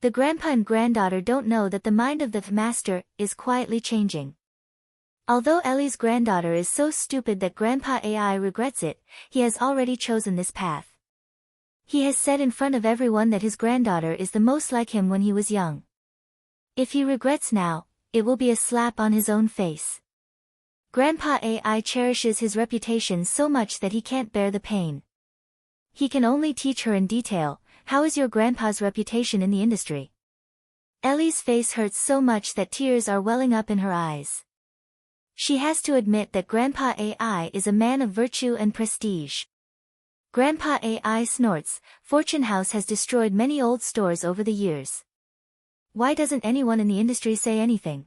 The grandpa and granddaughter don't know that the mind of the master is quietly changing. Although Ellie's granddaughter is so stupid that Grandpa AI regrets it, he has already chosen this path. He has said in front of everyone that his granddaughter is the most like him when he was young. If he regrets now, it will be a slap on his own face. Grandpa AI cherishes his reputation so much that he can't bear the pain. He can only teach her in detail. How is your grandpa's reputation in the industry? Ellie's face hurts so much that tears are welling up in her eyes. She has to admit that Grandpa AI is a man of virtue and prestige. Grandpa AI snorts. Fortune House has destroyed many old stores over the years. Why doesn't anyone in the industry say anything?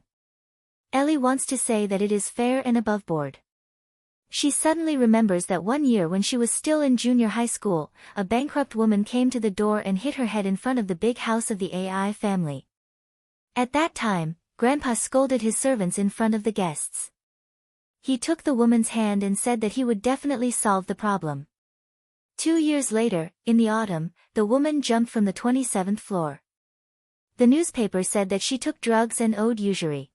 Ellie wants to say that it is fair and above board. She suddenly remembers that one year when she was still in junior high school, a bankrupt woman came to the door and hit her head in front of the big house of the AI family. At that time, Grandpa scolded his servants in front of the guests. He took the woman's hand and said that he would definitely solve the problem. 2 years later, in the autumn, the woman jumped from the 27th floor. The newspaper said that she took drugs and owed usury.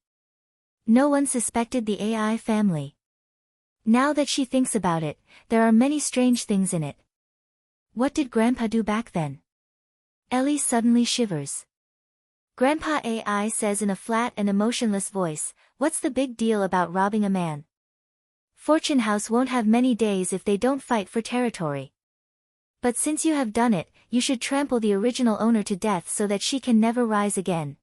No one suspected the AI family. Now that she thinks about it, there are many strange things in it. What did Grandpa do back then? Ellie suddenly shivers. Grandpa AI says in a flat and emotionless voice, "What's the big deal about robbing a man? Fortune House won't have many days if they don't fight for territory. But since you have done it, you should trample the original owner to death so that she can never rise again."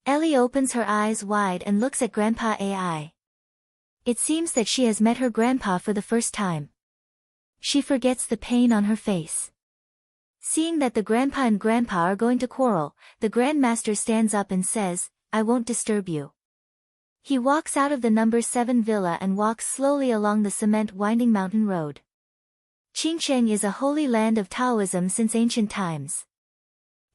Ellie opens her eyes wide and looks at Grandpa AI. It seems that she has met her grandpa for the first time. She forgets the pain on her face. Seeing that the grandpa and grandpa are going to quarrel, the Grandmaster stands up and says, "I won't disturb you." He walks out of the number 7 villa and walks slowly along the cement-winding mountain road. Qingcheng is a holy land of Taoism since ancient times.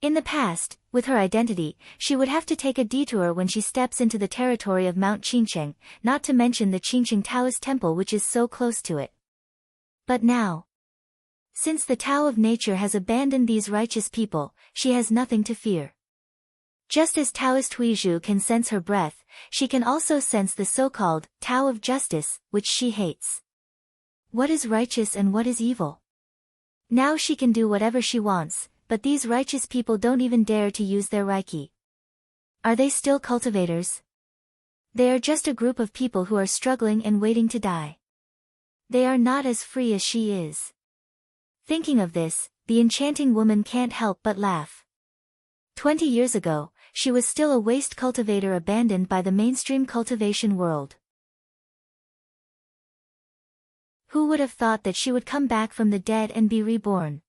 In the past, with her identity, she would have to take a detour when she steps into the territory of Mount Qingcheng, not to mention the Qingcheng Taoist temple which is so close to it. But now, since the Tao of nature has abandoned these righteous people, she has nothing to fear. Just as Taoist Huizhu can sense her breath, she can also sense the so-called Tao of justice, which she hates. What is righteous and what is evil? Now she can do whatever she wants, but these righteous people don't even dare to use their Reiki. Are they still cultivators? They are just a group of people who are struggling and waiting to die. They are not as free as she is. Thinking of this, the enchanting woman can't help but laugh. 20 years ago, she was still a waste cultivator abandoned by the mainstream cultivation world. Who would have thought that she would come back from the dead and be reborn?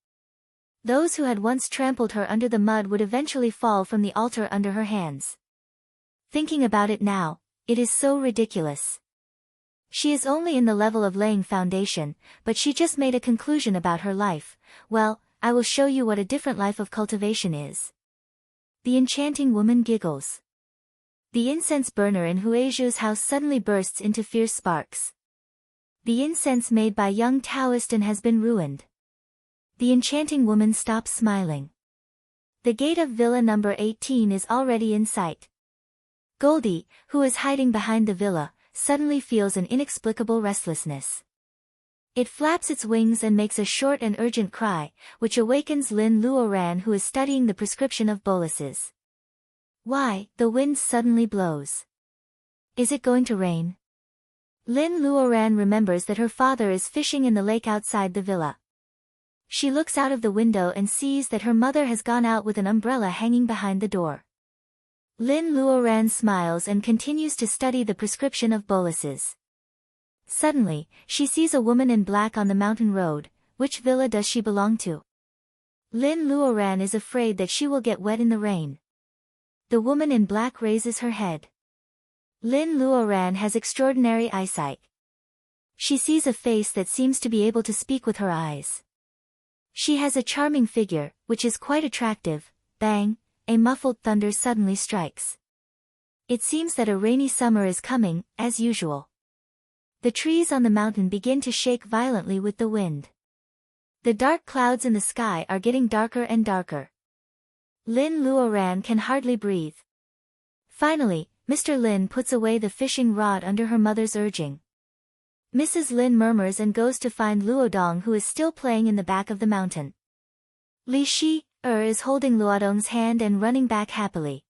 Those who had once trampled her under the mud would eventually fall from the altar under her hands. Thinking about it now, it is so ridiculous. She is only in the level of laying foundation, but she just made a conclusion about her life. Well, I will show you what a different life of cultivation is. The enchanting woman giggles. The incense burner in Huizhu's house suddenly bursts into fierce sparks. The incense made by young Taoist and has been ruined. The enchanting woman stops smiling. The gate of villa number 18 is already in sight. Goldie, who is hiding behind the villa, suddenly feels an inexplicable restlessness. It flaps its wings and makes a short and urgent cry, which awakens Lin Luoran, who is studying the prescription of boluses. Why, the wind suddenly blows. Is it going to rain? Lin Luoran remembers that her father is fishing in the lake outside the villa. She looks out of the window and sees that her mother has gone out with an umbrella hanging behind the door. Lin Luoran smiles and continues to study the prescription of boluses. Suddenly, she sees a woman in black on the mountain road. Which villa does she belong to? Lin Luoran is afraid that she will get wet in the rain. The woman in black raises her head. Lin Luoran has extraordinary eyesight. She sees a face that seems to be able to speak with her eyes. She has a charming figure, which is quite attractive. Bang, a muffled thunder suddenly strikes. It seems that a rainy summer is coming, as usual. The trees on the mountain begin to shake violently with the wind. The dark clouds in the sky are getting darker and darker. Lin Luoran can hardly breathe. Finally, Mr. Lin puts away the fishing rod under her mother's urging. Mrs. Lin murmurs and goes to find Luodong, who is still playing in the back of the mountain. Li Shi is holding Luodong's hand and running back happily.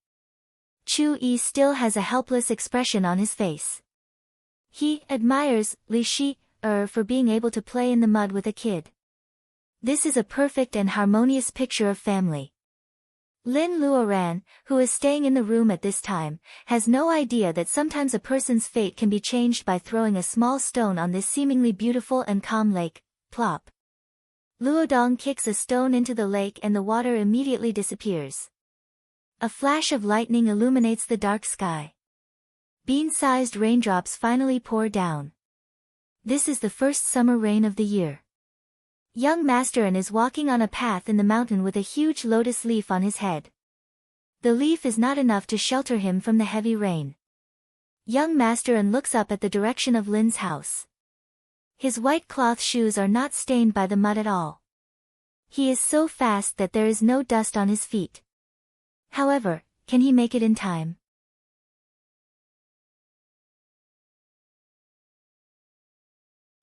Chu Yi still has a helpless expression on his face. He admires Li Shi for being able to play in the mud with a kid. This is a perfect and harmonious picture of family. Lin Luoran, who is staying in the room at this time, has no idea that sometimes a person's fate can be changed by throwing a small stone on this seemingly beautiful and calm lake. Plop. Luodong kicks a stone into the lake and the water immediately disappears. A flash of lightning illuminates the dark sky. Bean-sized raindrops finally pour down. This is the first summer rain of the year. Young Master An is walking on a path in the mountain with a huge lotus leaf on his head. The leaf is not enough to shelter him from the heavy rain. Young Master An looks up at the direction of Lin's house. His white cloth shoes are not stained by the mud at all. He is so fast that there is no dust on his feet. However, can he make it in time?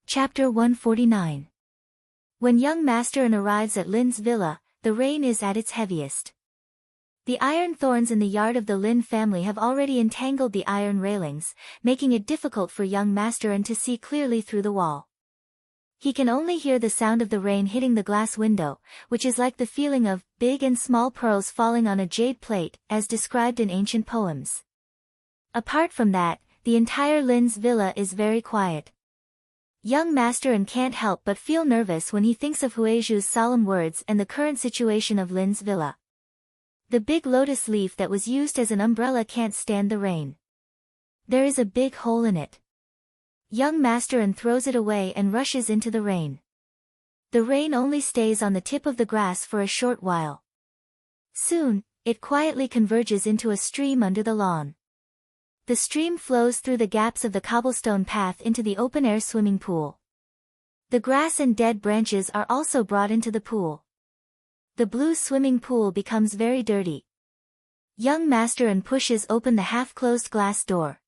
Chapter 149. When young Master An arrives at Lin's villa, the rain is at its heaviest. The iron thorns in the yard of the Lin family have already entangled the iron railings, making it difficult for young Master An to see clearly through the wall. He can only hear the sound of the rain hitting the glass window, which is like the feeling of big and small pearls falling on a jade plate, as described in ancient poems. Apart from that, the entire Lin's villa is very quiet. Young Master An can't help but feel nervous when he thinks of Huizhu's solemn words and the current situation of Lin's villa. The big lotus leaf that was used as an umbrella can't stand the rain. There is a big hole in it. Young Master An throws it away and rushes into the rain. The rain only stays on the tip of the grass for a short while. Soon, it quietly converges into a stream under the lawn. The stream flows through the gaps of the cobblestone path into the open-air swimming pool. The grass and dead branches are also brought into the pool. The blue swimming pool becomes very dirty. Young Master An pushes open the half-closed glass door.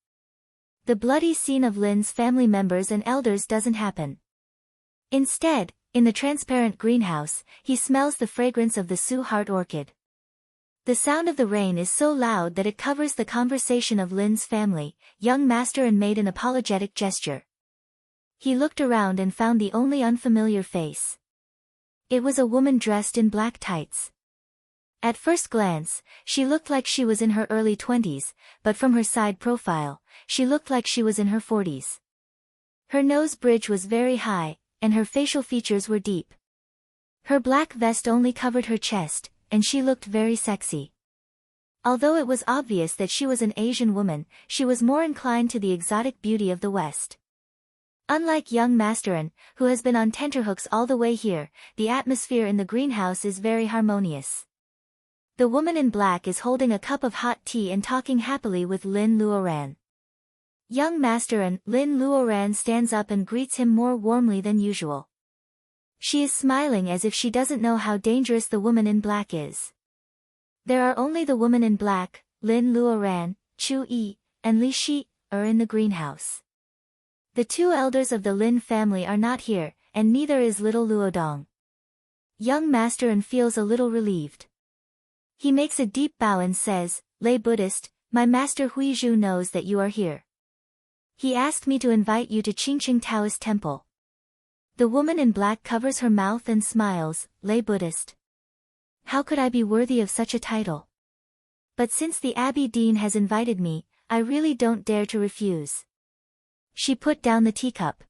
The bloody scene of Lin's family members and elders doesn't happen. Instead, in the transparent greenhouse, he smells the fragrance of the Sioux Heart orchid. The sound of the rain is so loud that it covers the conversation of Lin's family. Young Master An made an apologetic gesture. He looked around and found the only unfamiliar face. It was a woman dressed in black tights. At first glance, she looked like she was in her early 20s, but from her side profile, she looked like she was in her 40s. Her nose bridge was very high, and her facial features were deep. Her black vest only covered her chest, and she looked very sexy. Although it was obvious that she was an Asian woman, she was more inclined to the exotic beauty of the West. Unlike young Master An, who has been on tenterhooks all the way here, the atmosphere in the greenhouse is very harmonious. The woman in black is holding a cup of hot tea and talking happily with Lin Luoran. Young Master An, Lin Luoran stands up and greets him more warmly than usual. She is smiling as if she doesn't know how dangerous the woman in black is. There are only the woman in black, Lin Luoran, Chu Yi, and Li Shi, in the greenhouse. The two elders of the Lin family are not here, and neither is little Luodong. Young Master An feels a little relieved. He makes a deep bow and says, "Lay Buddhist, my master Huizhu knows that you are here. He asked me to invite you to Qingqing Taoist Temple." The woman in black covers her mouth and smiles, "Lay Buddhist. How could I be worthy of such a title? But since the Abbey Dean has invited me, I really don't dare to refuse." She put down the teacup.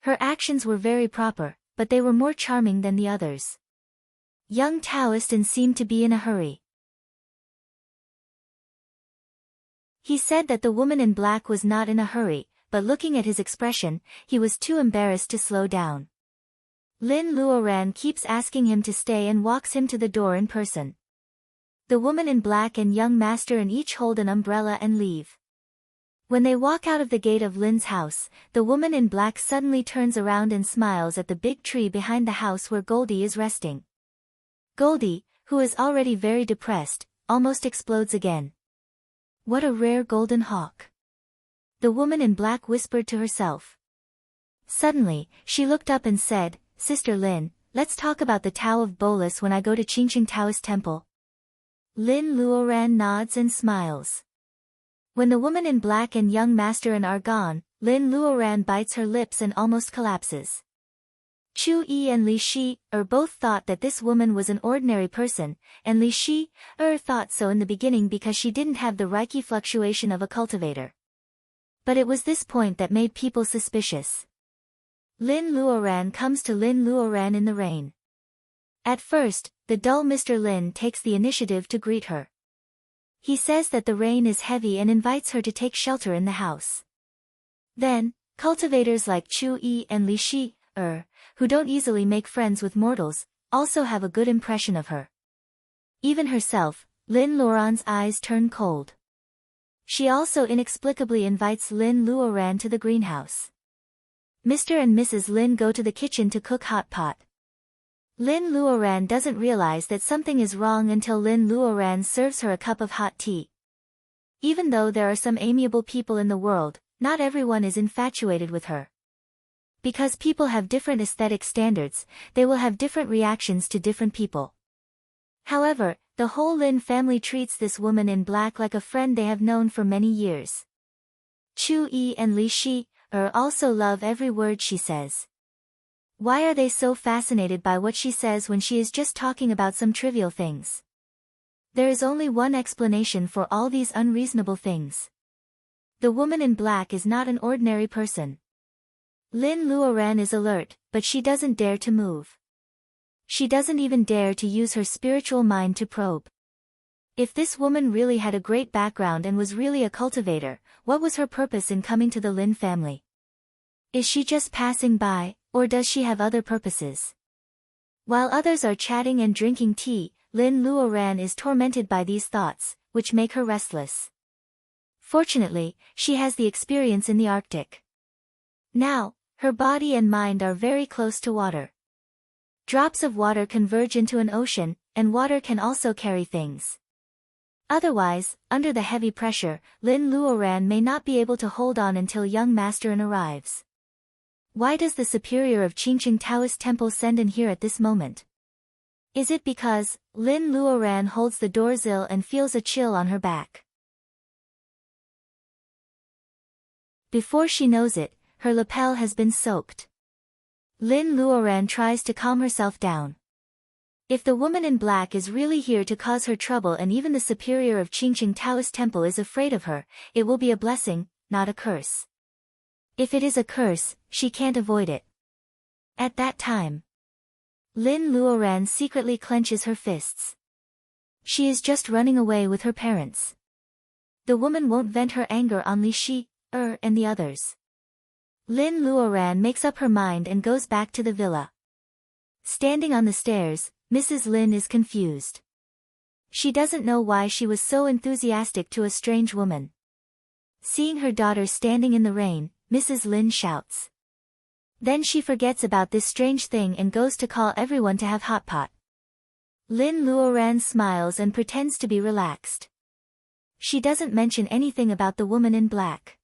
Her actions were very proper, but they were more charming than the others. Young Taoist and seemed to be in a hurry. He said that the woman in black was not in a hurry, but looking at his expression, he was too embarrassed to slow down. Lin Luoran keeps asking him to stay and walks him to the door in person. The woman in black and young Master An each hold an umbrella and leave. When they walk out of the gate of Lin's house, the woman in black suddenly turns around and smiles at the big tree behind the house where Goldie is resting. Goldie, who is already very depressed, almost explodes again. "What a rare golden hawk," the woman in black whispered to herself. Suddenly, she looked up and said, "Sister Lin, let's talk about the Tao of Bolus when I go to Qingqing Taoist Temple." Lin Luoran nods and smiles. When the woman in black and young Master An are gone, Lin Luoran bites her lips and almost collapses. Chu Yi and Li Shi, both thought that this woman was an ordinary person, and Li Shi, thought so in the beginning because she didn't have the Reiki fluctuation of a cultivator. But it was this point that made people suspicious. Lin Luoran comes to Lin Luoran in the rain. At first, the dull Mr. Lin takes the initiative to greet her. He says that the rain is heavy and invites her to take shelter in the house. Then, cultivators like Chu Yi and Li Shi, who don't easily make friends with mortals, also have a good impression of her. Even herself, Lin Luoran's eyes turn cold. She also inexplicably invites Lin Luoran to the greenhouse. Mr. and Mrs. Lin go to the kitchen to cook hot pot. Lin Luoran doesn't realize that something is wrong until Lin Luoran serves her a cup of hot tea. Even though there are some amiable people in the world, not everyone is infatuated with her. Because people have different aesthetic standards, they will have different reactions to different people. However, the whole Lin family treats this woman in black like a friend they have known for many years. Chu Yi and Li Shi also love every word she says. Why are they so fascinated by what she says when she is just talking about some trivial things? There is only one explanation for all these unreasonable things. The woman in black is not an ordinary person. Lin Luoran is alert, but she doesn't dare to move. She doesn't even dare to use her spiritual mind to probe. If this woman really had a great background and was really a cultivator, what was her purpose in coming to the Lin family? Is she just passing by, or does she have other purposes? While others are chatting and drinking tea, Lin Luoran is tormented by these thoughts, which make her restless. Fortunately, she has the experience in the Arctic. Now, her body and mind are very close to water. Drops of water converge into an ocean, and water can also carry things. Otherwise, under the heavy pressure, Lin Luoran may not be able to hold on until young Master An arrives. Why does the superior of Qingqing Taoist Temple send in here at this moment? Is it because Lin Luoran holds the doors ill and feels a chill on her back? Before she knows it, her lapel has been soaked. Lin Luoran tries to calm herself down. If the woman in black is really here to cause her trouble and even the superior of Qingqing Taoist Temple is afraid of her, it will be a blessing, not a curse. If it is a curse, she can't avoid it. At that time, Lin Luoran secretly clenches her fists. She is just running away with her parents. The woman won't vent her anger on Li Shi, and the others. Lin Luoran makes up her mind and goes back to the villa. Standing on the stairs, Mrs. Lin is confused. She doesn't know why she was so enthusiastic to a strange woman. Seeing her daughter standing in the rain, Mrs. Lin shouts. Then she forgets about this strange thing and goes to call everyone to have hot pot. Lin Luoran smiles and pretends to be relaxed. She doesn't mention anything about the woman in black.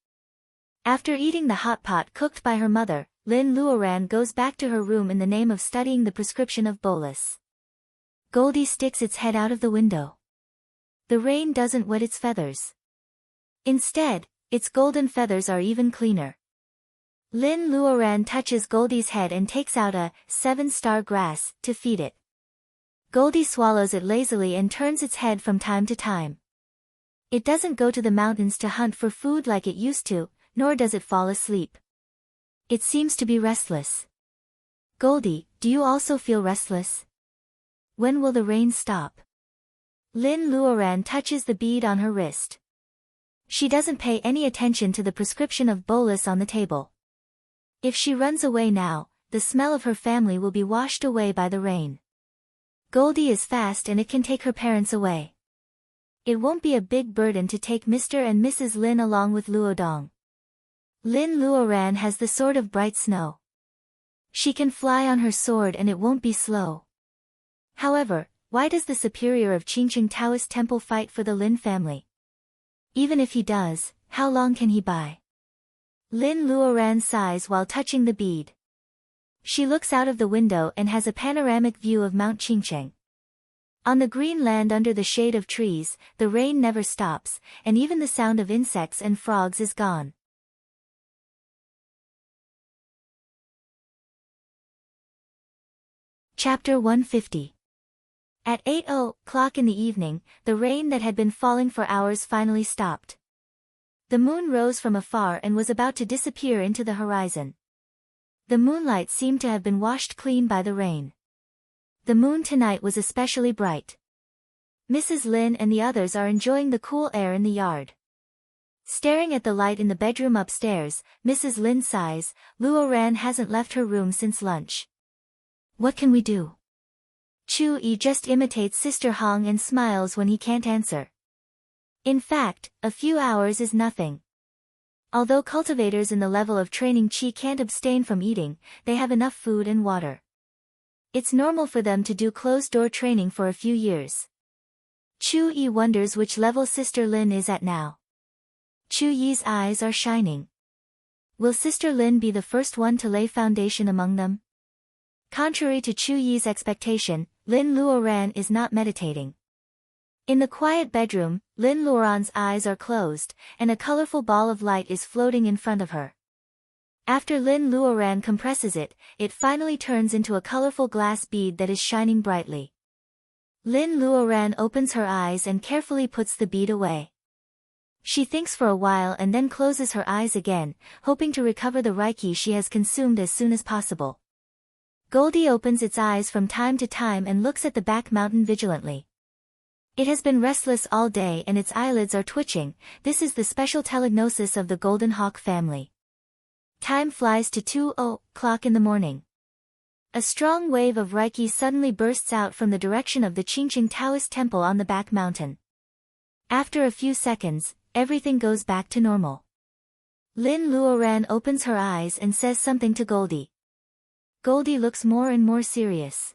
After eating the hot pot cooked by her mother, Lin Luoran goes back to her room in the name of studying the prescription of bolus. Goldie sticks its head out of the window. The rain doesn't wet its feathers. Instead, its golden feathers are even cleaner. Lin Luoran touches Goldie's head and takes out a 7-star grass to feed it. Goldie swallows it lazily and turns its head from time to time. It doesn't go to the mountains to hunt for food like it used to, nor does it fall asleep. It seems to be restless. Goldie, do you also feel restless? When will the rain stop? Lin Luoran touches the bead on her wrist. She doesn't pay any attention to the prescription of bolus on the table. If she runs away now, the smell of her family will be washed away by the rain. Goldie is fast and it can take her parents away. It won't be a big burden to take Mr. and Mrs. Lin along with Luodong. Lin Luoran has the sword of bright snow. She can fly on her sword and it won't be slow. However, why does the superior of Qingqing Taoist Temple fight for the Lin family? Even if he does, how long can he buy? Lin Luoran sighs while touching the bead. She looks out of the window and has a panoramic view of Mount Qingcheng. On the green land under the shade of trees, the rain never stops, and even the sound of insects and frogs is gone. Chapter 150. At 8:00 in the evening, the rain that had been falling for hours finally stopped. The moon rose from afar and was about to disappear into the horizon. The moonlight seemed to have been washed clean by the rain. The moon tonight was especially bright. Mrs. Lin and the others are enjoying the cool air in the yard. Staring at the light in the bedroom upstairs, Mrs. Lin sighs. Luoran hasn't left her room since lunch. What can we do? Chu-yi just imitates Sister Hong and smiles when he can't answer. In fact, a few hours is nothing. Although cultivators in the level of training Chi can't abstain from eating, they have enough food and water. It's normal for them to do closed-door training for a few years. Chu-yi wonders which level Sister Lin is at now. Chu-yi's eyes are shining. Will Sister Lin be the first one to lay foundation among them? Contrary to Chu-yi's expectation, Lin Luoran is not meditating. In the quiet bedroom, Lin Luoran's eyes are closed, and a colorful ball of light is floating in front of her. After Lin Luoran compresses it, it finally turns into a colorful glass bead that is shining brightly. Lin Luoran opens her eyes and carefully puts the bead away. She thinks for a while and then closes her eyes again, hoping to recover the Reiki she has consumed as soon as possible. Goldie opens its eyes from time to time and looks at the back mountain vigilantly. It has been restless all day and its eyelids are twitching. This is the special telegnosis of the Golden Hawk family. Time flies to 2:00 in the morning. A strong wave of Reiki suddenly bursts out from the direction of the Qingqing Taoist temple on the back mountain. After a few seconds, everything goes back to normal. Lin Luoran opens her eyes and says something to Goldie. Goldie looks more and more serious.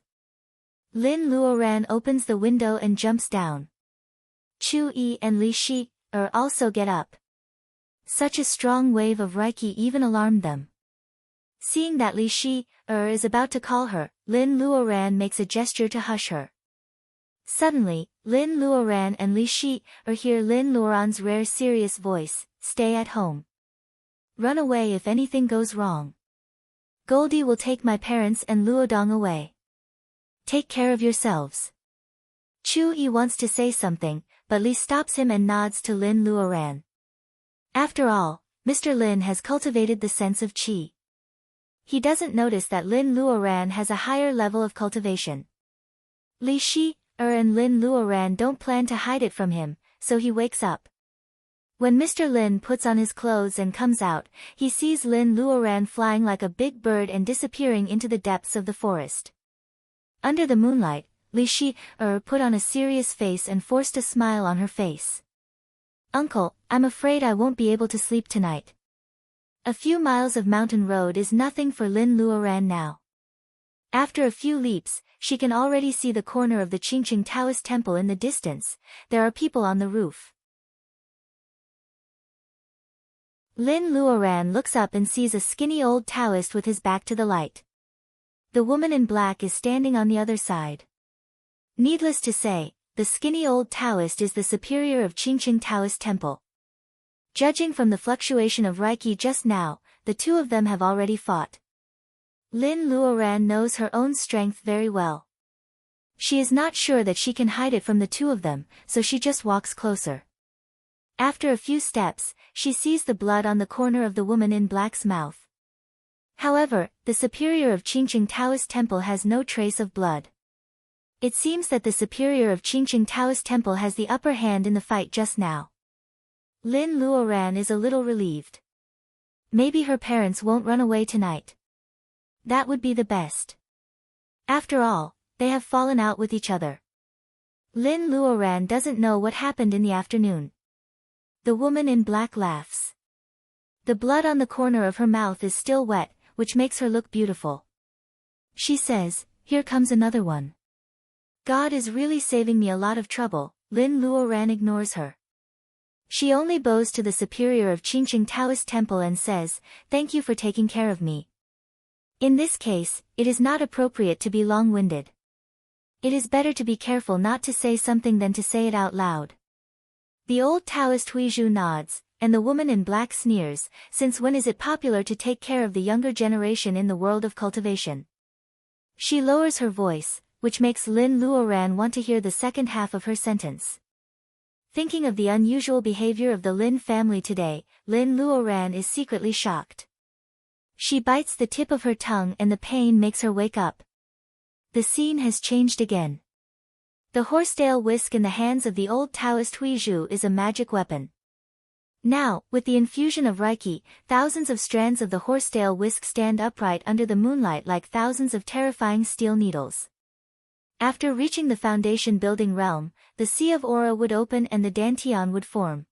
Lin Luoran opens the window and jumps down. Chu-yi and Li Shi also get up. Such a strong wave of Reiki even alarmed them. Seeing that Li Shi is about to call her, Lin Luoran makes a gesture to hush her. Suddenly, Lin Luoran and Li Shi hear Lin Luoran's rare serious voice, "Stay at home. Run away if anything goes wrong. Goldie will take my parents and Luodong away. Take care of yourselves." Chu-yi wants to say something, but Li stops him and nods to Lin Luoran. After all, Mr. Lin has cultivated the sense of qi. He doesn't notice that Lin Luoran has a higher level of cultivation. Li Shi and Lin Luoran don't plan to hide it from him, so he wakes up. When Mr. Lin puts on his clothes and comes out, he sees Lin Luoran flying like a big bird and disappearing into the depths of the forest. Under the moonlight, Li Shi put on a serious face and forced a smile on her face. "Uncle, I'm afraid I won't be able to sleep tonight." A few miles of mountain road is nothing for Lin Luoran now. After a few leaps, she can already see the corner of the Qingqing Taoist temple in the distance. There are people on the roof. Lin Luoran looks up and sees a skinny old Taoist with his back to the light. The woman in black is standing on the other side. Needless to say, the skinny old Taoist is the superior of Qingqing Taoist temple. Judging from the fluctuation of Reiki just now, the two of them have already fought. Lin Luoran knows her own strength very well. She is not sure that she can hide it from the two of them, so she just walks closer. After a few steps, she sees the blood on the corner of the woman in black's mouth. However, the superior of Qingqing Taoist temple has no trace of blood. It seems that the superior of Qingqing Taoist temple has the upper hand in the fight just now. Lin Luoran is a little relieved. Maybe her parents won't run away tonight. That would be the best. After all, they have fallen out with each other. Lin Luoran doesn't know what happened in the afternoon. The woman in black laughs. The blood on the corner of her mouth is still wet, which makes her look beautiful. She says, "Here comes another one." God is really saving me a lot of trouble. Lin Luoran ignores her. She only bows to the superior of Qingqing Taoist temple and says, "Thank you for taking care of me." In this case, it is not appropriate to be long-winded. It is better to be careful not to say something than to say it out loud. The old Taoist Huizhu nods, and the woman in black sneers, since when is it popular to take care of the younger generation in the world of cultivation? She lowers her voice, which makes Lin Luoran want to hear the second half of her sentence. Thinking of the unusual behavior of the Lin family today, Lin Luoran is secretly shocked. She bites the tip of her tongue and the pain makes her wake up. The scene has changed again. The horsetail whisk in the hands of the old Taoist Huizhu is a magic weapon. Now, with the infusion of Reiki, thousands of strands of the horsetail whisk stand upright under the moonlight like thousands of terrifying steel needles. After reaching the foundation building realm, the Sea of Aura would open and the Dantian would form.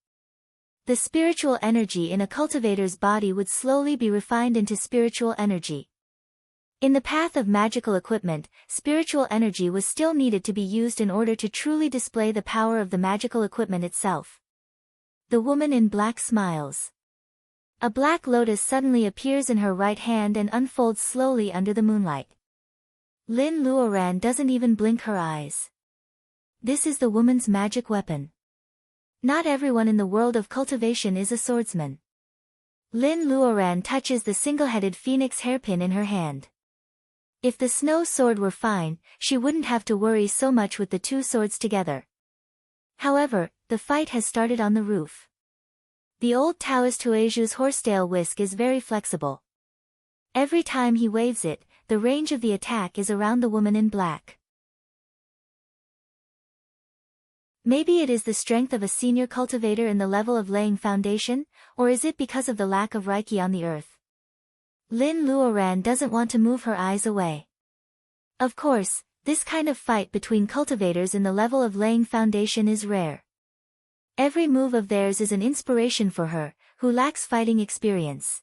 The spiritual energy in a cultivator's body would slowly be refined into spiritual energy. In the path of magical equipment, spiritual energy was still needed to be used in order to truly display the power of the magical equipment itself. The woman in black smiles. A black lotus suddenly appears in her right hand and unfolds slowly under the moonlight. Lin Luoran doesn't even blink her eyes. This is the woman's magic weapon. Not everyone in the world of cultivation is a swordsman. Lin Luoran touches the single-headed phoenix hairpin in her hand. If the snow sword were fine, she wouldn't have to worry so much with the two swords together. However, the fight has started on the roof. The old Taoist Huizhu's horsetail whisk is very flexible. Every time he waves it, the range of the attack is around the woman in black. Maybe it is the strength of a senior cultivator in the level of laying foundation, or is it because of the lack of Reiki on the earth? Lin Luoran doesn't want to move her eyes away. Of course, this kind of fight between cultivators in the level of laying foundation is rare. Every move of theirs is an inspiration for her, who lacks fighting experience.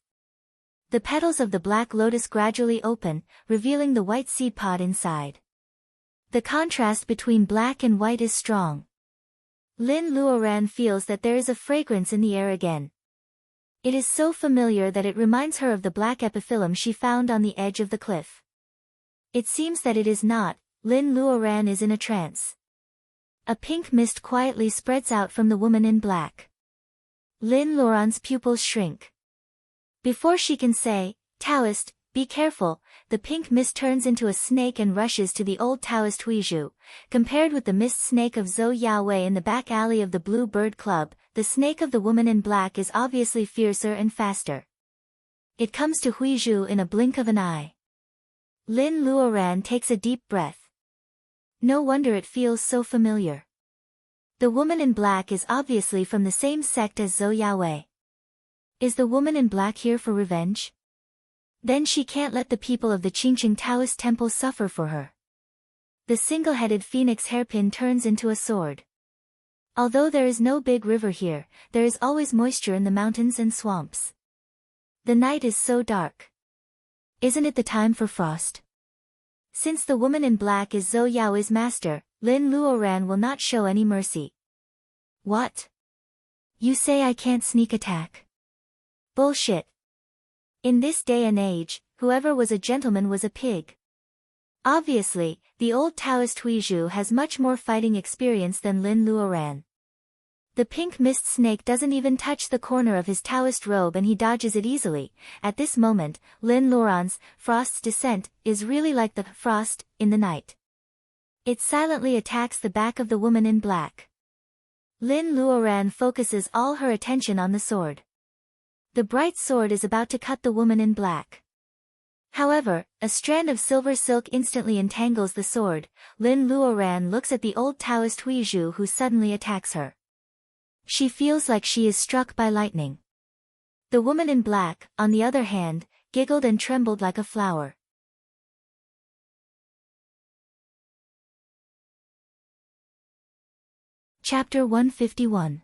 The petals of the black lotus gradually open, revealing the white seed pod inside. The contrast between black and white is strong. Lin Luoran feels that there is a fragrance in the air again. It is so familiar that it reminds her of the black epiphyllum she found on the edge of the cliff. It seems that it is not. Lin Luoran is in a trance. A pink mist quietly spreads out from the woman in black. Lin Luoran's pupils shrink. Before she can say, "Taoist, be careful," the pink mist turns into a snake and rushes to the old Taoist Huizhu. Compared with the mist snake of Zhou Yaowei in the back alley of the Blue Bird Club, the snake of the woman in black is obviously fiercer and faster. It comes to Huizhu in a blink of an eye. Lin Luoran takes a deep breath. No wonder it feels so familiar. The woman in black is obviously from the same sect as Zhou Yaowei. Is the woman in black here for revenge? Then she can't let the people of the Qingqing Taoist temple suffer for her. The single-headed phoenix hairpin turns into a sword. Although there is no big river here, there is always moisture in the mountains and swamps. The night is so dark. Isn't it the time for frost? Since the woman in black is Zhou Yaoi's master, Lin Luoran will not show any mercy. What? You say I can't sneak attack? Bullshit. In this day and age, whoever was a gentleman was a pig. Obviously, the old Taoist Huizhu has much more fighting experience than Lin Luoran. The pink mist snake doesn't even touch the corner of his Taoist robe and he dodges it easily. At this moment, Lin Luoran's frost's descent is really like the frost in the night. It silently attacks the back of the woman in black. Lin Luoran focuses all her attention on the sword. The bright sword is about to cut the woman in black. However, a strand of silver silk instantly entangles the sword. Lin Luoran looks at the old Taoist Huizhu who suddenly attacks her. She feels like she is struck by lightning. The woman in black, on the other hand, giggled and trembled like a flower. Chapter 151.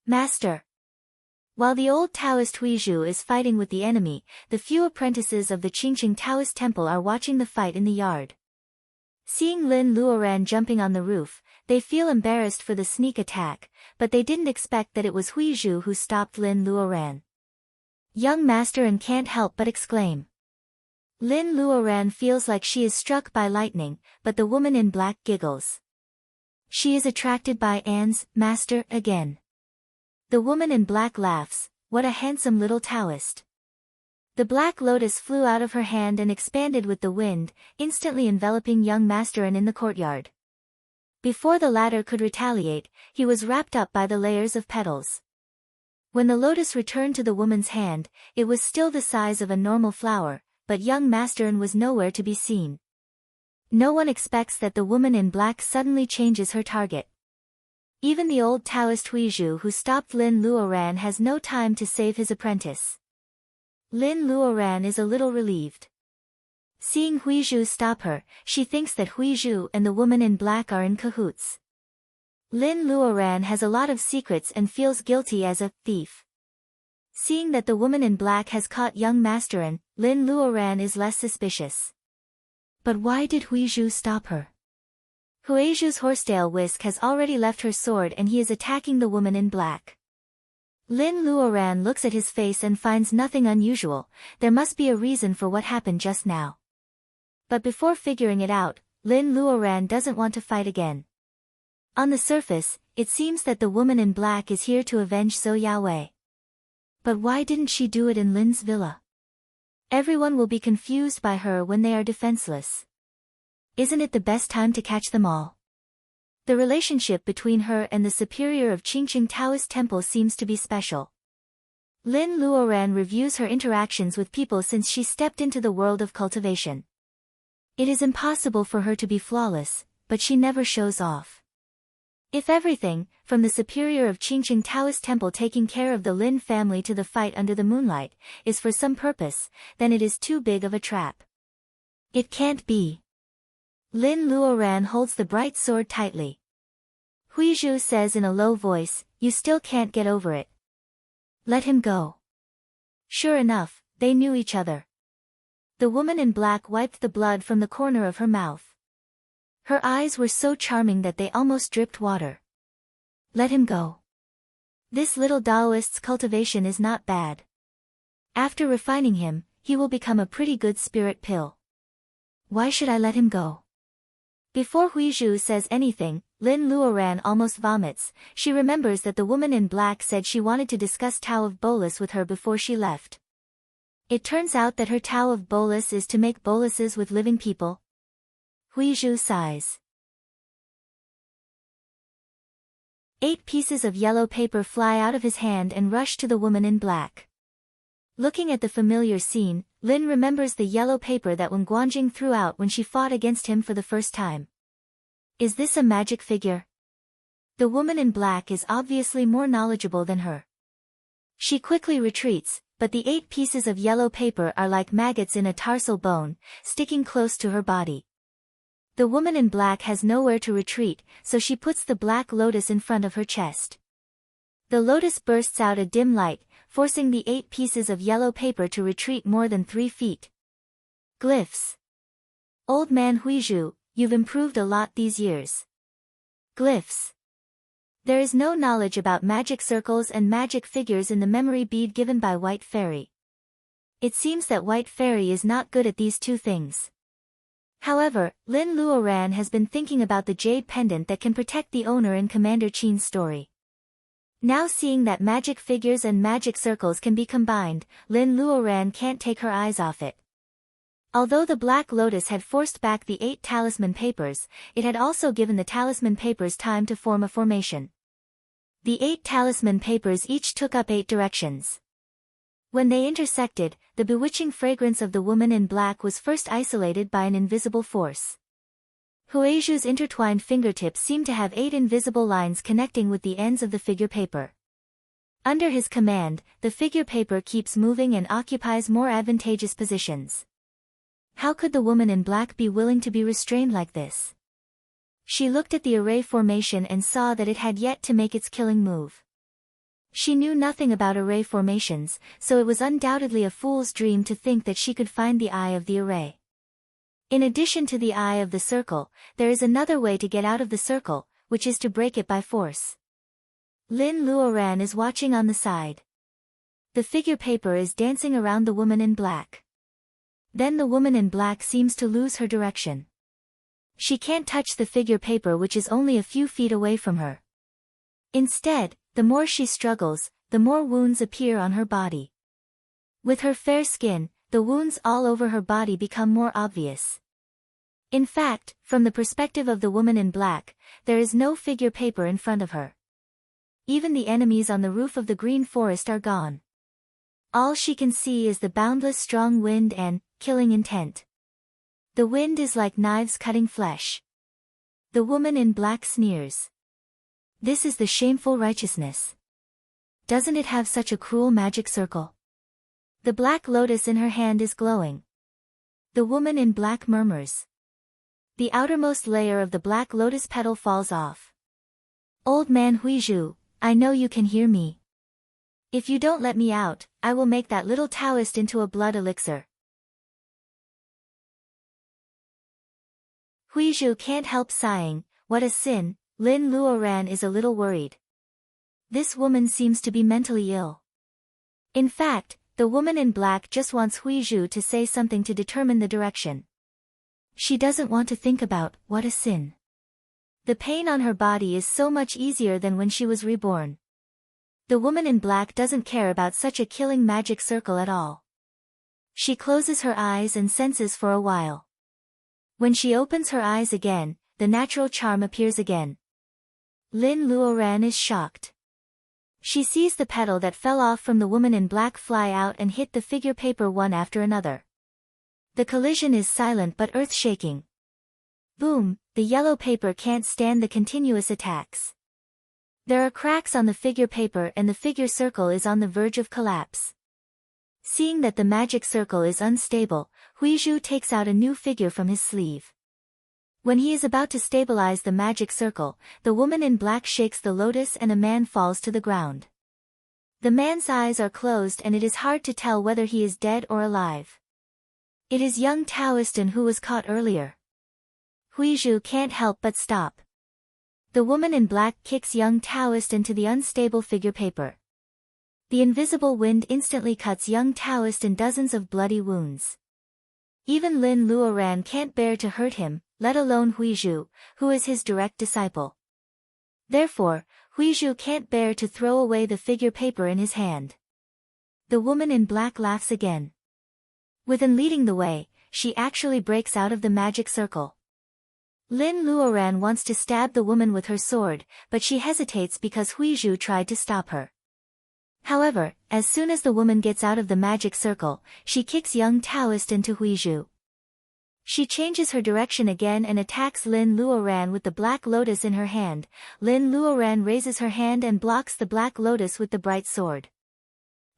Master. While the old Taoist Huizhu is fighting with the enemy, the few apprentices of the Qingqing Taoist temple are watching the fight in the yard. Seeing Lin Luoran jumping on the roof, they feel embarrassed for the sneak attack, but they didn't expect that it was Huizhu who stopped Lin Luoran. Young master and can't help but exclaim. Lin Luoran feels like she is struck by lightning, but the woman in black giggles. She is attracted by Anne's master again. The woman in black laughs. What a handsome little Taoist. The black lotus flew out of her hand and expanded with the wind, instantly enveloping young Masterin in the courtyard. Before the latter could retaliate, he was wrapped up by the layers of petals. When the lotus returned to the woman's hand, it was still the size of a normal flower, but young Masterin was nowhere to be seen. No one expects that the woman in black suddenly changes her target. Even the old Taoist Huizhu who stopped Lin Luoran has no time to save his apprentice. Lin Luoran is a little relieved. Seeing Huizhu stop her, she thinks that Huizhu and the woman in black are in cahoots. Lin Luoran has a lot of secrets and feels guilty as a thief. Seeing that the woman in black has caught young Masterin, Lin Luoran is less suspicious. But why did Huizhu stop her? Huizhu's horsetail whisk has already left her sword and he is attacking the woman in black. Lin Luoran looks at his face and finds nothing unusual. There must be a reason for what happened just now. But before figuring it out, Lin Luoran doesn't want to fight again. On the surface, it seems that the woman in black is here to avenge Zhou Yaowei. But why didn't she do it in Lin's villa? Everyone will be confused by her when they are defenseless. Isn't it the best time to catch them all? The relationship between her and the superior of Qingqing Taoist Temple seems to be special. Lin Luoran reviews her interactions with people since she stepped into the world of cultivation. It is impossible for her to be flawless, but she never shows off. If everything, from the superior of Qingqing Taoist Temple taking care of the Lin family to the fight under the moonlight, is for some purpose, then it is too big of a trap. It can't be. Lin Luoran holds the bright sword tightly. Huizhu says in a low voice, "You still can't get over it. Let him go." Sure enough, they knew each other. The woman in black wiped the blood from the corner of her mouth. Her eyes were so charming that they almost dripped water. Let him go. This little Daoist's cultivation is not bad. After refining him, he will become a pretty good spirit pill. Why should I let him go? Before Huizhu says anything, Lin Luoran almost vomits. She remembers that the woman in black said she wanted to discuss Tao of Bolus with her before she left. It turns out that her Tao of Bolus is to make boluses with living people. Huizhu sighs. 8 pieces of yellow paper fly out of his hand and rush to the woman in black. Looking at the familiar scene, Lin remembers the yellow paper that Wen Guanjing threw out when she fought against him for the first time. Is this a magic figure? The woman in black is obviously more knowledgeable than her. She quickly retreats, but the 8 pieces of yellow paper are like maggots in a tarsal bone, sticking close to her body. The woman in black has nowhere to retreat, so she puts the black lotus in front of her chest. The lotus bursts out a dim light, forcing the 8 pieces of yellow paper to retreat more than 3 feet. Glyphs. Old man Huizhu, you've improved a lot these years. Glyphs. There is no knowledge about magic circles and magic figures in the memory bead given by White Fairy. It seems that White Fairy is not good at these 2 things. However, Lin Luoran has been thinking about the jade pendant that can protect the owner in Commander Qin's story. Now seeing that magic figures and magic circles can be combined, Lin Luoran can't take her eyes off it. Although the Black Lotus had forced back the 8 talisman papers, it had also given the talisman papers time to form a formation. The 8 talisman papers each took up 8 directions. When they intersected, the bewitching fragrance of the woman in black was first isolated by an invisible force. Huizhu's intertwined fingertips seemed to have 8 invisible lines connecting with the ends of the figure paper. Under his command, the figure paper keeps moving and occupies more advantageous positions. How could the woman in black be willing to be restrained like this? She looked at the array formation and saw that it had yet to make its killing move. She knew nothing about array formations, so it was undoubtedly a fool's dream to think that she could find the eye of the array. In addition to the eye of the circle, there is another way to get out of the circle, which is to break it by force. Lin Luoran is watching on the side. The figure paper is dancing around the woman in black. Then the woman in black seems to lose her direction. She can't touch the figure paper which is only a few feet away from her. Instead, the more she struggles, the more wounds appear on her body. With her fair skin, the wounds all over her body become more obvious. In fact, from the perspective of the woman in black, there is no figure paper in front of her. Even the enemies on the roof of the green forest are gone. All she can see is the boundless strong wind and killing intent. The wind is like knives cutting flesh. The woman in black sneers. This is the shameful righteousness. Doesn't it have such a cruel magic circle? The black lotus in her hand is glowing. The woman in black murmurs. The outermost layer of the black lotus petal falls off. Old man Huizhu, I know you can hear me. If you don't let me out, I will make that little Taoist into a blood elixir. Huizhu can't help sighing. What a sin. Lin Luoran is a little worried. This woman seems to be mentally ill. In fact, the woman in black just wants Huizhu to say something to determine the direction. She doesn't want to think about what a sin. The pain on her body is so much easier than when she was reborn. The woman in black doesn't care about such a killing magic circle at all. She closes her eyes and senses for a while. When she opens her eyes again, the natural charm appears again. Lin Luoran is shocked. She sees the petal that fell off from the woman in black fly out and hit the figure paper one after another. The collision is silent but earth-shaking. Boom, the yellow paper can't stand the continuous attacks. There are cracks on the figure paper and the figure circle is on the verge of collapse. Seeing that the magic circle is unstable, Huizhu takes out a new figure from his sleeve. When he is about to stabilize the magic circle, the woman in black shakes the lotus and a man falls to the ground. The man's eyes are closed and it is hard to tell whether he is dead or alive. It is young Taoistan who was caught earlier. Huizhu can't help but stop. The woman in black kicks young Taoist into the unstable figure paper. The invisible wind instantly cuts young Taoist in dozens of bloody wounds. Even Lin Luoran can't bear to hurt him, let alone Huizhu, who is his direct disciple. Therefore, Huizhu can't bear to throw away the figure paper in his hand. The woman in black laughs again. Within leading the way, she actually breaks out of the magic circle. Lin Luoran wants to stab the woman with her sword, but she hesitates because Huizhu tried to stop her. However, as soon as the woman gets out of the magic circle, she kicks young Taoist into Huizhu. She changes her direction again and attacks Lin Luoran with the black lotus in her hand. Lin Luoran raises her hand and blocks the black lotus with the bright sword.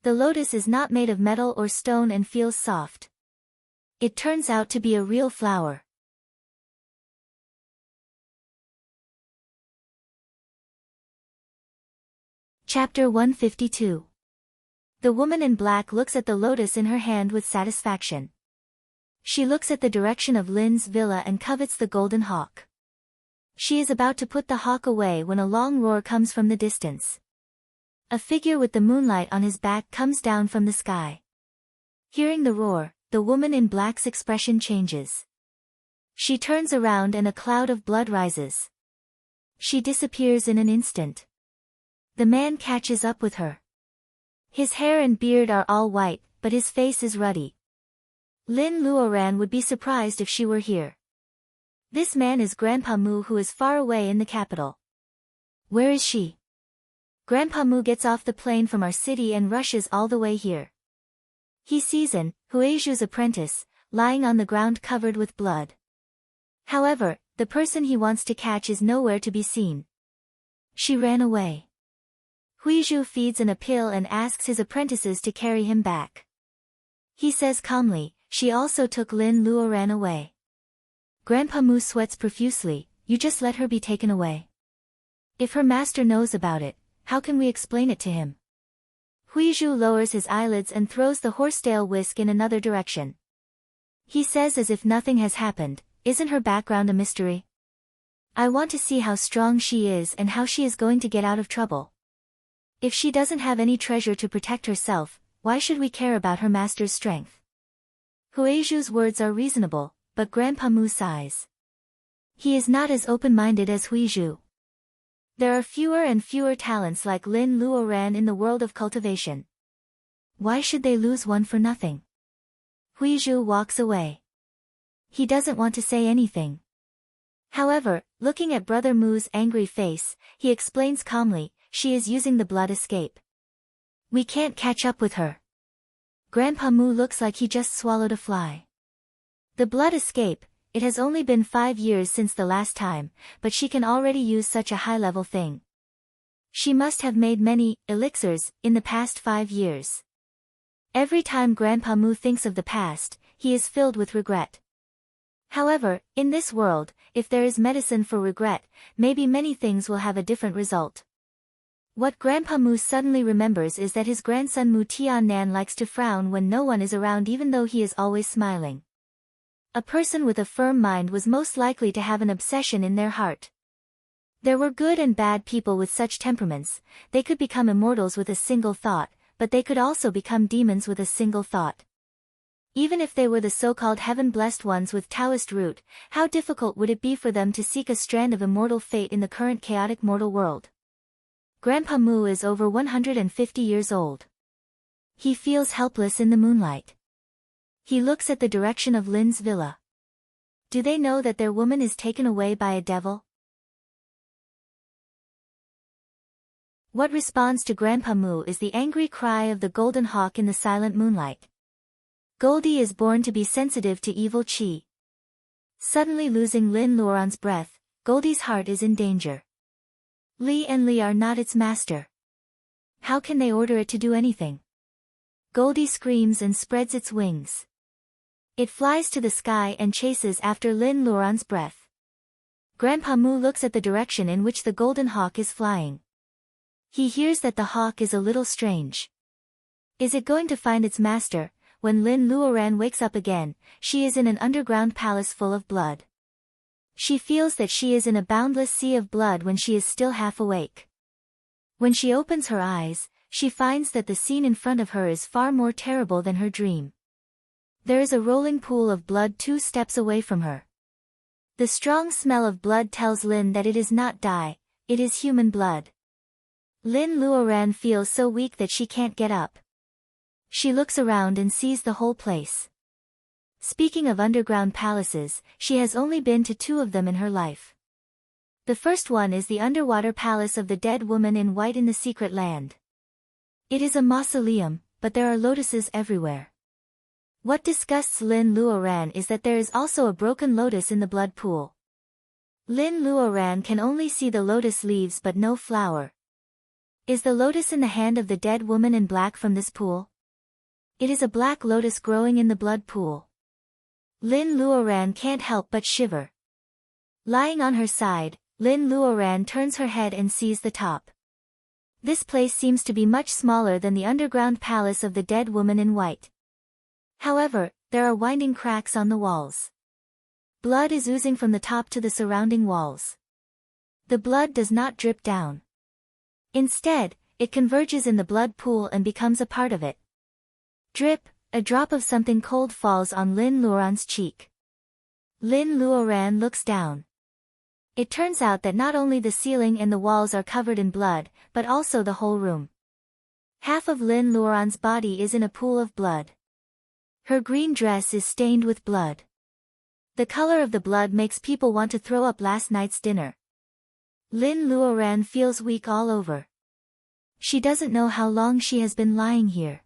The lotus is not made of metal or stone and feels soft. It turns out to be a real flower. Chapter 152. The woman in black looks at the lotus in her hand with satisfaction. She looks at the direction of Lin's villa and covets the golden hawk. She is about to put the hawk away when a long roar comes from the distance. A figure with the moonlight on his back comes down from the sky. Hearing the roar, the woman in black's expression changes. She turns around and a cloud of blood rises. She disappears in an instant. The man catches up with her. His hair and beard are all white, but his face is ruddy. Lin Luoran would be surprised if she were here. This man is Grandpa Mu, who is far away in the capital. Where is she? Grandpa Mu gets off the plane from our city and rushes all the way here. He sees An, Huizhu's apprentice, lying on the ground covered with blood. However, the person he wants to catch is nowhere to be seen. She ran away. Huizhu feeds An a pill and asks his apprentices to carry him back. He says calmly, she also took Lin Luoran away. Grandpa Mu sweats profusely, you just let her be taken away. If her master knows about it, how can we explain it to him? Huizhu lowers his eyelids and throws the horsetail whisk in another direction. He says as if nothing has happened, isn't her background a mystery? I want to see how strong she is and how she is going to get out of trouble. If she doesn't have any treasure to protect herself, why should we care about her master's strength? Huizhu's words are reasonable, but Grandpa Mu sighs. He is not as open-minded as Huizhu. There are fewer and fewer talents like Lin Luoran in the world of cultivation. Why should they lose one for nothing? Huizhu walks away. He doesn't want to say anything. However, looking at Brother Mu's angry face, he explains calmly, she is using the blood escape. We can't catch up with her. Grandpa Mu looks like he just swallowed a fly. The blood escape, it has only been 5 years since the last time, but she can already use such a high-level thing. She must have made many elixirs in the past 5 years. Every time Grandpa Mu thinks of the past, he is filled with regret. However, in this world, if there is medicine for regret, maybe many things will have a different result. What Grandpa Mu suddenly remembers is that his grandson Mu Tian-nan likes to frown when no one is around even though he is always smiling. A person with a firm mind was most likely to have an obsession in their heart. There were good and bad people with such temperaments. They could become immortals with a single thought, but they could also become demons with a single thought. Even if they were the so-called heaven-blessed ones with Taoist root, how difficult would it be for them to seek a strand of immortal fate in the current chaotic mortal world? Grandpa Mu is over 150 years old. He feels helpless in the moonlight. He looks at the direction of Lin's villa. Do they know that their woman is taken away by a devil? What responds to Grandpa Mu is the angry cry of the golden hawk in the silent moonlight. Goldie is born to be sensitive to evil qi. Suddenly losing Lin Luoran's breath, Goldie's heart is in danger. Li and Li are not its master. How can they order it to do anything? Goldie screams and spreads its wings. It flies to the sky and chases after Lin Luoran's breath. Grandpa Mu looks at the direction in which the golden hawk is flying. He hears that the hawk is a little strange. Is it going to find its master? When Lin Luoran wakes up again, she is in an underground palace full of blood. She feels that she is in a boundless sea of blood when she is still half awake. When she opens her eyes, she finds that the scene in front of her is far more terrible than her dream. There is a rolling pool of blood 2 steps away from her. The strong smell of blood tells Lin that it is not dye, it is human blood. Lin Luoran feels so weak that she can't get up. She looks around and sees the whole place. Speaking of underground palaces, she has only been to 2 of them in her life. The first one is the underwater palace of the dead woman in white in the secret land. It is a mausoleum, but there are lotuses everywhere. What disgusts Lin Luoran is that there is also a broken lotus in the blood pool. Lin Luoran can only see the lotus leaves but no flower. Is the lotus in the hand of the dead woman in black from this pool? It is a black lotus growing in the blood pool. Lin Luoran can't help but shiver. Lying on her side, Lin Luoran turns her head and sees the top. This place seems to be much smaller than the underground palace of the dead woman in white. However, there are winding cracks on the walls. Blood is oozing from the top to the surrounding walls. The blood does not drip down. Instead, it converges in the blood pool and becomes a part of it. Drip, a drop of something cold falls on Lin Luoran's cheek. Lin Luoran looks down. It turns out that not only the ceiling and the walls are covered in blood, but also the whole room. Half of Lin Luoran's body is in a pool of blood. Her green dress is stained with blood. The color of the blood makes people want to throw up last night's dinner. Lin Luoran feels weak all over. She doesn't know how long she has been lying here.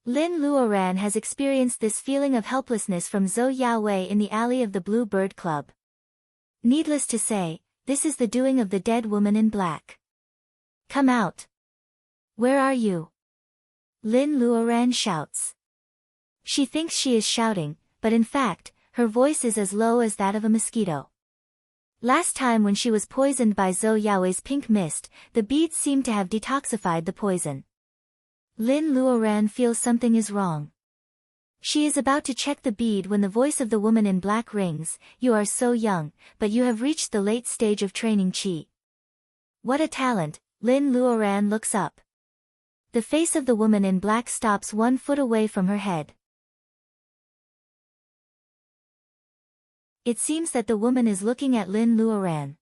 Lin Luoran has experienced this feeling of helplessness from Zhou Yawei in the alley of the Blue Bird Club. Needless to say, this is the doing of the dead woman in black. Come out. Where are you? Lin Luoran shouts. She thinks she is shouting, but in fact, her voice is as low as that of a mosquito. Last time when she was poisoned by Zhou Yawei's pink mist, the beads seemed to have detoxified the poison. Lin Luoran feels something is wrong. She is about to check the bead when the voice of the woman in black rings. You are so young, but you have reached the late stage of training qi. What a talent. Lin Luoran looks up. The face of the woman in black stops 1 foot away from her head. It seems that the woman is looking at Lin Luoran.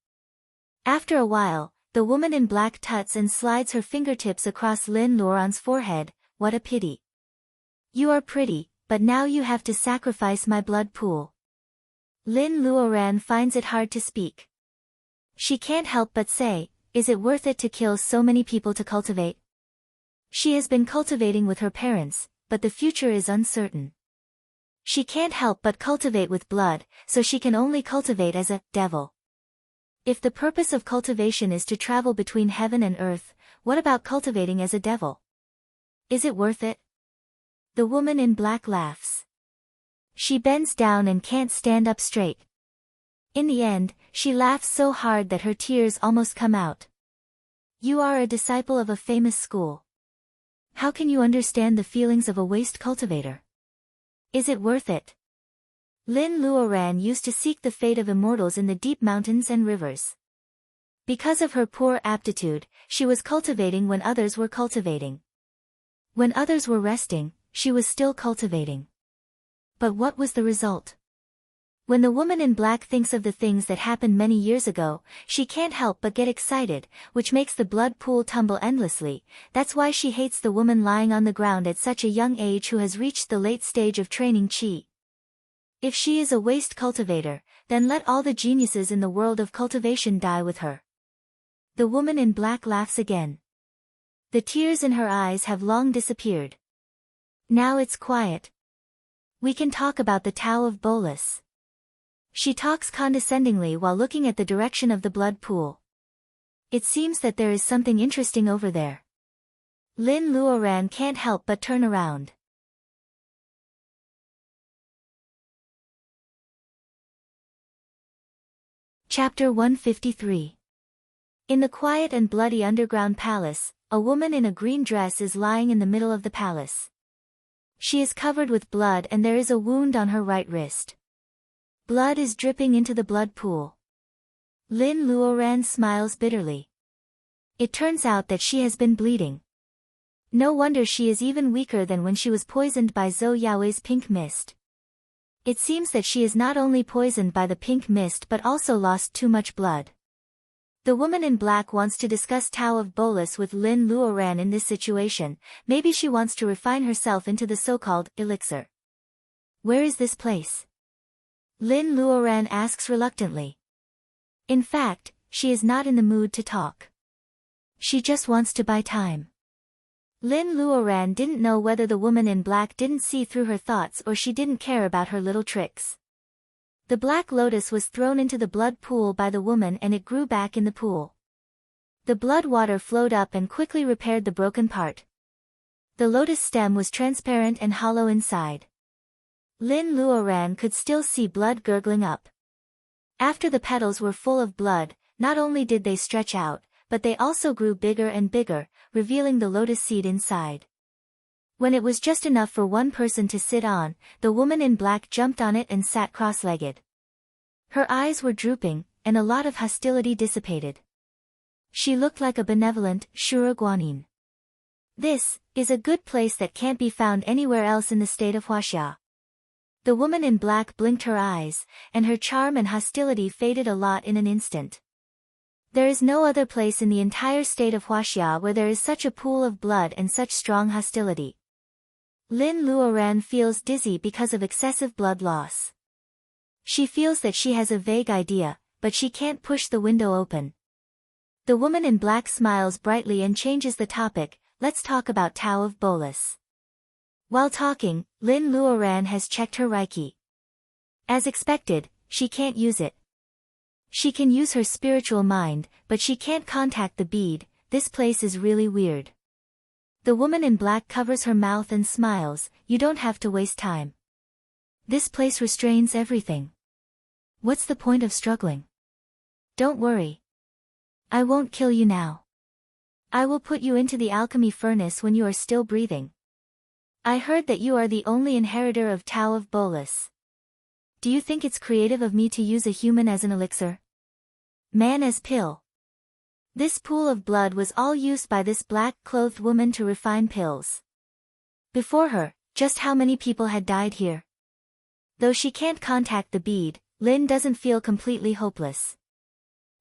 After a while, the woman in black tuts and slides her fingertips across Lin Luoran's forehead. What a pity. You are pretty, but now you have to sacrifice my blood pool. Lin Luoran finds it hard to speak. She can't help but say, is it worth it to kill so many people to cultivate? She has been cultivating with her parents, but the future is uncertain. She can't help but cultivate with blood, so she can only cultivate as a devil. If the purpose of cultivation is to travel between heaven and earth, what about cultivating as a devil? Is it worth it? The woman in black laughs. She bends down and can't stand up straight. In the end, she laughs so hard that her tears almost come out. You are a disciple of a famous school. How can you understand the feelings of a waste cultivator? Is it worth it? Lin Luoran used to seek the fate of immortals in the deep mountains and rivers. Because of her poor aptitude, she was cultivating when others were cultivating. When others were resting, she was still cultivating. But what was the result? When the woman in black thinks of the things that happened many years ago, she can't help but get excited, which makes the blood pool tumble endlessly. That's why she hates the woman lying on the ground at such a young age who has reached the late stage of training qi. If she is a waste cultivator, then let all the geniuses in the world of cultivation die with her. The woman in black laughs again. The tears in her eyes have long disappeared. Now it's quiet. We can talk about the Tao of Bolus. She talks condescendingly while looking at the direction of the blood pool. It seems that there is something interesting over there. Lin Luoran can't help but turn around. Chapter 153. In the quiet and bloody underground palace, a woman in a green dress is lying in the middle of the palace. She is covered with blood and there is a wound on her right wrist. Blood is dripping into the blood pool. Lin Luoran smiles bitterly. It turns out that she has been bleeding. No wonder she is even weaker than when she was poisoned by Zhou Yaoi's pink mist. It seems that she is not only poisoned by the pink mist but also lost too much blood. The woman in black wants to discuss Tao of Bolus with Lin Luoran in this situation. Maybe she wants to refine herself into the so-called elixir. Where is this place? Lin Luoran asks reluctantly. In fact, she is not in the mood to talk. She just wants to buy time. Lin Luoran didn't know whether the woman in black didn't see through her thoughts or she didn't care about her little tricks. The black lotus was thrown into the blood pool by the woman and it grew back in the pool. The blood water flowed up and quickly repaired the broken part. The lotus stem was transparent and hollow inside. Lin Luoran could still see blood gurgling up. After the petals were full of blood, not only did they stretch out, but they also grew bigger and bigger, revealing the lotus seed inside. When it was just enough for one person to sit on, the woman in black jumped on it and sat cross-legged. Her eyes were drooping, and a lot of hostility dissipated. She looked like a benevolent Shura Guanyin. This is a good place that can't be found anywhere else in the state of Huaxia. The woman in black blinked her eyes, and her charm and hostility faded a lot in an instant. There is no other place in the entire state of Huaxia where there is such a pool of blood and such strong hostility. Lin Luoran feels dizzy because of excessive blood loss. She feels that she has a vague idea, but she can't push the window open. The woman in black smiles brightly and changes the topic. Let's talk about Tao of Bolus. While talking, Lin Luoran has checked her Reiki. As expected, she can't use it. She can use her spiritual mind, but she can't contact the bead. This place is really weird. The woman in black covers her mouth and smiles. You don't have to waste time. This place restrains everything. What's the point of struggling? Don't worry. I won't kill you now. I will put you into the alchemy furnace when you are still breathing. I heard that you are the only inheritor of Tao of Bolus. Do you think it's creative of me to use a human as an elixir? Man as pill. This pool of blood was all used by this black-clothed woman to refine pills. Before her, just how many people had died here? Though she can't contact the bead, Lin doesn't feel completely hopeless.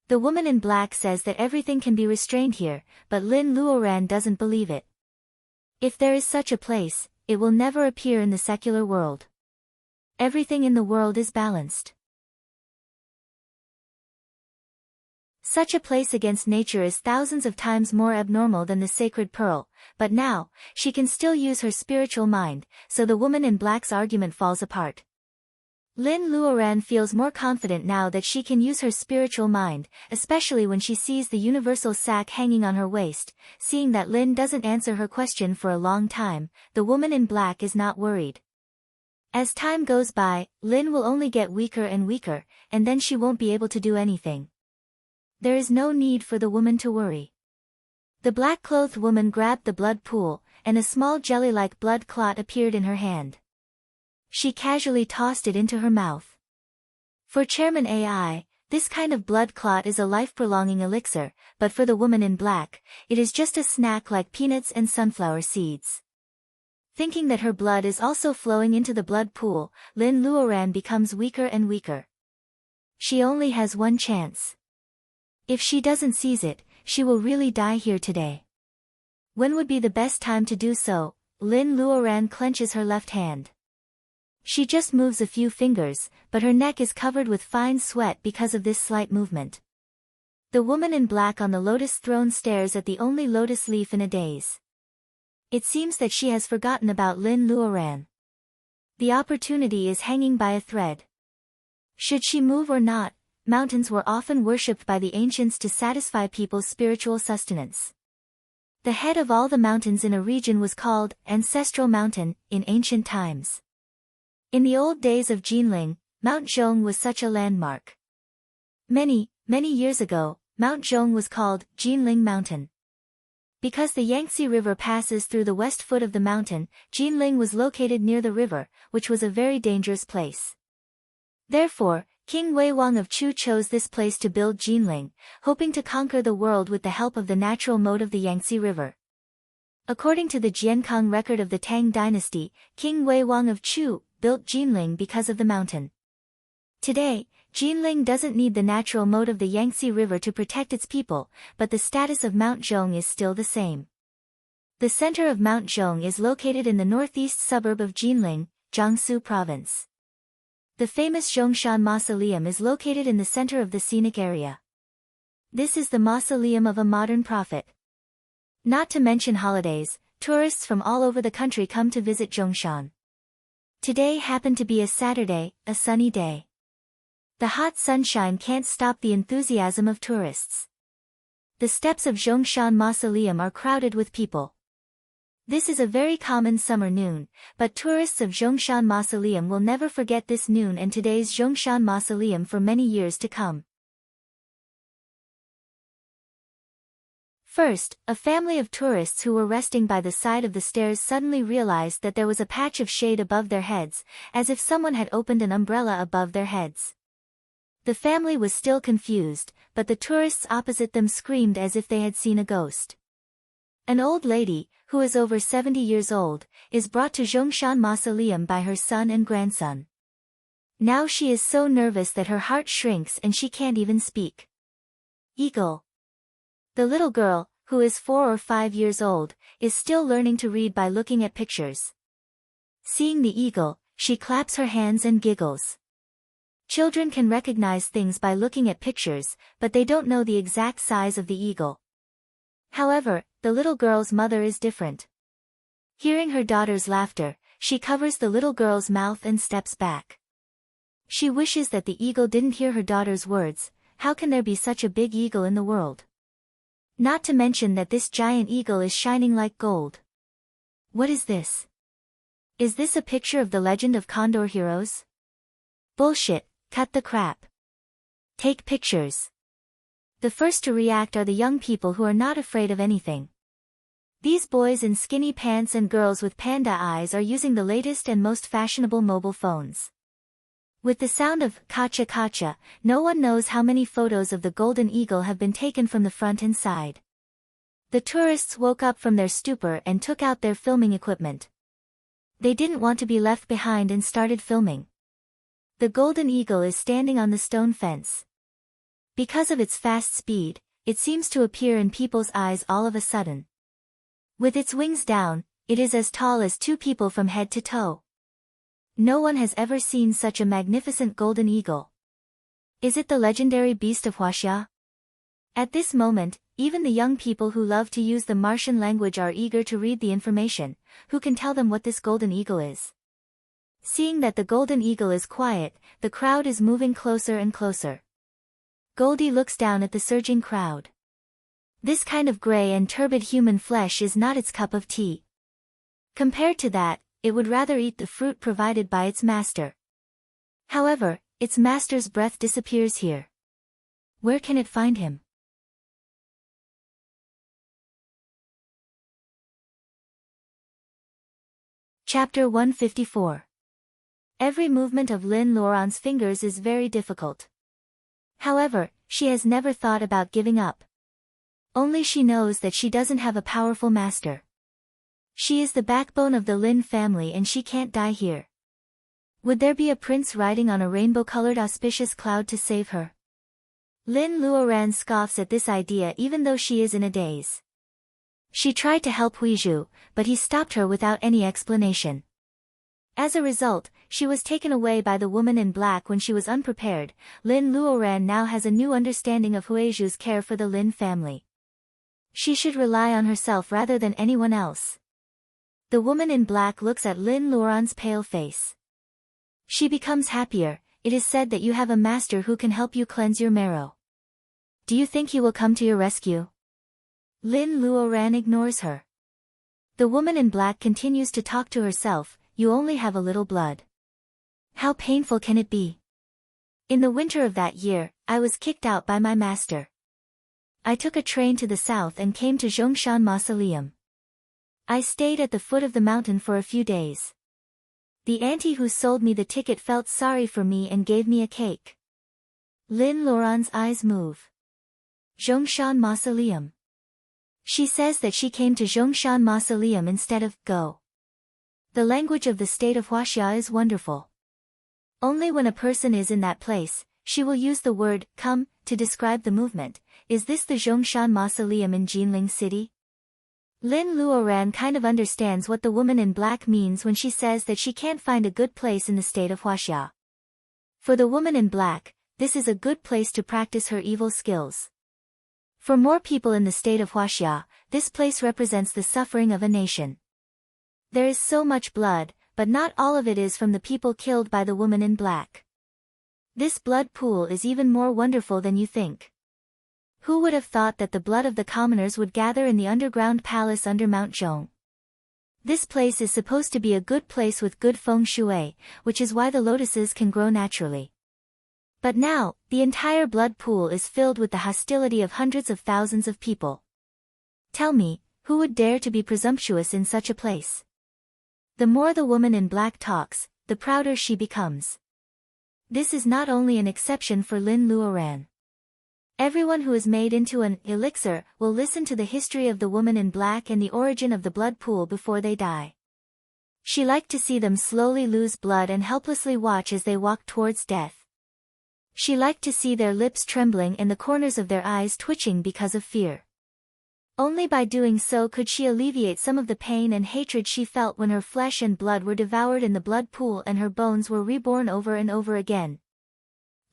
The woman in black says that everything can be restrained here, but Lin Luoran doesn't believe it. If there is such a place, it will never appear in the secular world. Everything in the world is balanced. Such a place against nature is thousands of times more abnormal than the sacred pearl, but now, she can still use her spiritual mind, so the woman in black's argument falls apart. Lin Luoran feels more confident now that she can use her spiritual mind, especially when she sees the universal sack hanging on her waist. Seeing that Lin doesn't answer her question for a long time, the woman in black is not worried. As time goes by, Lin will only get weaker and weaker, and then she won't be able to do anything. There is no need for the woman to worry. The black-clothed woman grabbed the blood pool, and a small jelly-like blood clot appeared in her hand. She casually tossed it into her mouth. For Chairman AI, this kind of blood clot is a life-prolonging elixir, but for the woman in black, it is just a snack like peanuts and sunflower seeds. Thinking that her blood is also flowing into the blood pool, Lin Luoran becomes weaker and weaker. She only has one chance. If she doesn't seize it, she will really die here today. When would be the best time to do so? Lin Luoran clenches her left hand. She just moves a few fingers, but her neck is covered with fine sweat because of this slight movement. The woman in black on the lotus throne stares at the only lotus leaf in a daze. It seems that she has forgotten about Lin Luoran. The opportunity is hanging by a thread. Should she move or not? Mountains were often worshipped by the ancients to satisfy people's spiritual sustenance. The head of all the mountains in a region was called Ancestral Mountain in ancient times. In the old days of Jinling, Mount Zhong was such a landmark. Many years ago, Mount Zhong was called Jinling Mountain. Because the Yangtze River passes through the west foot of the mountain, Jinling was located near the river, which was a very dangerous place. Therefore, King Weiwang of Chu chose this place to build Jinling, hoping to conquer the world with the help of the natural mode of the Yangtze River. According to the Jiankang record of the Tang dynasty, King Weiwang of Chu built Jinling because of the mountain. Today, Jinling doesn't need the natural mode of the Yangtze River to protect its people, but the status of Mount Zhong is still the same. The center of Mount Zhong is located in the northeast suburb of Jinling, Jiangsu Province. The famous Zhongshan Mausoleum is located in the center of the scenic area. This is the mausoleum of a modern prophet. Not to mention holidays, tourists from all over the country come to visit Zhongshan. Today happened to be a Saturday, a sunny day. The hot sunshine can't stop the enthusiasm of tourists. The steps of Zhongshan Mausoleum are crowded with people. This is a very common summer noon, but tourists of Zhongshan Mausoleum will never forget this noon and today's Zhongshan Mausoleum for many years to come. First, a family of tourists who were resting by the side of the stairs suddenly realized that there was a patch of shade above their heads, as if someone had opened an umbrella above their heads. The family was still confused, but the tourists opposite them screamed as if they had seen a ghost. An old lady, who is over 70 years old, is brought to Zhongshan Mausoleum by her son and grandson. Now she is so nervous that her heart shrinks and she can't even speak. Eagle. The little girl, who is 4 or 5 years old, is still learning to read by looking at pictures. Seeing the eagle, she claps her hands and giggles. Children can recognize things by looking at pictures, but they don't know the exact size of the eagle. However, the little girl's mother is different. Hearing her daughter's laughter, she covers the little girl's mouth and steps back. She wishes that the eagle didn't hear her daughter's words. How can there be such a big eagle in the world? Not to mention that this giant eagle is shining like gold. What is this? Is this a picture of the legend of Condor heroes? Bullshit, cut the crap. Take pictures. The first to react are the young people who are not afraid of anything. These boys in skinny pants and girls with panda eyes are using the latest and most fashionable mobile phones. With the sound of kacha kacha, no one knows how many photos of the golden eagle have been taken from the front and side. The tourists woke up from their stupor and took out their filming equipment. They didn't want to be left behind and started filming. The golden eagle is standing on the stone fence. Because of its fast speed, it seems to appear in people's eyes all of a sudden. With its wings down, it is as tall as 2 people from head to toe. No one has ever seen such a magnificent golden eagle. Is it the legendary beast of Huaxia? At this moment, even the young people who love to use the Martian language are eager to read the information. Who can tell them what this golden eagle is? Seeing that the golden eagle is quiet, the crowd is moving closer and closer. Goldie looks down at the surging crowd. This kind of gray and turbid human flesh is not its cup of tea. Compared to that, it would rather eat the fruit provided by its master. However, its master's breath disappears here. Where can it find him? Chapter 154. Every movement of Lin Luoran's fingers is very difficult. However, she has never thought about giving up. Only she knows that she doesn't have a powerful master. She is the backbone of the Lin family and she can't die here. Would there be a prince riding on a rainbow-colored auspicious cloud to save her? Lin Luoran scoffs at this idea even though she is in a daze. She tried to help Huizhu, but he stopped her without any explanation. As a result, she was taken away by the woman in black when she was unprepared. Lin Luoran now has a new understanding of Huizhu's care for the Lin family. She should rely on herself rather than anyone else. The woman in black looks at Lin Luoran's pale face. She becomes happier. It is said that you have a master who can help you cleanse your marrow. Do you think he will come to your rescue? Lin Luoran ignores her. The woman in black continues to talk to herself. You only have a little blood. How painful can it be? In the winter of that year, I was kicked out by my master. I took a train to the south and came to Zhongshan Mausoleum. I stayed at the foot of the mountain for a few days. The auntie who sold me the ticket felt sorry for me and gave me a cake. Lin Luoran's eyes move. Zhongshan Mausoleum. She says that she came to Zhongshan Mausoleum instead of go. The language of the state of Huaxia is wonderful. Only when a person is in that place, she will use the word come to describe the movement. Is this the Zhongshan Mausoleum in Jinling City? Lin Luoran kind of understands what the woman in black means when she says that she can't find a good place in the state of Huaxia. For the woman in black, this is a good place to practice her evil skills. For more people in the state of Huaxia, this place represents the suffering of a nation. There is so much blood, but not all of it is from the people killed by the woman in black. This blood pool is even more wonderful than you think. Who would have thought that the blood of the commoners would gather in the underground palace under Mount Zhong? This place is supposed to be a good place with good feng shui, which is why the lotuses can grow naturally. But now, the entire blood pool is filled with the hostility of hundreds of thousands of people. Tell me, who would dare to be presumptuous in such a place? The more the woman in black talks, the prouder she becomes. This is not only an exception for Lin Luoran. Everyone who is made into an elixir will listen to the history of the woman in black and the origin of the blood pool before they die. She liked to see them slowly lose blood and helplessly watch as they walk towards death. She liked to see their lips trembling and the corners of their eyes twitching because of fear. Only by doing so could she alleviate some of the pain and hatred she felt when her flesh and blood were devoured in the blood pool and her bones were reborn over and over again.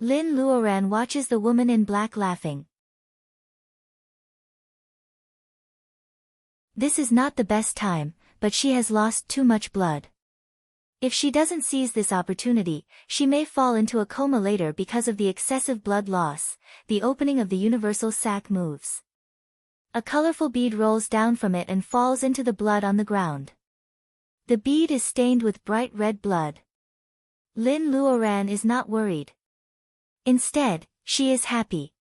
Lin Luoran watches the woman in black laughing. This is not the best time, but she has lost too much blood. If she doesn't seize this opportunity, she may fall into a coma later because of the excessive blood loss. The opening of the universal sac moves. A colorful bead rolls down from it and falls into the blood on the ground. The bead is stained with bright red blood. Lin Luoran is not worried. Instead, she is happy.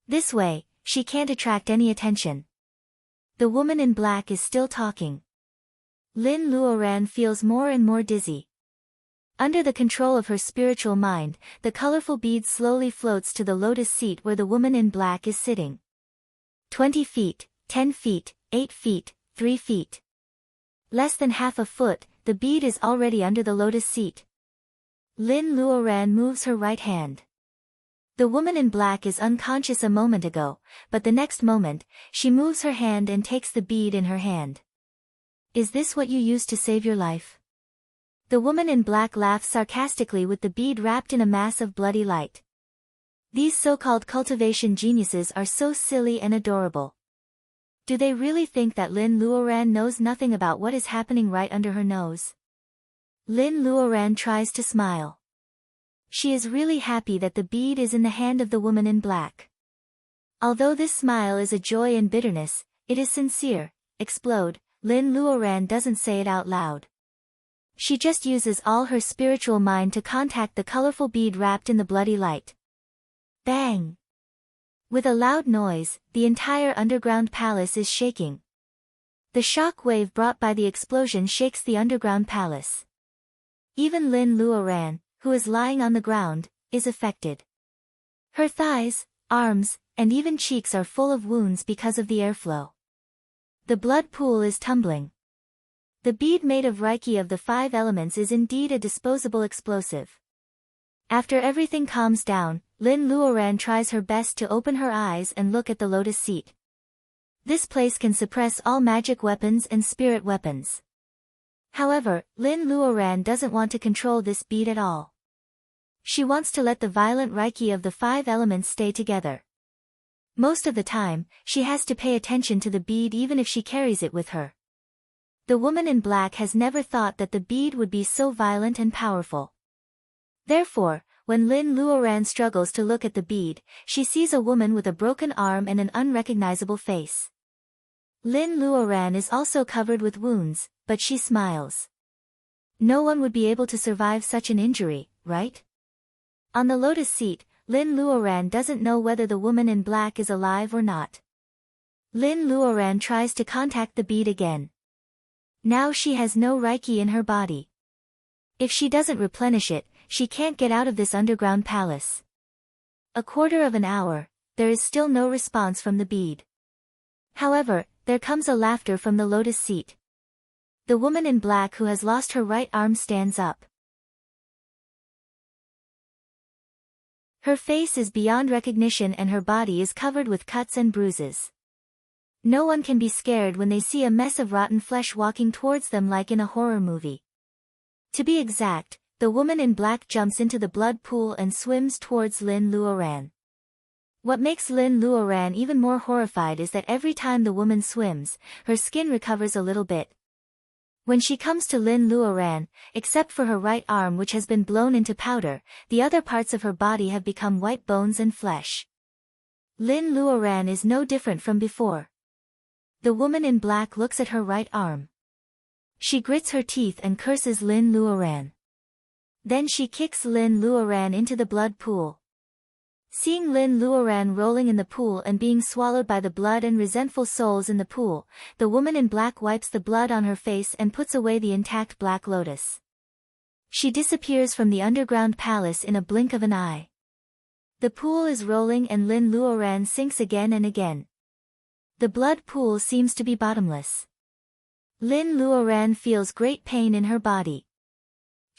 This way, she can't attract any attention. The woman in black is still talking. Lin Luoran feels more and more dizzy. Under the control of her spiritual mind, the colorful bead slowly floats to the lotus seat where the woman in black is sitting. 20 feet, 10 feet, 8 feet, 3 feet. Less than half a foot, the bead is already under the lotus seat. Lin Luoran moves her right hand. The woman in black is unconscious a moment ago, but the next moment, she moves her hand and takes the bead in her hand. Is this what you used to save your life? The woman in black laughs sarcastically with the bead wrapped in a mass of bloody light. These so-called cultivation geniuses are so silly and adorable. Do they really think that Lin Luoran knows nothing about what is happening right under her nose? Lin Luoran tries to smile. She is really happy that the bead is in the hand of the woman in black. Although this smile is a joy and bitterness, it is sincere. Explode. Lin Luoran doesn't say it out loud. She just uses all her spiritual mind to contact the colorful bead wrapped in the bloody light. Bang! With a loud noise, the entire underground palace is shaking. The shock wave brought by the explosion shakes the underground palace. Even Lin Luoran, who is lying on the ground, is affected. Her thighs, arms, and even cheeks are full of wounds because of the airflow. The blood pool is tumbling. The bead made of Reiki of the 5 elements is indeed a disposable explosive. After everything calms down, Lin Luoran tries her best to open her eyes and look at the lotus seat. This place can suppress all magic weapons and spirit weapons. However, Lin Luoran doesn't want to control this bead at all. She wants to let the violent Reiki of the 5 elements stay together. Most of the time, she has to pay attention to the bead even if she carries it with her. The woman in black has never thought that the bead would be so violent and powerful. Therefore, when Lin Luoran struggles to look at the bead, she sees a woman with a broken arm and an unrecognizable face. Lin Luoran is also covered with wounds, but she smiles. No one would be able to survive such an injury, right? On the lotus seat, Lin Luoran doesn't know whether the woman in black is alive or not. Lin Luoran tries to contact the bead again. Now she has no Reiki in her body. If she doesn't replenish it, she can't get out of this underground palace. A quarter of an hour, there is still no response from the bead. However, there comes a laughter from the lotus seat. The woman in black who has lost her right arm stands up. Her face is beyond recognition and her body is covered with cuts and bruises. No one can be scared when they see a mess of rotten flesh walking towards them like in a horror movie. To be exact, the woman in black jumps into the blood pool and swims towards Lin Luoran. What makes Lin Luoran even more horrified is that every time the woman swims, her skin recovers a little bit. When she comes to Lin Luoran, except for her right arm which has been blown into powder, the other parts of her body have become white bones and flesh. Lin Luoran is no different from before. The woman in black looks at her right arm. She grits her teeth and curses Lin Luoran. Then she kicks Lin Luoran into the blood pool. Seeing Lin Luoran rolling in the pool and being swallowed by the blood and resentful souls in the pool, the woman in black wipes the blood on her face and puts away the intact black lotus. She disappears from the underground palace in a blink of an eye. The pool is rolling and Lin Luoran sinks again and again. The blood pool seems to be bottomless. Lin Luoran feels great pain in her body.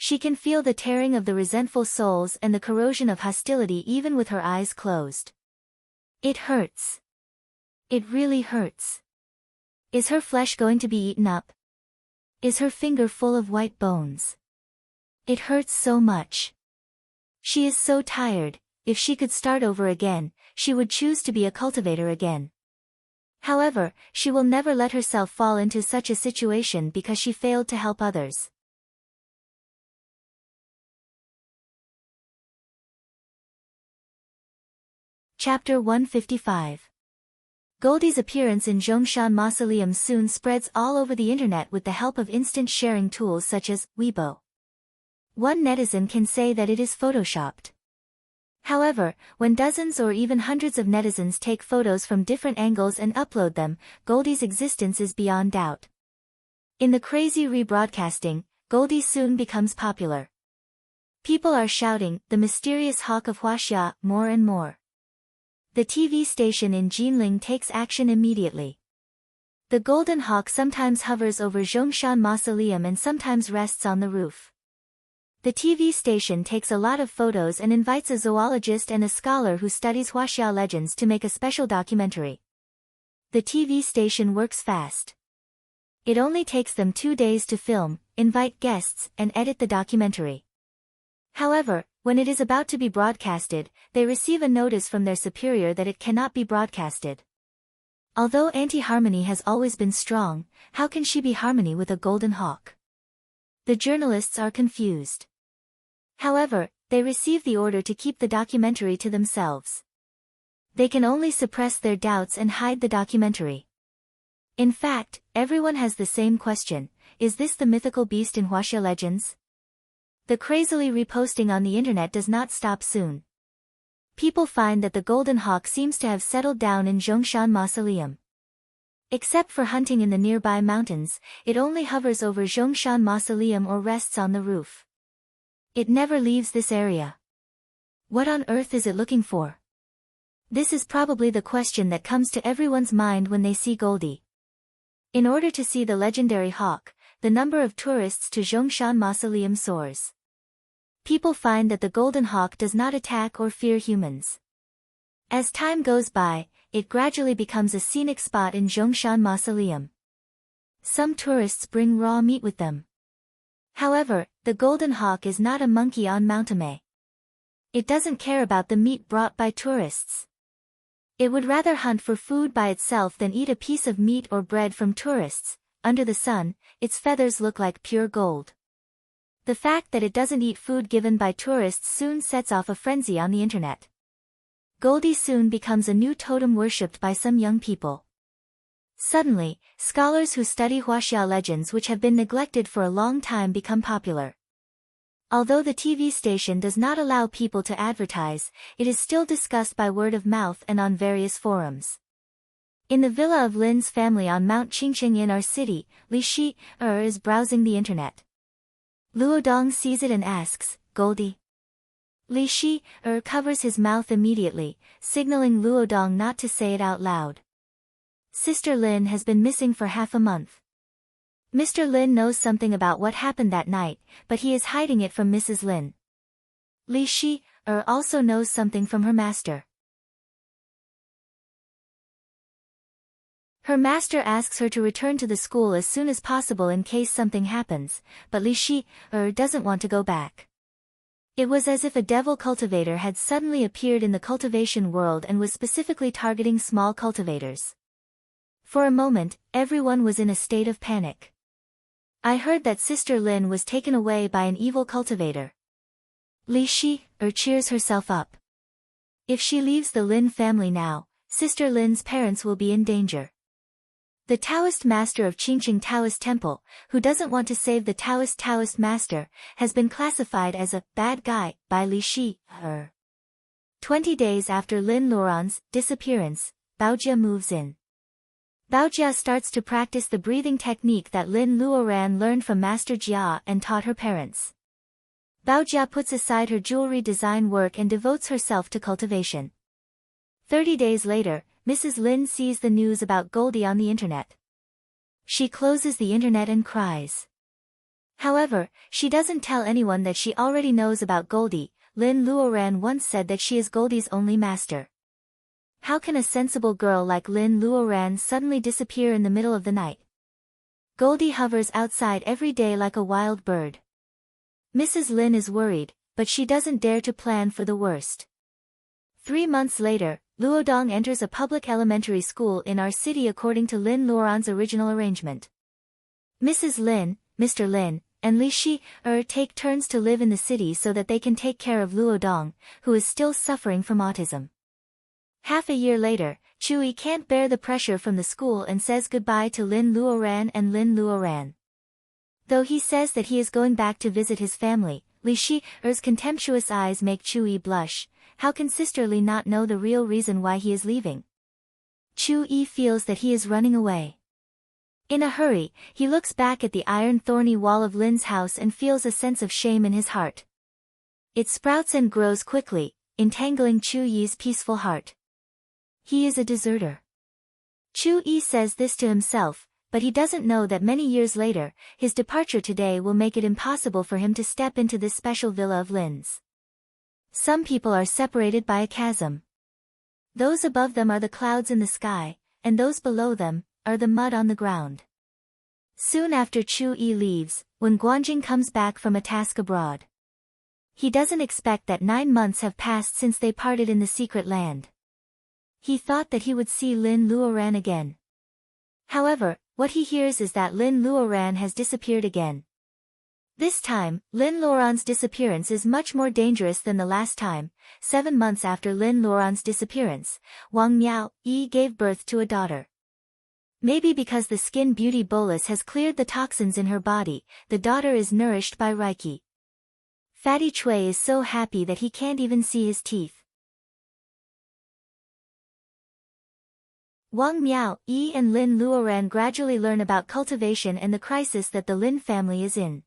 She can feel the tearing of the resentful souls and the corrosion of hostility even with her eyes closed. It hurts. It really hurts. Is her flesh going to be eaten up? Is her finger full of white bones? It hurts so much. She is so tired. If she could start over again, she would choose to be a cultivator again. However, she will never let herself fall into such a situation because she failed to help others. Chapter 155. Goldie's appearance in Zhongshan Mausoleum soon spreads all over the internet with the help of instant sharing tools such as Weibo. One netizen can say that it is photoshopped. However, when dozens or even hundreds of netizens take photos from different angles and upload them, Goldie's existence is beyond doubt. In the crazy rebroadcasting, Goldie soon becomes popular. People are shouting, "The mysterious hawk of Huaxia," more and more. The TV station in Jinling takes action immediately. The golden hawk sometimes hovers over Zhongshan Mausoleum and sometimes rests on the roof. The TV station takes a lot of photos and invites a zoologist and a scholar who studies Huaxia legends to make a special documentary. The TV station works fast. It only takes them 2 days to film, invite guests, and edit the documentary. However, when it is about to be broadcasted, they receive a notice from their superior that it cannot be broadcasted. Although anti-harmony has always been strong, how can she be harmony with a golden hawk? The journalists are confused. However, they receive the order to keep the documentary to themselves. They can only suppress their doubts and hide the documentary. In fact, everyone has the same question: is this the mythical beast in Huaxia legends? The crazily reposting on the internet does not stop soon. People find that the golden hawk seems to have settled down in Zhongshan Mausoleum. Except for hunting in the nearby mountains, it only hovers over Zhongshan Mausoleum or rests on the roof. It never leaves this area. What on earth is it looking for? This is probably the question that comes to everyone's mind when they see Goldie. In order to see the legendary hawk, the number of tourists to Zhongshan Mausoleum soars. People find that the golden hawk does not attack or fear humans. As time goes by, it gradually becomes a scenic spot in Zhongshan Mausoleum. Some tourists bring raw meat with them. However, the golden hawk is not a monkey on Mountame. It doesn't care about the meat brought by tourists. It would rather hunt for food by itself than eat a piece of meat or bread from tourists. Under the sun, its feathers look like pure gold. The fact that it doesn't eat food given by tourists soon sets off a frenzy on the internet. Goldie soon becomes a new totem worshipped by some young people. Suddenly, scholars who study Huaxia legends which have been neglected for a long time become popular. Although the TV station does not allow people to advertise, it is still discussed by word of mouth and on various forums. In the villa of Lin's family on Mount Qingqing in our city, Li Shi is browsing the internet. Luodong sees it and asks, "Goldie?" Li Shi covers his mouth immediately, signaling Luodong not to say it out loud. Sister Lin has been missing for half a month. Mr. Lin knows something about what happened that night, but he is hiding it from Mrs. Lin. Li Shi also knows something from her master. Her master asks her to return to the school as soon as possible in case something happens, but Li Shi doesn't want to go back. It was as if a devil cultivator had suddenly appeared in the cultivation world and was specifically targeting small cultivators. For a moment, everyone was in a state of panic. I heard that Sister Lin was taken away by an evil cultivator. Li Shi cheers herself up. If she leaves the Lin family now, Sister Lin's parents will be in danger. The Taoist master of Qingqing Taoist Temple, who doesn't want to save the Taoist master, has been classified as a bad guy by Li Shi. 20 days after Lin Luoran's disappearance, Baojia moves in. Baojia starts to practice the breathing technique that Lin Luoran learned from Master Jia and taught her parents. Baojia puts aside her jewelry design work and devotes herself to cultivation. 30 days later, Mrs. Lin sees the news about Goldie on the internet. She closes the internet and cries. However, she doesn't tell anyone that she already knows about Goldie. Lin Luoran once said that she is Goldie's only master. How can a sensible girl like Lin Luoran suddenly disappear in the middle of the night? Goldie hovers outside every day like a wild bird. Mrs. Lin is worried, but she doesn't dare to plan for the worst. 3 months later, Luodong enters a public elementary school in our city according to Lin Luoran's original arrangement. Mrs. Lin, Mr. Lin, and Li Shi take turns to live in the city so that they can take care of Luodong, who is still suffering from autism. Half a year later, Chui can't bear the pressure from the school and says goodbye to Lin Luoran and Lin Luoran. Though he says that he is going back to visit his family, Li Shi's contemptuous eyes make Chui blush. How can Sister Li not know the real reason why he is leaving? Chui feels that he is running away. In a hurry, he looks back at the iron thorny wall of Lin's house and feels a sense of shame in his heart. It sprouts and grows quickly, entangling Chuyi's peaceful heart. He is a deserter. Chuyi says this to himself, but he doesn't know that many years later, his departure today will make it impossible for him to step into this special villa of Lin's. Some people are separated by a chasm. Those above them are the clouds in the sky, and those below them are the mud on the ground. Soon after Chuyi leaves, when Guanjing comes back from a task abroad. He doesn't expect that 9 months have passed since they parted in the secret land. He thought that he would see Lin Luoran again. However, what he hears is that Lin Luoran has disappeared again. This time, Lin Luoran's disappearance is much more dangerous than the last time. 7 months after Lin Luoran's disappearance, Wang Miao Yi gave birth to a daughter. Maybe because the skin beauty bolus has cleared the toxins in her body, the daughter is nourished by Reiki. Fatty Chui is so happy that he can't even see his teeth. Wang Miao, Yi and Lin Luoran gradually learn about cultivation and the crisis that the Lin family is in.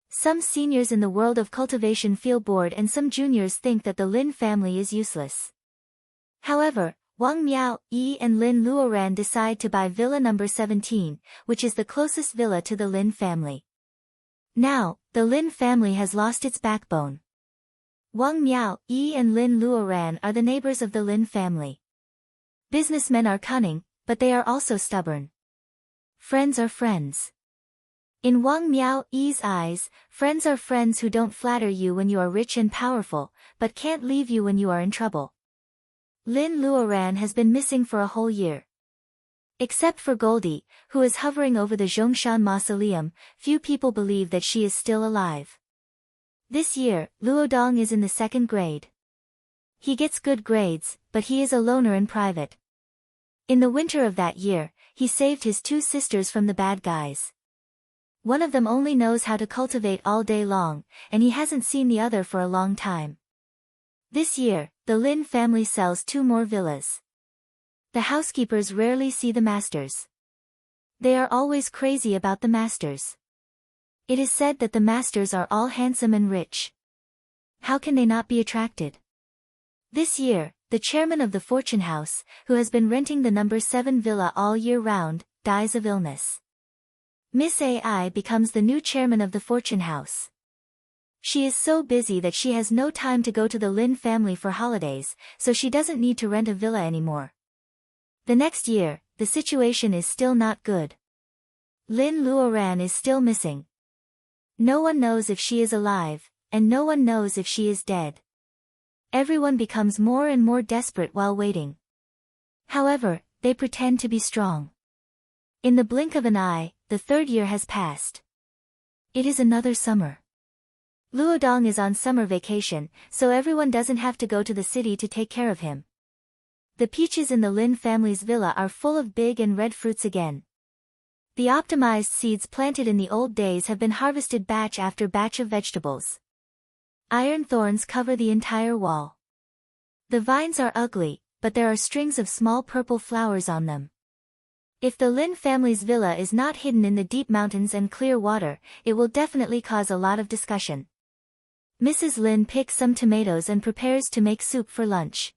Some seniors in the world of cultivation feel bored and some juniors think that the Lin family is useless. However, Wang Miao, Yi and Lin Luoran decide to buy Villa number 17, which is the closest villa to the Lin family. Now, the Lin family has lost its backbone. Wang Miao, Yi and Lin Luoran are the neighbors of the Lin family. Businessmen are cunning, but they are also stubborn. Friends are friends. In Wang Miao, Yi's eyes, friends are friends who don't flatter you when you are rich and powerful, but can't leave you when you are in trouble. Lin Luoran has been missing for a whole year. Except for Goldie, who is hovering over the Zhongshan Mausoleum, few people believe that she is still alive. This year, Luodong is in the 2nd grade. He gets good grades, but he is a loner in private. In the winter of that year, he saved his 2 sisters from the bad guys. One of them only knows how to cultivate all day long, and he hasn't seen the other for a long time. This year, the Lin family sells 2 more villas. The housekeepers rarely see the masters. They are always crazy about the masters. It is said that the masters are all handsome and rich. How can they not be attracted? This year, the chairman of the Fortune House, who has been renting the number 7 villa all year round, dies of illness. Miss AI becomes the new chairman of the Fortune House. She is so busy that she has no time to go to the Lin family for holidays, so she doesn't need to rent a villa anymore. The next year, the situation is still not good. Lin Luoran is still missing. No one knows if she is alive, and no one knows if she is dead. Everyone becomes more and more desperate while waiting. However, they pretend to be strong. In the blink of an eye, the 3rd year has passed. It is another summer. Luodong is on summer vacation, so everyone doesn't have to go to the city to take care of him. The peaches in the Lin family's villa are full of big and red fruits again. The optimized seeds planted in the old days have been harvested batch after batch of vegetables. Iron thorns cover the entire wall. The vines are ugly, but there are strings of small purple flowers on them. If the Lin family's villa is not hidden in the deep mountains and clear water, it will definitely cause a lot of discussion. Mrs. Lin picks some tomatoes and prepares to make soup for lunch.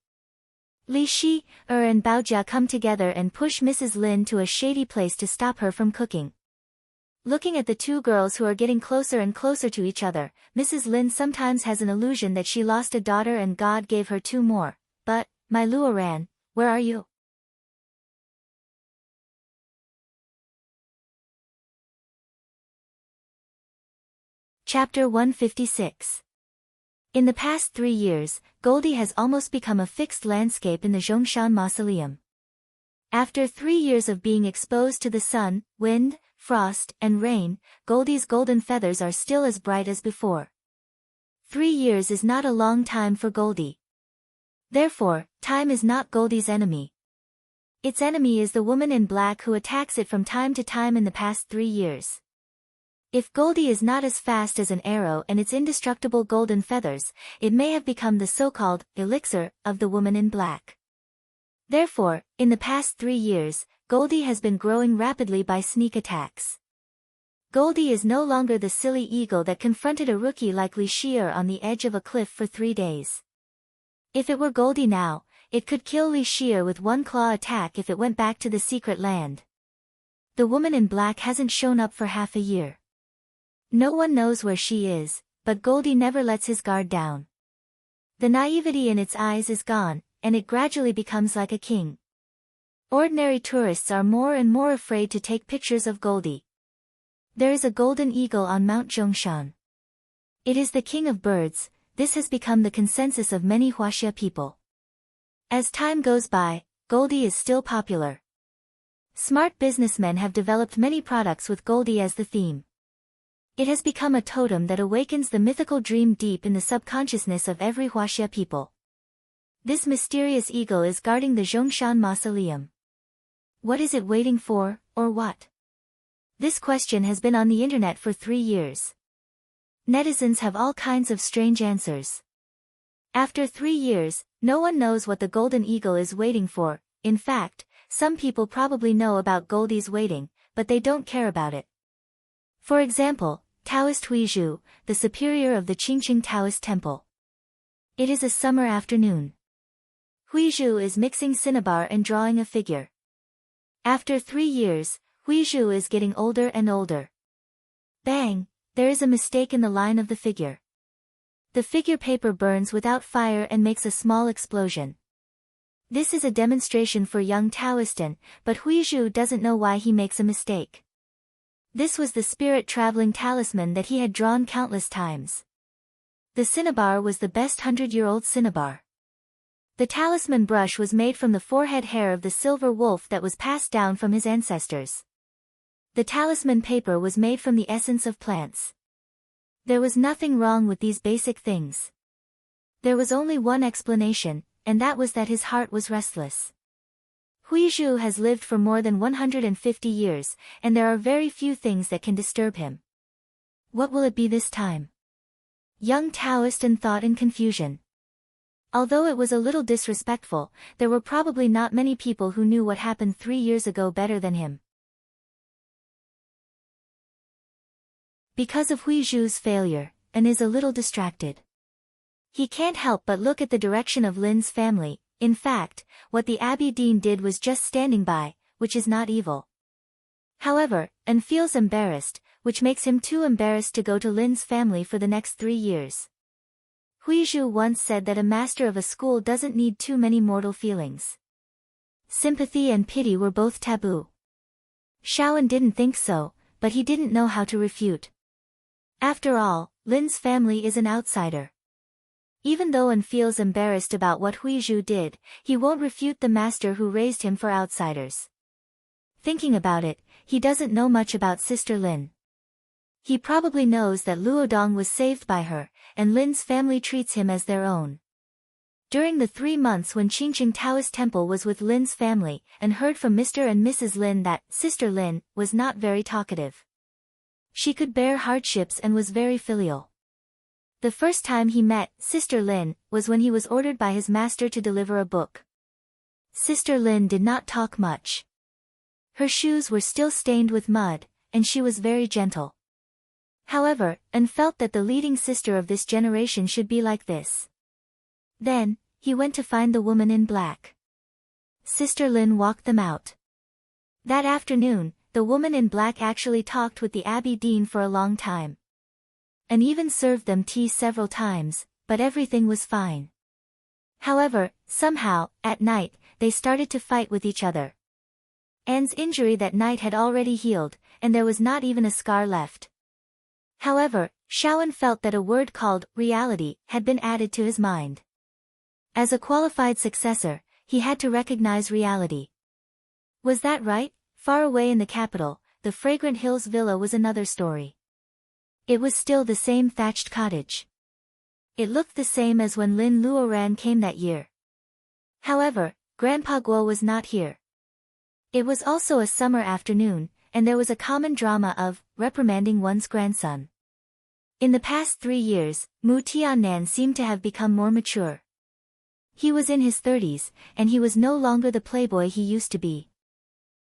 Li Shi, and Baojia come together and push Mrs. Lin to a shady place to stop her from cooking. Looking at the 2 girls who are getting closer and closer to each other, Mrs. Lin sometimes has an illusion that she lost a daughter and God gave her 2 more. But, my Luoran, where are you? Chapter 156. In the past 3 years, Goldie has almost become a fixed landscape in the Zhongshan Mausoleum. After 3 years of being exposed to the sun, wind, frost, and rain, Goldie's golden feathers are still as bright as before. 3 years is not a long time for Goldie. Therefore, time is not Goldie's enemy. Its enemy is the woman in black who attacks it from time to time in the past 3 years. If Goldie is not as fast as an arrow and its indestructible golden feathers, it may have become the so-called elixir of the woman in black. Therefore, in the past 3 years, Goldie has been growing rapidly by sneak attacks. Goldie is no longer the silly eagle that confronted a rookie like Li Shi'er on the edge of a cliff for 3 days. If it were Goldie now, it could kill Li Shi'er with 1 claw attack if it went back to the secret land. The woman in black hasn't shown up for half a year. No one knows where she is, but Goldie never lets his guard down. The naivety in its eyes is gone, and it gradually becomes like a king. Ordinary tourists are more and more afraid to take pictures of Goldie. There is a golden eagle on Mount Zhongshan. It is the king of birds. This has become the consensus of many Huaxia people. As time goes by, Goldie is still popular. Smart businessmen have developed many products with Goldie as the theme. It has become a totem that awakens the mythical dream deep in the subconsciousness of every Huaxia people. This mysterious eagle is guarding the Zhongshan Mausoleum. What is it waiting for, or what? This question has been on the internet for 3 years. Netizens have all kinds of strange answers. After 3 years, no one knows what the golden eagle is waiting for. In fact, some people probably know about Goldie's waiting, but they don't care about it. For example, Taoist Huizhu, the superior of the Qingqing Taoist temple. It is a summer afternoon. Huizhu is mixing cinnabar and drawing a figure. After 3 years, Huizhu is getting older and older. Bang! There is a mistake in the line of the figure. The figure paper burns without fire and makes a small explosion. This is a demonstration for young Taoistan, but Huizhu doesn't know why he makes a mistake. This was the spirit traveling talisman that he had drawn countless times. The cinnabar was the best 100-year-old cinnabar. The talisman brush was made from the forehead hair of the silver wolf that was passed down from his ancestors. The talisman paper was made from the essence of plants. There was nothing wrong with these basic things. There was only one explanation, and that was that his heart was restless. Huizhu has lived for more than 150 years, and there are very few things that can disturb him. What will it be this time? Young Taoistan thought in confusion. Although it was a little disrespectful, there were probably not many people who knew what happened 3 years ago better than him. Because of Huizhu's failure, and is a little distracted. He can't help but look at the direction of Lin's family. In fact, what the Abbey Dean did was just standing by, which is not evil. However, An feels embarrassed, which makes him too embarrassed to go to Lin's family for the next 3 years. Huizhu once said that a master of a school doesn't need too many mortal feelings. Sympathy and pity were both taboo. Shaoan didn't think so, but he didn't know how to refute. After all, Lin's family is an outsider. Even though An feels embarrassed about what Huizhu did, he won't refute the master who raised him for outsiders. Thinking about it, he doesn't know much about Sister Lin. He probably knows that Luodong was saved by her, and Lin's family treats him as their own. During the 3 months when Qingqing Taoist Temple was with Lin's family, An heard from Mr. and Mrs. Lin that Sister Lin was not very talkative. She could bear hardships and was very filial. The first time he met Sister Lin was when he was ordered by his master to deliver a book. Sister Lin did not talk much. Her shoes were still stained with mud, and she was very gentle. However, An felt that the leading sister of this generation should be like this. Then, he went to find the woman in black. Sister Lin walked them out. That afternoon, the woman in black actually talked with the Abbey Dean for a long time. And even served them tea several times, but everything was fine. However, somehow, at night, they started to fight with each other. Anne's injury that night had already healed, and there was not even a scar left. However, Shaoan felt that a word called reality had been added to his mind. As a qualified successor, he had to recognize reality. Was that right? Far away in the capital, the Fragrant Hills Villa was another story. It was still the same thatched cottage. It looked the same as when Lin Luoran came that year. However, Grandpa Guo was not here. It was also a summer afternoon, and there was a common drama of reprimanding one's grandson. In the past 3 years, Mu Tiannan seemed to have become more mature. He was in his 30s, and he was no longer the playboy he used to be.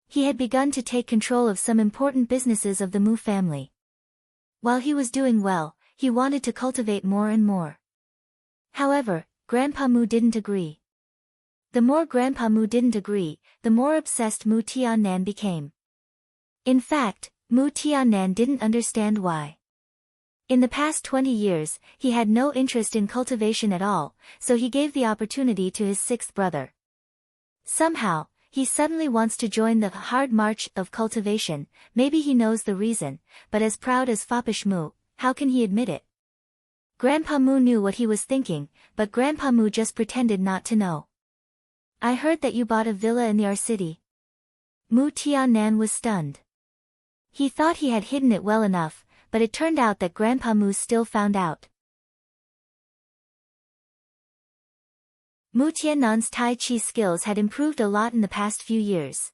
He had begun to take control of some important businesses of the Mu family. While he was doing well, he wanted to cultivate more and more. However, Grandpa Mu didn't agree. The more Grandpa Mu didn't agree, the more obsessed Mu Tiannan became. In fact, Mu Tiannan didn't understand why. In the past 20 years, he had no interest in cultivation at all, so he gave the opportunity to his 6th brother. Somehow, he suddenly wants to join the hard march of cultivation. Maybe he knows the reason, but as proud as foppish Mu, how can he admit it? Grandpa Mu knew what he was thinking, but Grandpa Mu just pretended not to know. I heard that you bought a villa in the city. Mu Tiannan was stunned. He thought he had hidden it well enough, but it turned out that Grandpa Mu still found out. Mu Tiannan's Tai Chi skills had improved a lot in the past few years.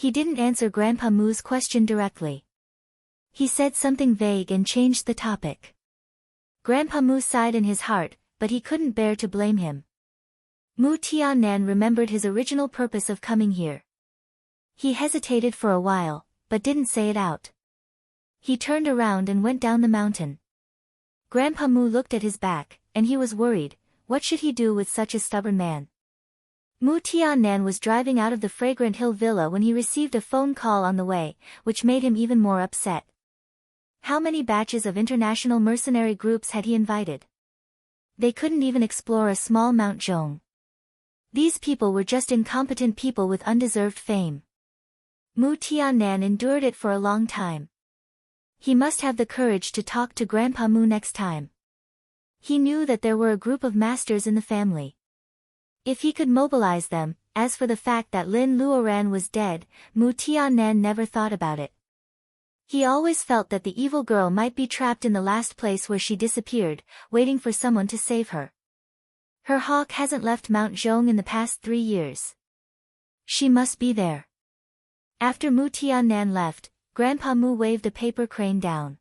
He didn't answer Grandpa Moo's question directly. He said something vague and changed the topic. Grandpa Moo sighed in his heart, but he couldn't bear to blame him. Mu Tiannan remembered his original purpose of coming here. He hesitated for a while, but didn't say it out. He turned around and went down the mountain. Grandpa Moo looked at his back, and he was worried. What should he do with such a stubborn man? Mu Tiannan was driving out of the fragrant hill villa when he received a phone call on the way, which made him even more upset. How many batches of international mercenary groups had he invited? They couldn't even explore a small Mount Zhong. These people were just incompetent people with undeserved fame. Mu Tiannan endured it for a long time. He must have the courage to talk to Grandpa Moo next time. He knew that there were a group of masters in the family. If he could mobilize them, as for the fact that Lin Luoran was dead, Mu Tiannan never thought about it. He always felt that the evil girl might be trapped in the last place where she disappeared, waiting for someone to save her. Her hawk hasn't left Mount Zhong in the past 3 years. She must be there. After Mu Tiannan left, Grandpa Moo waved a paper crane down.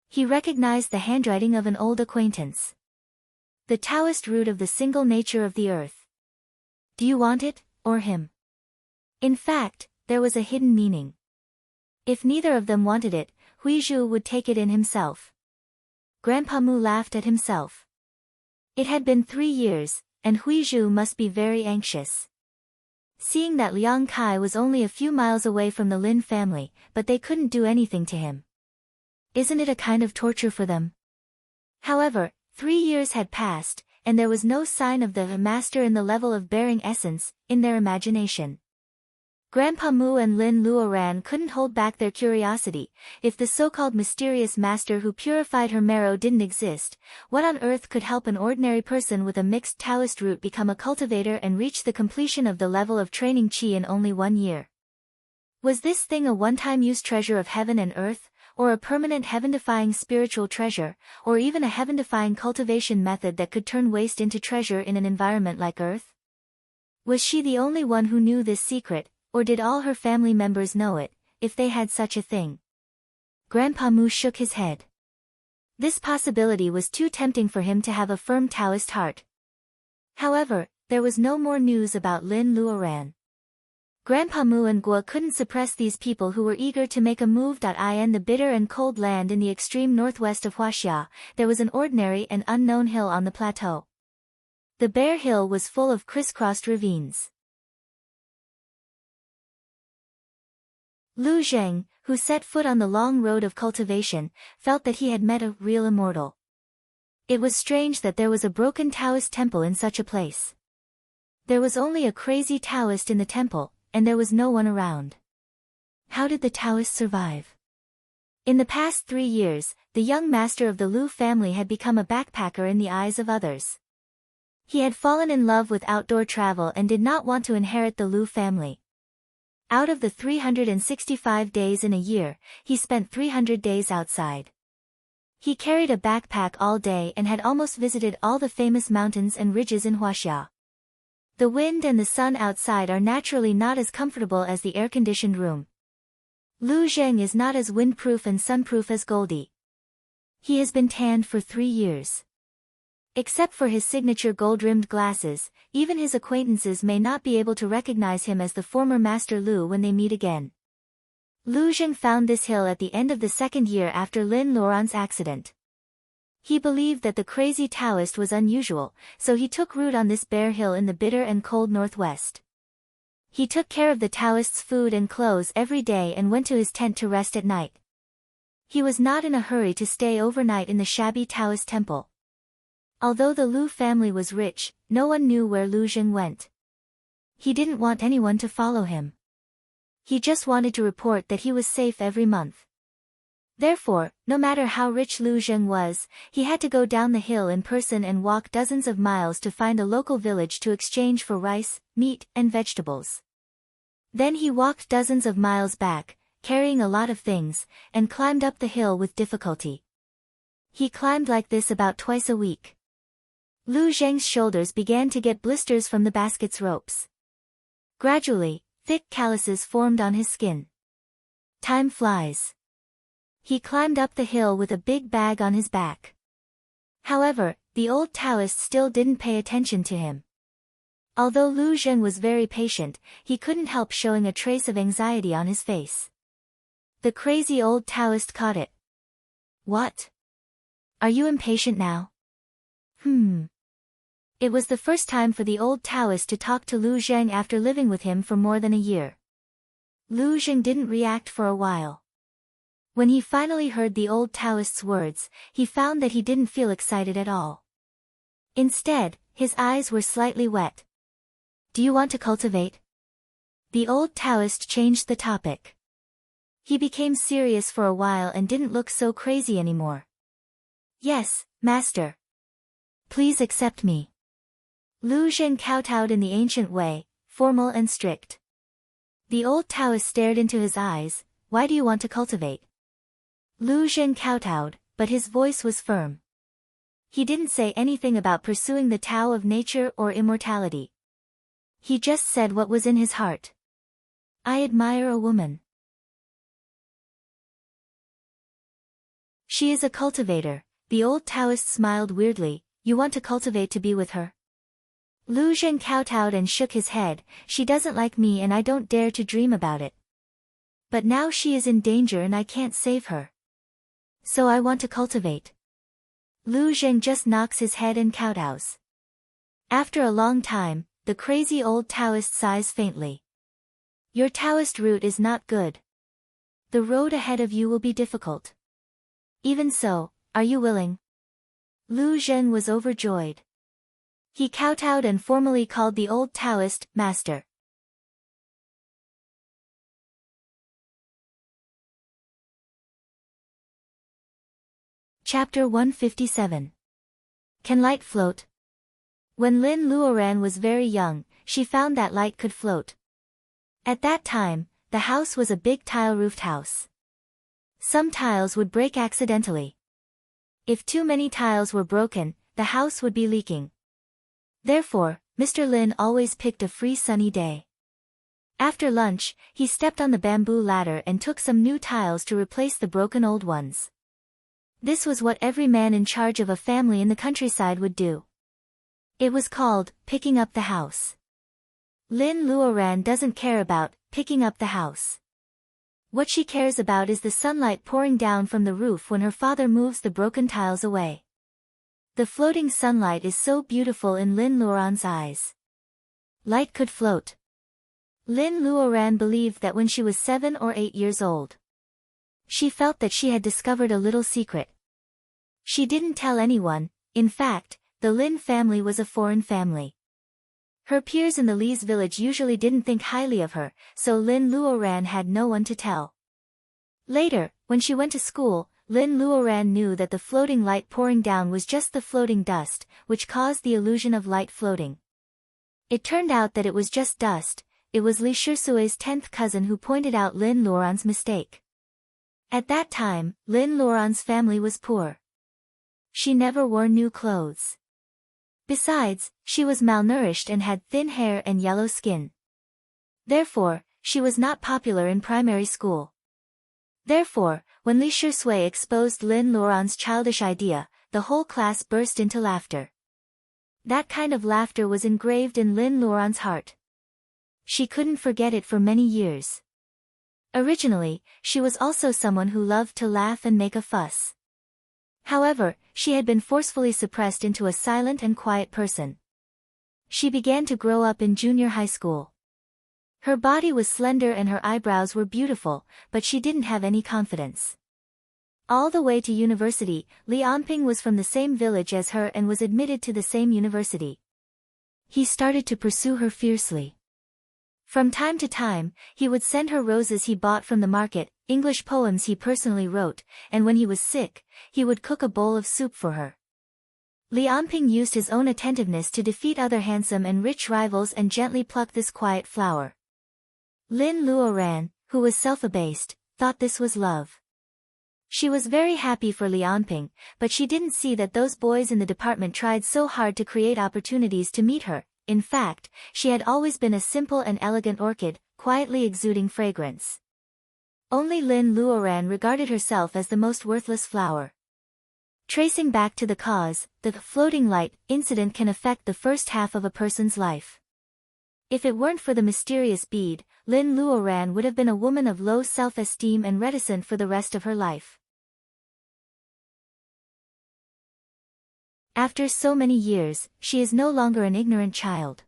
He recognized the handwriting of an old acquaintance. The Taoist root of the single nature of the earth. Do you want it, or him? In fact, there was a hidden meaning. If neither of them wanted it, Huizhu would take it in himself. Grandpa Moo laughed at himself. It had been 3 years, and Huizhu must be very anxious. Seeing that Liang Kai was only a few miles away from the Lin family, but they couldn't do anything to him. Isn't it a kind of torture for them? However, 3 years had passed, and there was no sign of the master in the level of bearing essence, in their imagination. Grandpa Moo and Lin Luoran couldn't hold back their curiosity. If the so-called mysterious master who purified her marrow didn't exist, what on earth could help an ordinary person with a mixed Taoist root become a cultivator and reach the completion of the level of training Qi in only 1 year? Was this thing a one-time use treasure of heaven and earth, or a permanent heaven-defying spiritual treasure, or even a heaven-defying cultivation method that could turn waste into treasure in an environment like Earth? Was she the only one who knew this secret, or did all her family members know it, if they had such a thing? Grandpa Moo shook his head. This possibility was too tempting for him to have a firm Taoist heart. However, there was no more news about Lin Luoran. Grandpa Moo and Guo couldn't suppress these people who were eager to make a move. In the bitter and cold land in the extreme northwest of Huaxia, there was an ordinary and unknown hill on the plateau. The bare hill was full of crisscrossed ravines. Lu Zheng, who set foot on the long road of cultivation, felt that he had met a real immortal. It was strange that there was a broken Taoist temple in such a place. There was only a crazy Taoist in the temple, and there was no one around. How did the Taoists survive? In the past 3 years, the young master of the Lu family had become a backpacker in the eyes of others. He had fallen in love with outdoor travel and did not want to inherit the Lu family. Out of the 365 days in a year, he spent 300 days outside. He carried a backpack all day and had almost visited all the famous mountains and ridges in Huaxia. The wind and the sun outside are naturally not as comfortable as the air-conditioned room. Lu Zheng is not as windproof and sunproof as Goldie. He has been tanned for 3 years. Except for his signature gold-rimmed glasses, even his acquaintances may not be able to recognize him as the former Master Lu when they meet again. Lu Zheng found this hill at the end of the 2nd year after Lin Luoran's accident. He believed that the crazy Taoist was unusual, so he took root on this bare hill in the bitter and cold northwest. He took care of the Taoist's food and clothes every day and went to his tent to rest at night. He was not in a hurry to stay overnight in the shabby Taoist temple. Although the Lu family was rich, no one knew where Lu Zheng went. He didn't want anyone to follow him. He just wanted to report that he was safe every month. Therefore, no matter how rich Lu Zheng was, he had to go down the hill in person and walk dozens of miles to find a local village to exchange for rice, meat, and vegetables. Then he walked dozens of miles back, carrying a lot of things, and climbed up the hill with difficulty. He climbed like this about twice a week. Lu Zheng's shoulders began to get blisters from the basket's ropes. Gradually, Thick calluses formed on his skin. Time flies. He climbed up the hill with a big bag on his back. However, the old Taoist still didn't pay attention to him. Although Lu Zhen was very patient, he couldn't help showing a trace of anxiety on his face. The crazy old Taoist caught it. What? Are you impatient now? It was the first time for the old Taoist to talk to Lu Zheng after living with him for more than a year. Lu Zheng didn't react for a while. When he finally heard the old Taoist's words, he found that he didn't feel excited at all. Instead, his eyes were slightly wet. Do you want to cultivate? The old Taoist changed the topic. He became serious for a while and didn't look so crazy anymore. Yes, master. Please accept me. Lu Zhen kowtowed in the ancient way, formal and strict. The old Taoist stared into his eyes. Why do you want to cultivate? Lu Zhen kowtowed, but his voice was firm. He didn't say anything about pursuing the Tao of nature or immortality. He just said what was in his heart. I admire a woman. She is a cultivator. The old Taoist smiled weirdly. You want to cultivate to be with her? Lu Zhen kowtowed and shook his head. She doesn't like me and I don't dare to dream about it. But now she is in danger and I can't save her. So I want to cultivate. Lu Zhen just knocks his head and kowtows. After a long time, the crazy old Taoist sighs faintly. Your Taoist route is not good. The road ahead of you will be difficult. Even so, are you willing? Lu Zhen was overjoyed. He kowtowed and formally called the old Taoist master. Chapter 157. Can light float? When Lin Luoran was very young, she found that light could float. At that time, the house was a big tile-roofed house. Some tiles would break accidentally. If too many tiles were broken, the house would be leaking. Therefore, Mr. Lin always picked a free sunny day. After lunch, he stepped on the bamboo ladder and took some new tiles to replace the broken old ones. This was what every man in charge of a family in the countryside would do. It was called picking up the house. Lin Luoran doesn't care about picking up the house. What she cares about is the sunlight pouring down from the roof when her father moves the broken tiles away. The floating sunlight is so beautiful in Lin Luoran's eyes. Light could float. Lin Luoran believed that when she was 7 or 8 years old. She felt that she had discovered a little secret. She didn't tell anyone. In fact, the Lin family was a foreign family. Her peers in the Li's village usually didn't think highly of her, so Lin Luoran had no one to tell. Later, when she went to school, Lin Luoran knew that the floating light pouring down was just the floating dust, which caused the illusion of light floating. It turned out that it was just dust. It was Li Shisui's 10th cousin who pointed out Lin Luoran's mistake. At that time, Lin Luoran's family was poor. She never wore new clothes. Besides, she was malnourished and had thin hair and yellow skin. Therefore, she was not popular in primary school. Therefore, when Li Shisui exposed Lin Luoran's childish idea, the whole class burst into laughter. That kind of laughter was engraved in Lin Luoran's heart. She couldn't forget it for many years. Originally, she was also someone who loved to laugh and make a fuss. However, she had been forcefully suppressed into a silent and quiet person. She began to grow up in junior high school. Her body was slender and her eyebrows were beautiful, but she didn't have any confidence. All the way to university, Li Anping was from the same village as her and was admitted to the same university. He started to pursue her fiercely. From time to time, he would send her roses he bought from the market, English poems he personally wrote, and when he was sick, he would cook a bowl of soup for her. Li Anping used his own attentiveness to defeat other handsome and rich rivals and gently pluck this quiet flower. Lin Luoran, who was self-abased, thought this was love. She was very happy for Li Anping, but she didn't see that those boys in the department tried so hard to create opportunities to meet her, in fact, she had always been a simple and elegant orchid, quietly exuding fragrance. Only Lin Luoran regarded herself as the most worthless flower. Tracing back to the cause, the floating light incident can affect the first half of a person's life. If it weren't for the mysterious bead, Lin Luoran would have been a woman of low self-esteem and reticent for the rest of her life. After so many years, she is no longer an ignorant child.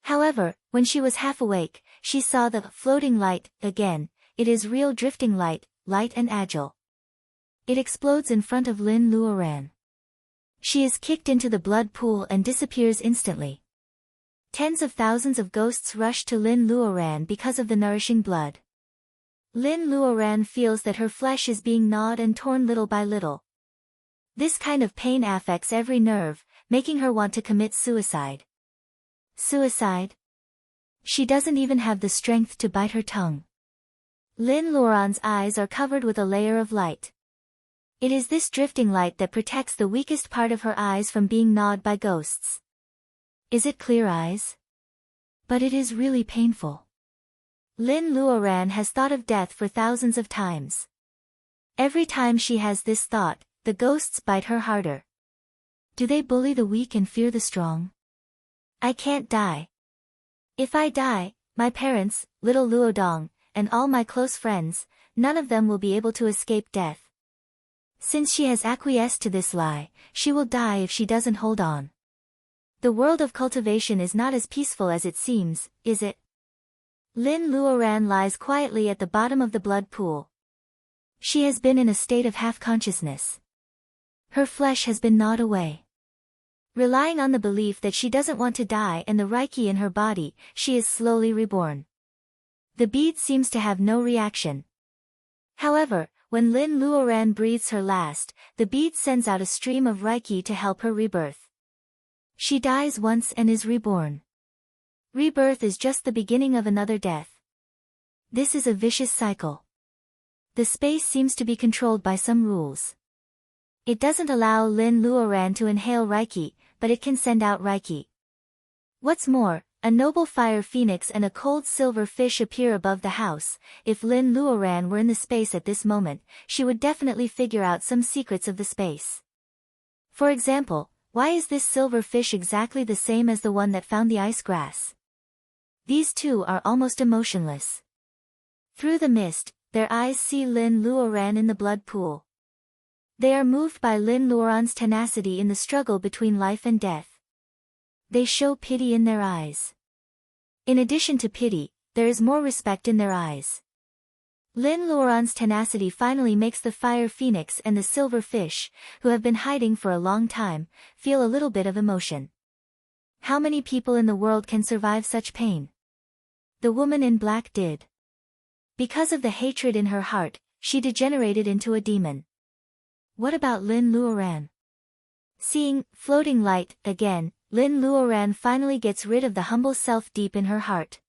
However, when she was half awake, she saw the floating light again. It is real drifting light, light and agile. It explodes in front of Lin Luoran. She is kicked into the blood pool and disappears instantly. Tens of thousands of ghosts rush to Lin Luoran because of the nourishing blood. Lin Luoran feels that her flesh is being gnawed and torn little by little. This kind of pain affects every nerve, making her want to commit suicide. Suicide? She doesn't even have the strength to bite her tongue. Lin Luoran's eyes are covered with a layer of light. It is this drifting light that protects the weakest part of her eyes from being gnawed by ghosts. Is it clear eyes? But it is really painful. Lin Luoran has thought of death for thousands of times. Every time she has this thought, the ghosts bite her harder. Do they bully the weak and fear the strong? I can't die. If I die, my parents, little Luodong, and all my close friends, none of them will be able to escape death. Since she has acquiesced to this lie, she will die if she doesn't hold on. The world of cultivation is not as peaceful as it seems, is it? Lin Luoran lies quietly at the bottom of the blood pool. She has been in a state of half-consciousness. Her flesh has been gnawed away. Relying on the belief that she doesn't want to die and the Reiki in her body, she is slowly reborn. The bead seems to have no reaction. However, when Lin Luoran breathes her last, the bead sends out a stream of Reiki to help her rebirth. She dies once and is reborn. Rebirth is just the beginning of another death. This is a vicious cycle. The space seems to be controlled by some rules. It doesn't allow Lin Luoran to inhale Reiki, but it can send out Reiki. What's more, a noble fire phoenix and a cold silver fish appear above the house. If Lin Luoran were in the space at this moment, she would definitely figure out some secrets of the space. For example, why is this silver fish exactly the same as the one that found the ice grass? These two are almost emotionless. Through the mist, their eyes see Lin Luoran in the blood pool. They are moved by Lin Luoran's tenacity in the struggle between life and death. They show pity in their eyes. In addition to pity, there is more respect in their eyes. Lin Luoran's tenacity finally makes the fire phoenix and the silver fish, who have been hiding for a long time, feel a little bit of emotion. How many people in the world can survive such pain? The woman in black did. Because of the hatred in her heart, she degenerated into a demon. What about Lin Luoran? Seeing floating light again, Lin Luoran finally gets rid of the humble self deep in her heart.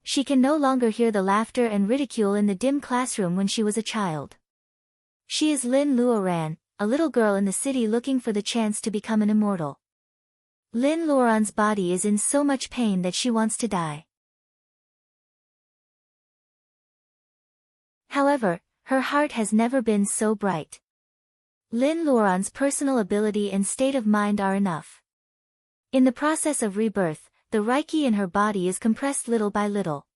She can no longer hear the laughter and ridicule in the dim classroom when she was a child. She is Lin Luoran, a little girl in the city looking for the chance to become an immortal. Lin Luoran's body is in so much pain that she wants to die. However, her heart has never been so bright. Lin Luoran's personal ability and state of mind are enough. In the process of rebirth, the Reiki in her body is compressed little by little.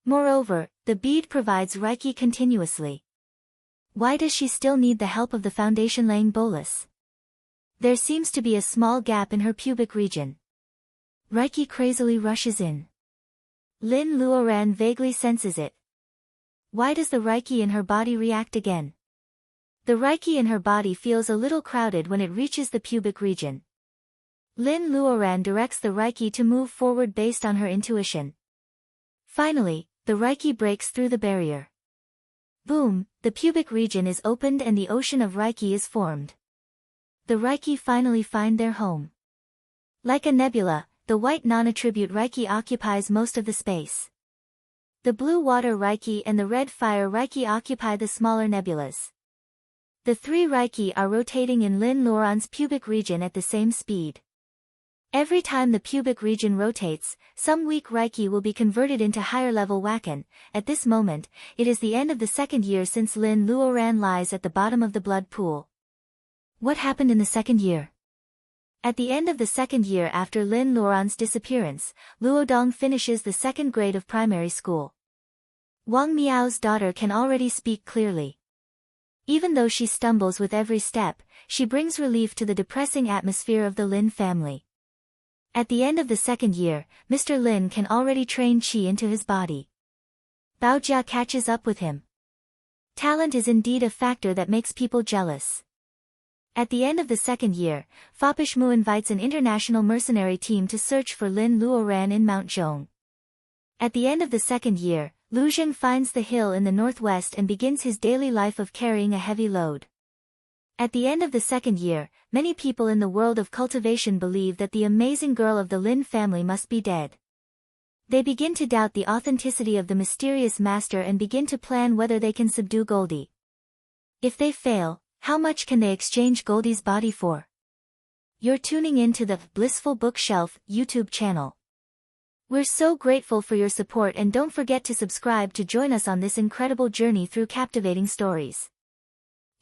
Moreover, the bead provides Reiki continuously. Why does she still need the help of the foundation-laying bolus? There seems to be a small gap in her pubic region. Reiki crazily rushes in. Lin Luoran vaguely senses it. Why does the Reiki in her body react again? The Reiki in her body feels a little crowded when it reaches the pubic region. Lin Luoran directs the Reiki to move forward based on her intuition. Finally, the Reiki breaks through the barrier. Boom, the pubic region is opened and the ocean of Reiki is formed. The Reiki finally find their home. Like a nebula, the white non-attribute Reiki occupies most of the space. The blue water Reiki and the red fire Reiki occupy the smaller nebulas. The three Reiki are rotating in Lin Luoran's pubic region at the same speed. Every time the pubic region rotates, some weak Reiki will be converted into higher-level Wakan. At this moment, it is the end of the second year since Lin Luoran lies at the bottom of the blood pool. What happened in the second year? At the end of the second year after Lin Luoran's disappearance, Luodong finishes the second grade of primary school. Wang Miao's daughter can already speak clearly. Even though she stumbles with every step, she brings relief to the depressing atmosphere of the Lin family. At the end of the second year, Mr. Lin can already train qi into his body. Baojia catches up with him. Talent is indeed a factor that makes people jealous. At the end of the second year, Foppish Mu invites an international mercenary team to search for Lin Luoran in Mount Zhong. At the end of the second year, Lu Zheng finds the hill in the northwest and begins his daily life of carrying a heavy load. At the end of the second year, many people in the world of cultivation believe that the amazing girl of the Lin family must be dead. They begin to doubt the authenticity of the mysterious master and begin to plan whether they can subdue Goldie. If they fail, how much can they exchange Goldie's body for? You're tuning in to the Blissful Bookshelf YouTube channel. We're so grateful for your support, and don't forget to subscribe to join us on this incredible journey through captivating stories.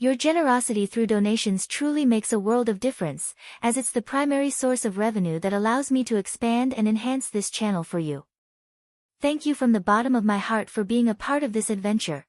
Your generosity through donations truly makes a world of difference, as it's the primary source of revenue that allows me to expand and enhance this channel for you. Thank you from the bottom of my heart for being a part of this adventure.